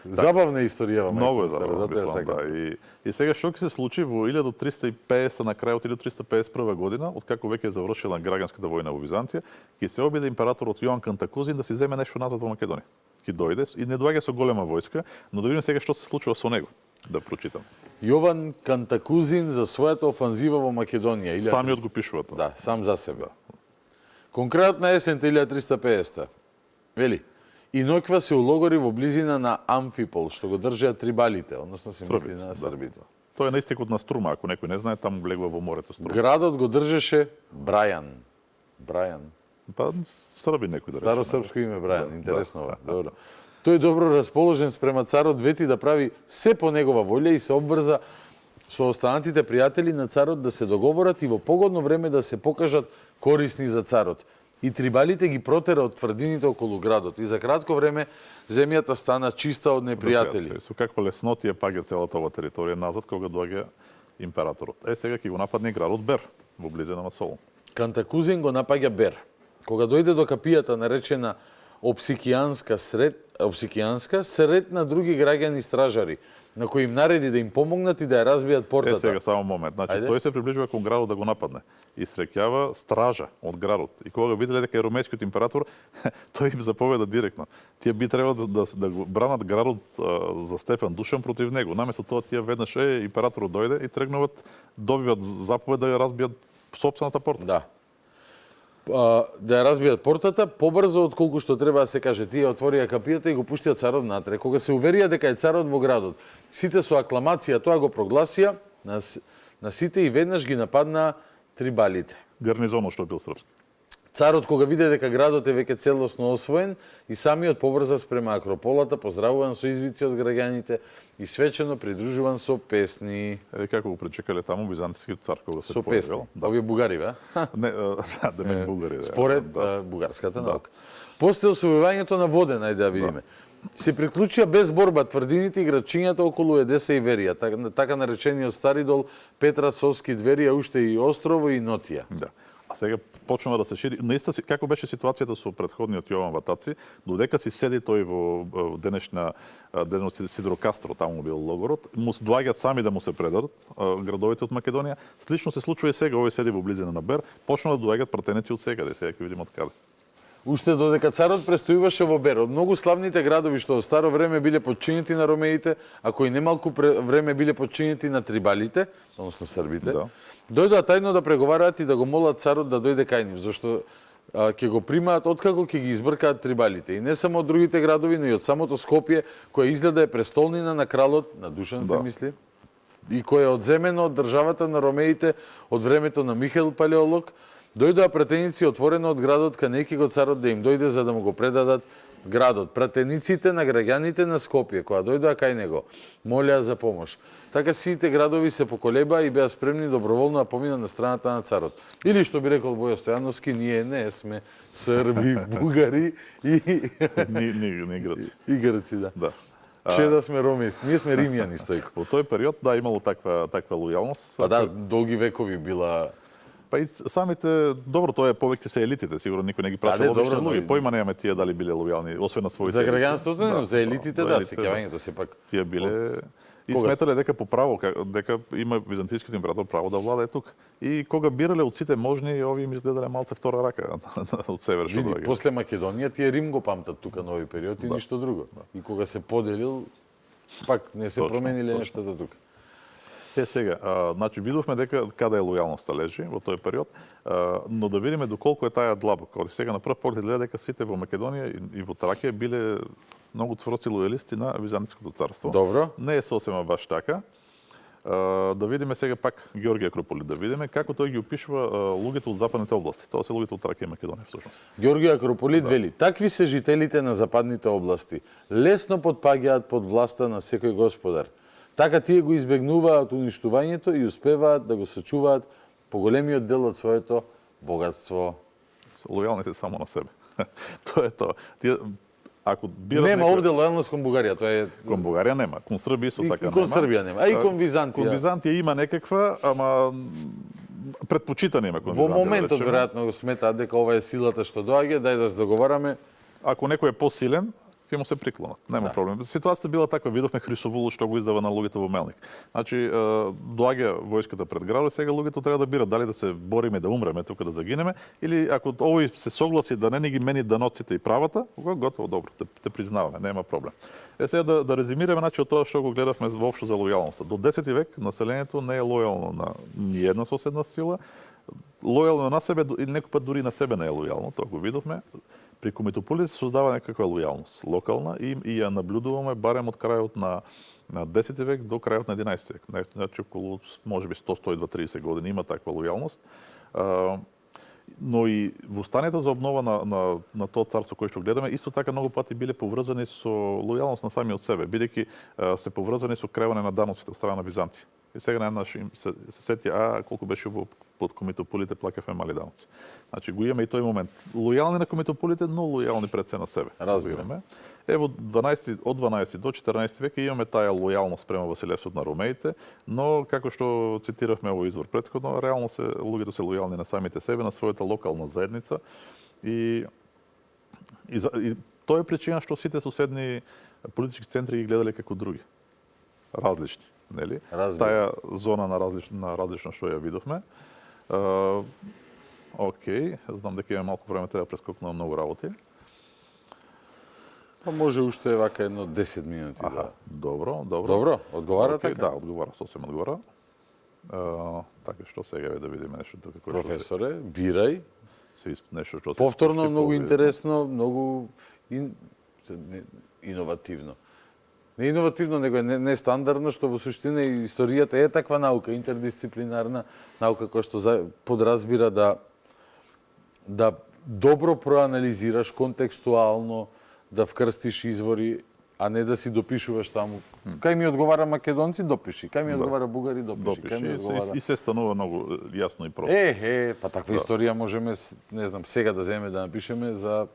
Забавна историја, многу е забавна, да. И сега што ќе се случи во 1350 на крајот 1351 година, откако веќе завршила граѓанската војна во Византија, ќе се обиде императорот Јоан Кантакузин да си земе нешто назад во Македонија. Ќе дојде и не доаѓа со голема војска, но да видиме сега што се случува со него. Да прочитам. Јован Кантакузин за својата офанзива во Македонија. Самиот го пишува тоа. Да, сам за себе. Конкретна есента 1350. Вели, и ноќва се у логори во близина на Амфипол, што го држеа трибалите, односно се мисли на србите. Да. Тоа е на истекот на Струма, ако некој не знае, таму влегува во морето Струма. Градот го држеше Брајан. Па срби некој да рече. Старо српско име Брајан, интересно. Добро. Тој добро расположен спрема царот вети да прави се по негова волја и се обврза со останатите пријатели на царот да се договорат и во погодно време да се покажат корисни за царот. И трибалите ги протера од тврдините околу градот. И за кратко време земјата стана чиста од непријатели. Со каква леснотија паѓа целата ова територија назад кога доаѓа императорот. Сега ќе го нападне градот Бер во близина на Солун. Кантакузин го напаѓа Бер. Кога дојде до капијата наречена Обсикијанска, сред на други граѓани стражари, на кои им нареди да им помогнат и да ја разбијат портата. Сега само момент. Значи, тој се приближува кон градот да го нападне и среќава стража од градот. И кога виделе дека е ромејскиот император, тој им заповеда директно. Тие би требало да го бранат градот за Стефан Душан против него. Наместо тоа тие веднаш императорот дојде и тргнуват, добиват заповед да ја разбијат сопствената порта. Да. Да ја разбијат портата побрзо отколку што треба да се каже. Тие отворија капијата и го пуштија царот натре. Кога се уверија дека е царот во градот, сите со акламација тоа го прогласија на сите и веднаш ги нападнаа трибалите. Гарнизонот што бил српски. Царот кога виде дека градот е веќе целосно освоен и самиот побрза спрема Акрополата, поздравуван со извици од граѓаните и свечено придружуван со песни. Како го пречекале таму византискиот цар кога се со песни. Овие бугари, бе? Не, да ме бугари. Според бугарската наука. После освојувањето на Воден, ајде да видиме. Се приклучија без борба тврдините и градчињата околу Едеса и Верија, така наречениот Старидол, Петра, Соски, Дверија, уште и Острово и Нотија. Да. А сега почнува да се шири. Наиста како беше ситуацијата со претходниот Јован Ватаци, додека си седи тој во денешна Сидро Кастро, таму бил логорот, му доаѓаат сами да му се предадат градовите од Македонија. Слично се случува и сега, овој седи во близина на Бер, почнува да доаѓаат пратеници од секаде, сега ќе видиме од каде. Уште додека царот престојуваше во Бер, од многу славните градови што во старо време биле подчинети на ромеите, а кои немалку време биле подчинети на трибалите, односно србите, дојдоа тајно да преговараат и да го молат царот да дојде кај нив, зашто ќе го примаат откако ќе ги избркаат трибалите. И не само од другите градови, но и од самото Скопје, која изгледа е престолнина на кралот, на Душан се мисли, и која е одземено од државата на ромеите од времето на Михаил Палеолог. Дојдоа пратеници отворено од градот кај некого царот да им дојде за да му го предадат градот. Пратениците на граѓаните на Скопје, која дојдоа кај него, молеа за помош. Така сите градови се поколебаа и беа спремни доброволно да поминат на страната на царот. Или што би рекол Бојо Стојановски, ние не сме срби, бугари и ни грци. И грци, да. Че да сме ромејски, ние сме римјани, Стојко. Во тој период имало таква лојалност. Па да, долги векови била. Па и самите, добро, тоа е повеќе се елитите, сигурно никој не ги праќа обични луѓе. Поима немаме тие дали биле лојални, освен на своите. За граѓанството, но за елитите да, сеќавањето сепак. Тие биле И сметале дека по право, дека има византискиот император право да владае тук. И кога бирале од сите можни, овие им изгледале малце втора рака од север. Види, после Македонија тие Рим го памтат тука на овој период и ништо друго. И кога се поделил, пак не се промениле нештата тука. Сега, значи видовме дека каде е лојалноста лежи во тој период, но да видиме доколку е таа длабока. Од сега на прв поглед гледа дека сите во Македонија и во Тракија биле многу цврсти лојалисти на Византиското царство. Добро. Не е сосема баш така. Да видиме сега пак Георги Акрополит, да видиме како тој ги опишува луѓето од западните области. Тоа се луѓето од Тракија и Македонија всушност. Георги Акрополит вели: "Такви се жителите на западните области. Лесно потпаѓаат под власта на секој господар. Така тие го избегнуваат уништувањето и успеваат да го сочуваат поголемиот дел од своето богатство." Лојалните само на себе. Тоа е тоа. Тие ако бират нема овде лојалност кон Бугарија, тоа е кон Бугарија нема, кон Србија исто така нема. Кон Србија нема, а и кон Византија. Кон Византија има некаква, ама предпочитана има кон Во Византија. моментот веројатно го сметаат дека ова е силата што доаѓа, дај да се договараме. Ако некој е посилен, ќе му се приклонат. Нема проблем. Ситуацијата била таква, видовме Хрисовулу што го издава на луѓето во Мелник. Значи, доаѓа војската пред градот, сега луѓето треба да бират дали да се бориме да умреме тука да загинеме или ако овој се согласи да не ни ги мени даноците и правата, готово, добро, те признаваме, нема проблем. Сега да резимираме значи од тоа што го гледавме воопшто за лојалноста. До 10 век населението не е лојално на ниедна соседна сила, лојално на себе или некој пат дури на себе не е лојално, тоа го видовме. При Комитополите се создава некаква лојалност, локална, и ја наблюдуваме барем од крајот на 10 век до крајот на 11 век. Значи, околу, можеби 100-120-30 години има таква лојалност. Но и востанията за обнова на тоа царство кое што гледаме, исто така многу пати биле поврзани со лојалност на самиот себе, бидејќи се поврзани со крејување на даноците од страна на Византија. И сега најнаш им се сети, колку беше под Комитополите плакавме мали даноци. Значи го имаме и тој момент. Лојални на Комитополите, но лојални пред се на себе. Разбираме. Ево од 12 до 14 век имаме таа лојалност према Василевсот на ромеите, но како што цитиравме во извор претходно, реално луѓето се лојални на самите себе, на својата локална заедница и тоа е причина што сите соседни политички центри ги гледале како други. Различни, нели? Таа зона на различно што ја видовме. Океј, знам дека има малку време, треба прескокнувам многу работи. Па може уште вака едно 10 минути. Добро. Добро, одговара така? Да, одговара, сосем одговара. Така, што сега да видиме нешто тука. Професоре, бирај. Нешто што повторно многу интересно, многу иновативно. Не иновативно, него е нестандардно, што во суштина историјата е таква наука, интердисциплинарна наука која што подразбира да добро проанализираш контекстуално, да вкрстиш извори, а не да си допишуваш таму. Кај ми одговара македонци, допиши. Кај ми одговара бугари, допиши. Кај ми одговара... И се станува многу јасно и просто. Па таква историја можеме, не знам, сега да земе да напишеме за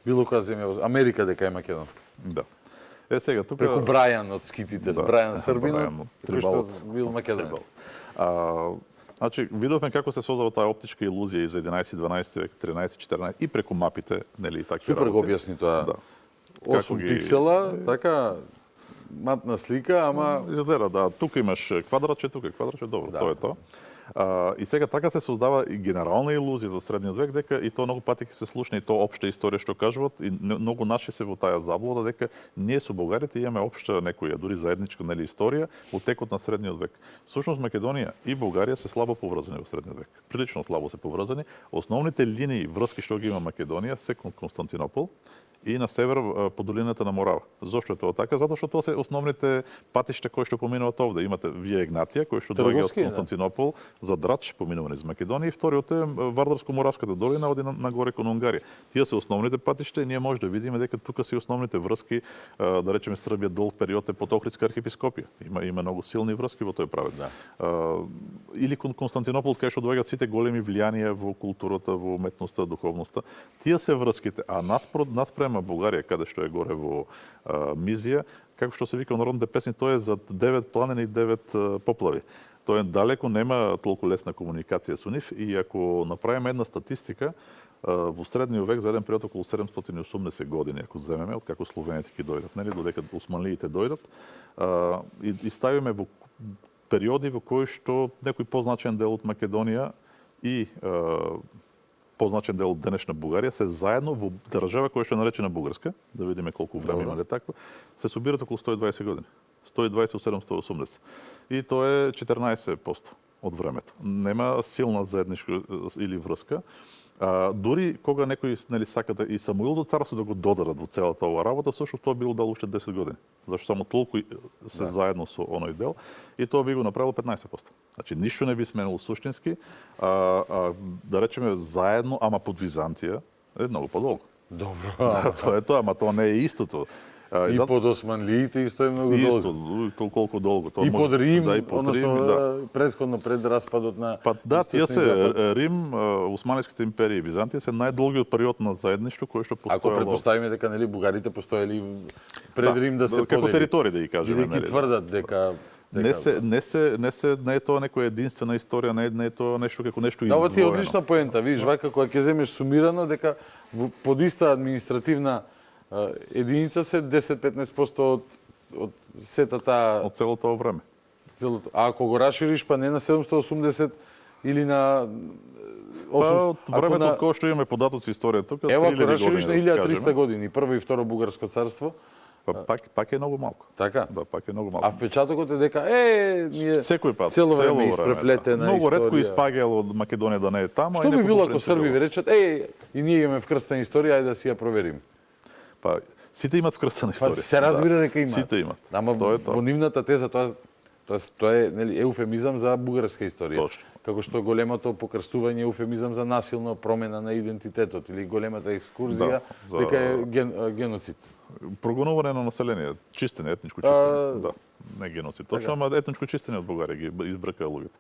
било која земја во Америка дека е македонска. Да. Сега тука преку Брајан од скитите, Брајан Србинот, кој што бил македонец. Значи, видовме како се создава таа оптичка илузија и за 11, 12 век, 13, 14 и преку мапите, нели, и такви супер го објасни тоа. Да. 8 пиксела, така матна слика, ама изгледа, да, тука имаш квадратче, тука квадратче, добро, тоа е тоа. И сега така се создава и генерална илузија за средниот век дека и тоа многу пати ќе се слушне и тоа општа историја што кажуват и многу наши се во таа заблуда дека ние со бугарите имаме општа некоја дури заедничка нели историја во текот на средниот век. Всушност Македонија и Бугарија се слабо поврзани во средниот век. Прилично слабо се поврзани. Основните линии врски што ги има Македонија се кон Константинопол и на север по долината на Морава. Зошто е тоа така? Затоа што тоа се основните патишта кои што поминуваат овде. Имате Вија Игнатија, кој што доаѓа од Константинопол за Драч, поминува низ Македонија, и вториот е Вардарско-Моравската долина, оди нагоре кон Унгарија. Тие се основните патишта и ние може да видиме дека тука се основните врски, да речеме Србија долг период е под Охридска архиепископија. Има многу силни врски во тој правец. Да. Или кон Константинопол, кај што доаѓаат сите големи влијанија во културата, во уметноста, духовноста. Тие се врските, а наспрема Бугарија, каде што е горе во Мизија, како што се вика во народните песни, тоа е за 9 планини и 9 поплави. Тоа е далеко, нема толку лесна комуникација со нив и ако направиме една статистика, во средниот век за еден период околу 780 години, ако земеме, од како словените ќе дојдат, нели, додека османлиите дојдат, и ставиме во периоди во кои што некој позначен дел од Македонија и позначен дел од денешна Бугарија се заедно во држава која што е наречена Бугарска, да видиме колку време има такво, се собират околу 120 години. 120 од 780. И тоа е 14% од времето. Нема силна заедничка или врска. Дури кога некој сака да и Самуиловото царство да го додарат во целата оваа работа, сушто тоа било дал уште 10 години. Зашто само толку се заедно со оној дел и тоа би го направило 15%. Значи ништо не би сменило суштински, да речеме заедно, ама под Византија е многу подолго. Добро. Тоа е тоа, ама тоа не е истото. И под османлиите исто е многу долго. Исто, колку долго. И под Рим, односно претходно пред распадот на тие се Рим, Османските империи и Византија се најдолгиот период на заедништво кој што постоело. Ако предпоставиме дека нели бугарите постоеле пред Рим да се подели. Како територија да ги кажеме, нели. Бидејќи тврдат дека не е тоа некоја единствена историја, не е тоа нешто како нешто издвоено. Ова ти е одлична поента, видиш, вака кога ќе земеш сумирано дека под иста административна единица се 10-15% од сета таа... Од целото ова време. А ако го расшириш, па не на 780 или на 800... од времето од кога што имаме податоци историја тука, 3000 години. Ево, ако расшириш на 1300 години, прво и второ бугарско царство, пак е многу малку. Така? Да, пак е многу малку. А впечатокот е дека ние секој пат цело време испреплетена многу историја. ретко испаѓало од Македонија да не е таму, Што би било ако Срби ви речат, и ние имаме вкрстена историја, ајде да си ја проверим. Па сите имат вкрстена историја. Се разбира дека имаат. Сите имат. Ама во нивната теза тоа е нели еуфемизам за бугарска историја. Точно. Како што големото покрстување е еуфемизам за насилна промена на идентитетот или големата екскурзија дека е геноцид. Прогонување на население, чистење, етничко чистење, да, не геноцид. Точно, ама етничко чистење од Бугарија ги избркаа луѓето.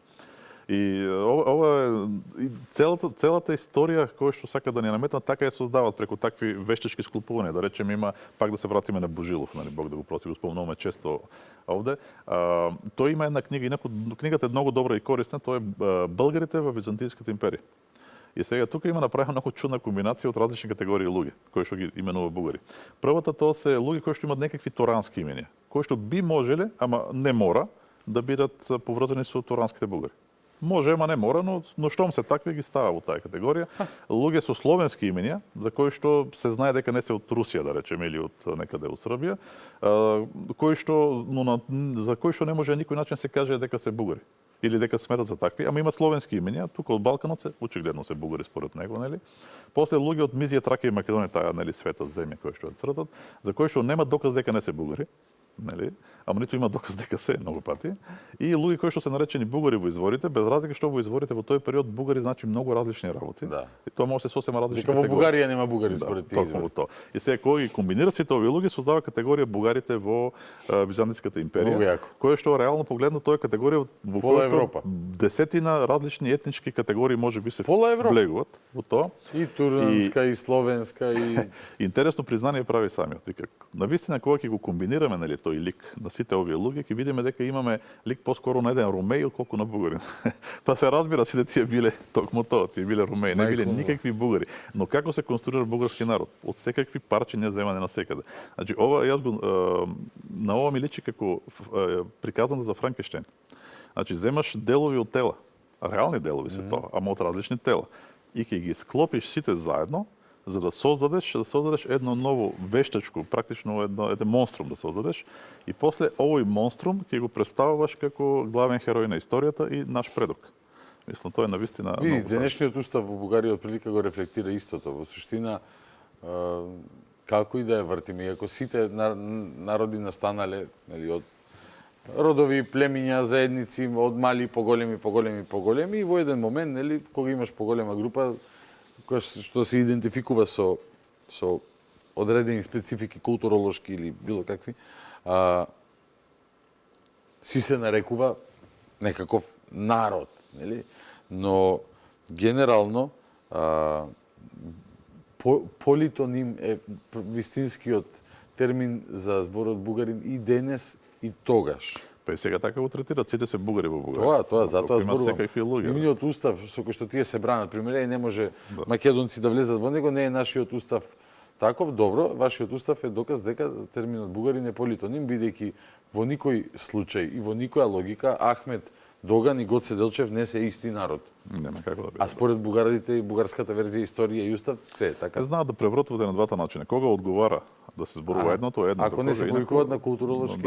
И ова е целата историја која што сака да ни наметнат, така ја создават преку такви вештички склопувања. Да речеме, има пак да се вратиме на Божилов, нели, Бог да го прости, го спомнуваме често овде. Тој има една книга, и книгата е многу добра и корисна, тоа е Българите во Византиската империја. И сега тука има направена многу чудна комбинација од различни категории луѓе, кои што ги именува бугари. Првата тоа се луѓе кои што имаат некакви торански имиња, кои што би можеле, ама не мора, да бидат поврзани со торанските бугари. Може, ама не мора, но штом се такви ги става во таа категорија. Луѓе со словенски имиња, за кои што се знае дека не се од Русија, да речеме, или од некаде од Србија, за кои што не може на никој начин се каже дека се бугари или дека сметат за такви, ама има словенски имиња, тука од Балканот се очигледно се бугари според него, нели? После луѓе од Мизија, Тракија и Македонија, таа нели света земја која што е цртат, за кои што нема доказ дека не се бугари, нели? Ама ниту има доказ дека се многу пати. И луѓе кои што се наречени бугари во изворите, без разлика што во изворите во тој период бугари значи многу различни работи. Да. И тоа може да се сосема различни категории. Дека во Бугарија нема бугари според тие извори. Тоа. И сега кој ги комбинира сите овие луѓе создава категорија бугарите во Византиската империја, која што реално погледно тоа е категорија во која што десетина различни етнички категории можеби се влегуваат во тоа. И туранска, и словенска, и интересно признание прави самиот. Вика, навистина кога ќе го комбинираме, нели, тој лик на сите овие луѓе, ќе видиме дека имаме лик поскоро на еден ромеј отколку на бугарин. Па се разбира, сите тие биле токму тоа, тие биле ромеи, не биле никакви бугари. Но како се конструира бугарски народ? Од секакви парчиња земане на секаде. Значи, ова јас го на ова ми личи како приказано за Франкенштейн. Значи, земаш делови од тела, реални делови се тоа, ама од различни тела. И ќе ги склопиш сите заедно, за да создадеш едно ново вештачко, практично еден монструм да создадеш, и после овој монструм ќе го представуваш како главен херој на историјата и наш предок. Мислам, тоа е навистина... Денешниот устав во Бугарија отприлика го рефлектира истото. Во суштина, како и да ја вртиме, иако сите народи настанале, нели, од родови, племиња, заедници, од мали поголеми, и во еден момент, нели, кога имаш поголема група, која што се идентификува со одредени специфики културолошки или било какви, си се нарекува некаков народ, нели? Но генерално политоним е вистинскиот термин за зборот бугарин и денес и тогаш. Па и сега така го третираат, сите се бугари во Бугарија. Тоа, затоа Има зборувам. секакви луѓе. Имениот устав со кој што тие се бранат, пример, не може македонци да влезат во него, не е нашиот устав таков. Добро, вашиот устав е доказ дека терминот бугарин е политоним, бидејќи во никој случај и во никоја логика Ахмет Доган и Гоце Делчев не се исти народ. Нема како да биде. А според бугарите и бугарската верзија историја и устав се е така. Не знаат да превртувате на двата начина. Кога одговара да се зборува едното, Ако не се повикуваат на културолошки...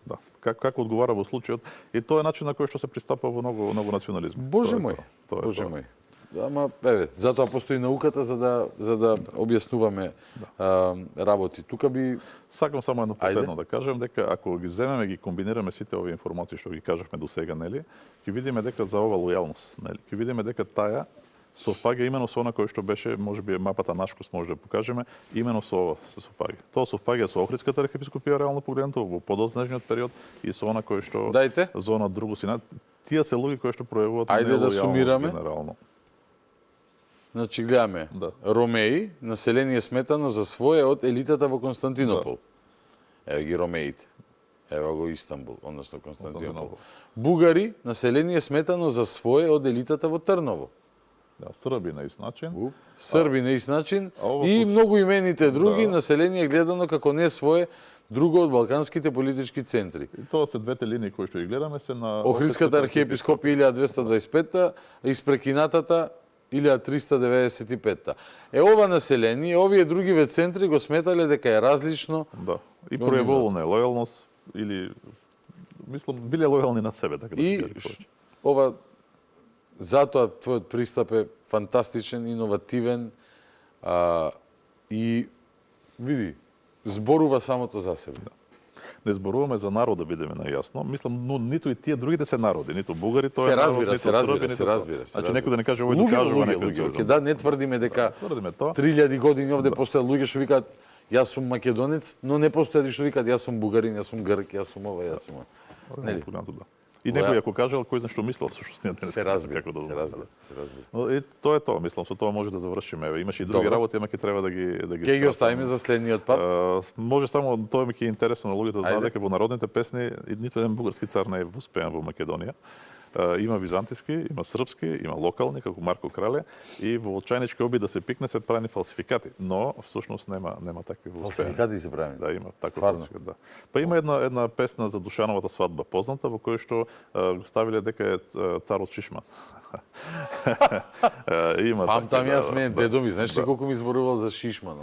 Да. Како одговара во случајот, и тоа е начин на кој што се пристапа во многу национализм. Боже мој, Боже мој. Ама, затоа постои науката за да објаснуваме работи. Тука би... Сакам само едно последно да кажем, дека ако ги земеме, ги комбинираме сите овие информации што ги кажавме до сега, нели, ќе видиме дека за ова лојалност, нели, ќе видиме дека таа совпаѓа имено со она кој што беше, можеби мапата Нашкос може да покажеме, имено со ова се совпаѓа. Тоа совпаѓа со Охридската архиепископија реално погледнато во подоснежниот период и со она кој што зона другу сина. Тие се луѓе кои што пројавуваат нелојалност генерално. Значи, гледаме, Ромеи, население сметано за свое од елитата во Константинопол. Еве ги Ромеите. Ево го Истанбул, односно Константинопол. Бугари, население сметано за свое од елитата во Трново. Срби на ист начин. Срби на ист начин и многу имените други, население гледано како не свое, друго од балканските политички центри. И тоа се двете линии кои што ги гледаме се на Охридската архиепископија 1225-та, испрекинатата 1395-та. Ова население, овие другиве центри го сметале дека е различно. Да. И пројавувало нелојалност или мислам биле лојални на себе, така да се каже. Ова затоа твојот пристап е фантастичен, иновативен и види, зборува самото за себе. Не зборуваме за народ да бидеме најасно. Мислам, но ниту и тие другите се народи, ниту бугари, тоа е народ, се разбира. Значи некој да не каже овој докажува некој. Да, не тврдиме дека 3000 години овде постојат луѓе што викаат јас сум македонец, но не постојат што викаат јас сум бугарин, јас сум грк, јас сум ова, јас сум ова. Нели? И некој ако кажал, кој знае што мислел, всушност не се разбира. Но и тоа е тоа, мислам, со тоа може да завршиме. Еве, имаше и други работи, ама ќе треба да ги ќе ги оставиме за следниот пат. Може само тоа ми ќе е интересно на луѓето да знаат дека во народните песни ниту еден бугарски цар не е воспеан во Македонија. Има византиски, има српски, има локални, како Марко Крале, и во очајнички обид да се пикне се правени фалсификати, но всушност нема такви во успеа. Фалсификати се правени? Да, има такви фалсификати, да. Па има една песна за Душановата свадба позната, во која што го ставиле дека е царот Шишман. Памтам јас мен, дедо ми, знаеш ли колку ми зборувал за Шишман?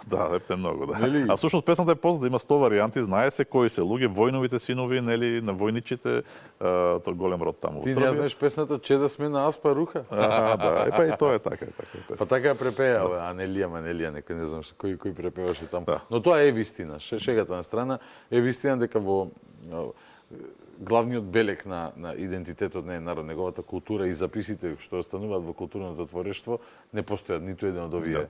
Да, лепте многу, да. А всушност песната е позната, има 100 варијанти, знае се кои се луѓе, војновите синови, нели, на војничите, тој голем род таму во Србија. Ти не знаеш песната "Че да сме на Аспа руха"? Да, па и тоа е така, Па така препеа Анелија, некој не знам кој препеваше таму. Но тоа е вистина, шегата на страна, е вистина дека во главниот белег на идентитетот на народ, неговата култура и записите што остануваат во културното творештво, не постојат ниту еден од овие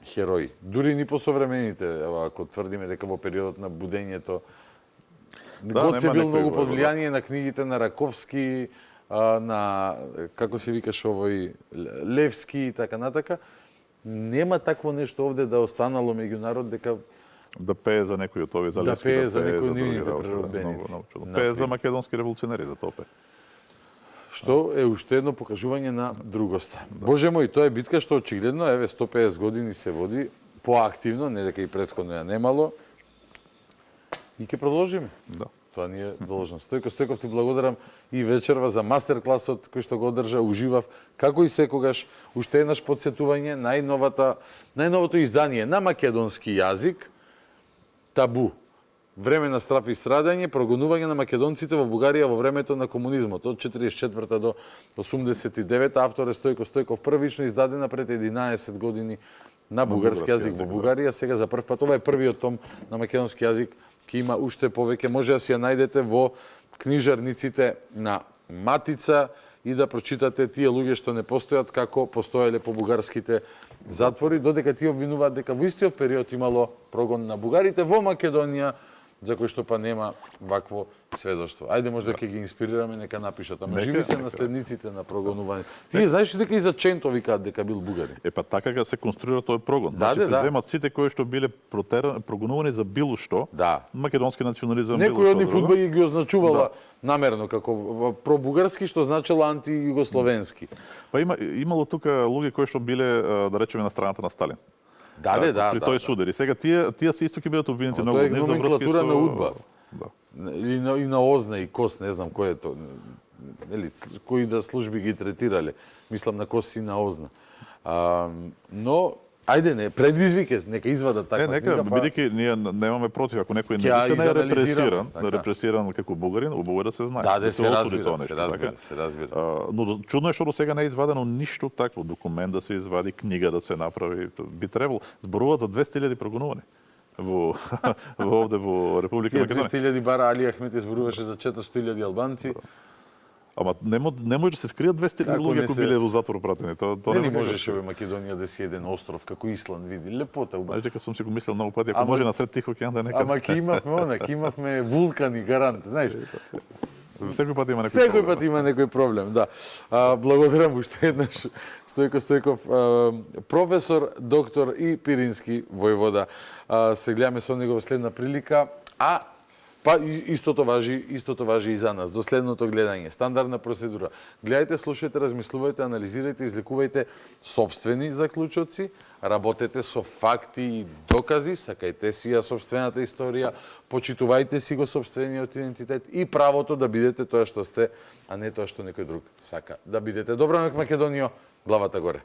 херои. Дури ни посовремените, ако тврдиме дека во периодот на будењето Гоце бил многу под влијание на книгите на Раковски, на, како се викаше овој, Левски и така натака. Нема такво нешто овде да останало меѓу народ дека да пее за некој од овие залевски, да пее за некој од нивните преродбеници. Пее за македонски револуционери, за тоа пее. Што е уште едно покажување на другоста. Боже мој, тоа е битка што очигледно, 150 години се води поактивно, не дека и претходно ја немало. И ќе продолжиме. Да. Тоа ни е должност. Стојков, ти благодарам и вечерва за мастер-класот кој што го одржа, уживав, како и секогаш, уште еднаш подсетување, најновото издание на македонски јазик, Табу. Време на страф и страдање, прогонување на македонците во Бугарија во времето на комунизмот, од 44 до 89, автор е Стојков, првично издадена пред 11 години на бугарски јазик во Бугарија, сега за прв пат. Ова е првиот том на македонски јазик, ќе има уште повеќе, може да си ја најдете во книжарниците на Матица и да прочитате тие луѓе што не постојат како постоеле по бугарските затвори, додека тие обвинуваат дека во истиот период имало прогон на бугарите во Македонија за кој што па нема вакво сведоштво. Ајде можда ќе ги инспирираме, нека напишат. Ама Нека, живи се нека. наследниците на прогонување. Тие знаеш дека и за Ченто викаат дека бил бугарин. Па така се конструира тој прогон. Да, Значи се да. земат сите кои што биле прогонувани за било што. Да. Македонски национализам, Некој било од нив што друго. фудбали ги означувала намерно како пробугарски, што значело антијугословенски. Па имало тука луѓе кои што биле, да речеме, на страната на Сталин. Да, При тој судар. И сега тие се исто ќе бидат обвинети Ама многу тоа е од нив за врски номенклатура со... на УДБА. Да. И на ОЗНА и КОС, не знам кој е тоа. Нели, кои да служби ги третирале. Мислам на КОС и на ОЗНА. Но ајде не, предизвике, нека извадат таква Нека, книга, па бидејќи ние немаме против, ако некој ќе ја наистина е изанализираме, репресиран како бугарин, убаво е да се знае. Да, да, се осуди разбира, тоа се нешто, разбира, така? се разбира. Но чудно е што до сега не е извадено ништо такво, документ да се извади, книга да се направи, би требало. Зборуваат за 200.000 прогонувани во овде во Република Тие Македонија. 200.000 бара Али Ахмет изборуваше за 400.000 албанци. Ама не може да се скријат 200.000 Ако луѓе не ако се- биле во затвор пратени. Тоа Нели нема како можеше да во Македонија да си еден остров како Исланд, види, лепота. Знаеш дека сум си го мислел многу пати, ако Ама- може на сред Тих океан да е некаде. Ама ќе имавме вулкани гарант, знаеш. Секој пат има некој Секој проблем. пат има некој проблем, да. Благодарам уште еднаш Стојко Стојков, професор, доктор и пирински војвода. Се гледаме со него во следна прилика, па истото важи и за нас. До следното гледање, стандардна процедура. Гледајте, слушајте, размислувајте, анализирајте, излекувајте собствени заклучоци, работете со факти и докази, сакајте си ја собствената историја, почитувајте си го собствениот идентитет и правото да бидете тоа што сте, а не тоа што некој друг сака да бидете. Добро Македонијо, главата горе.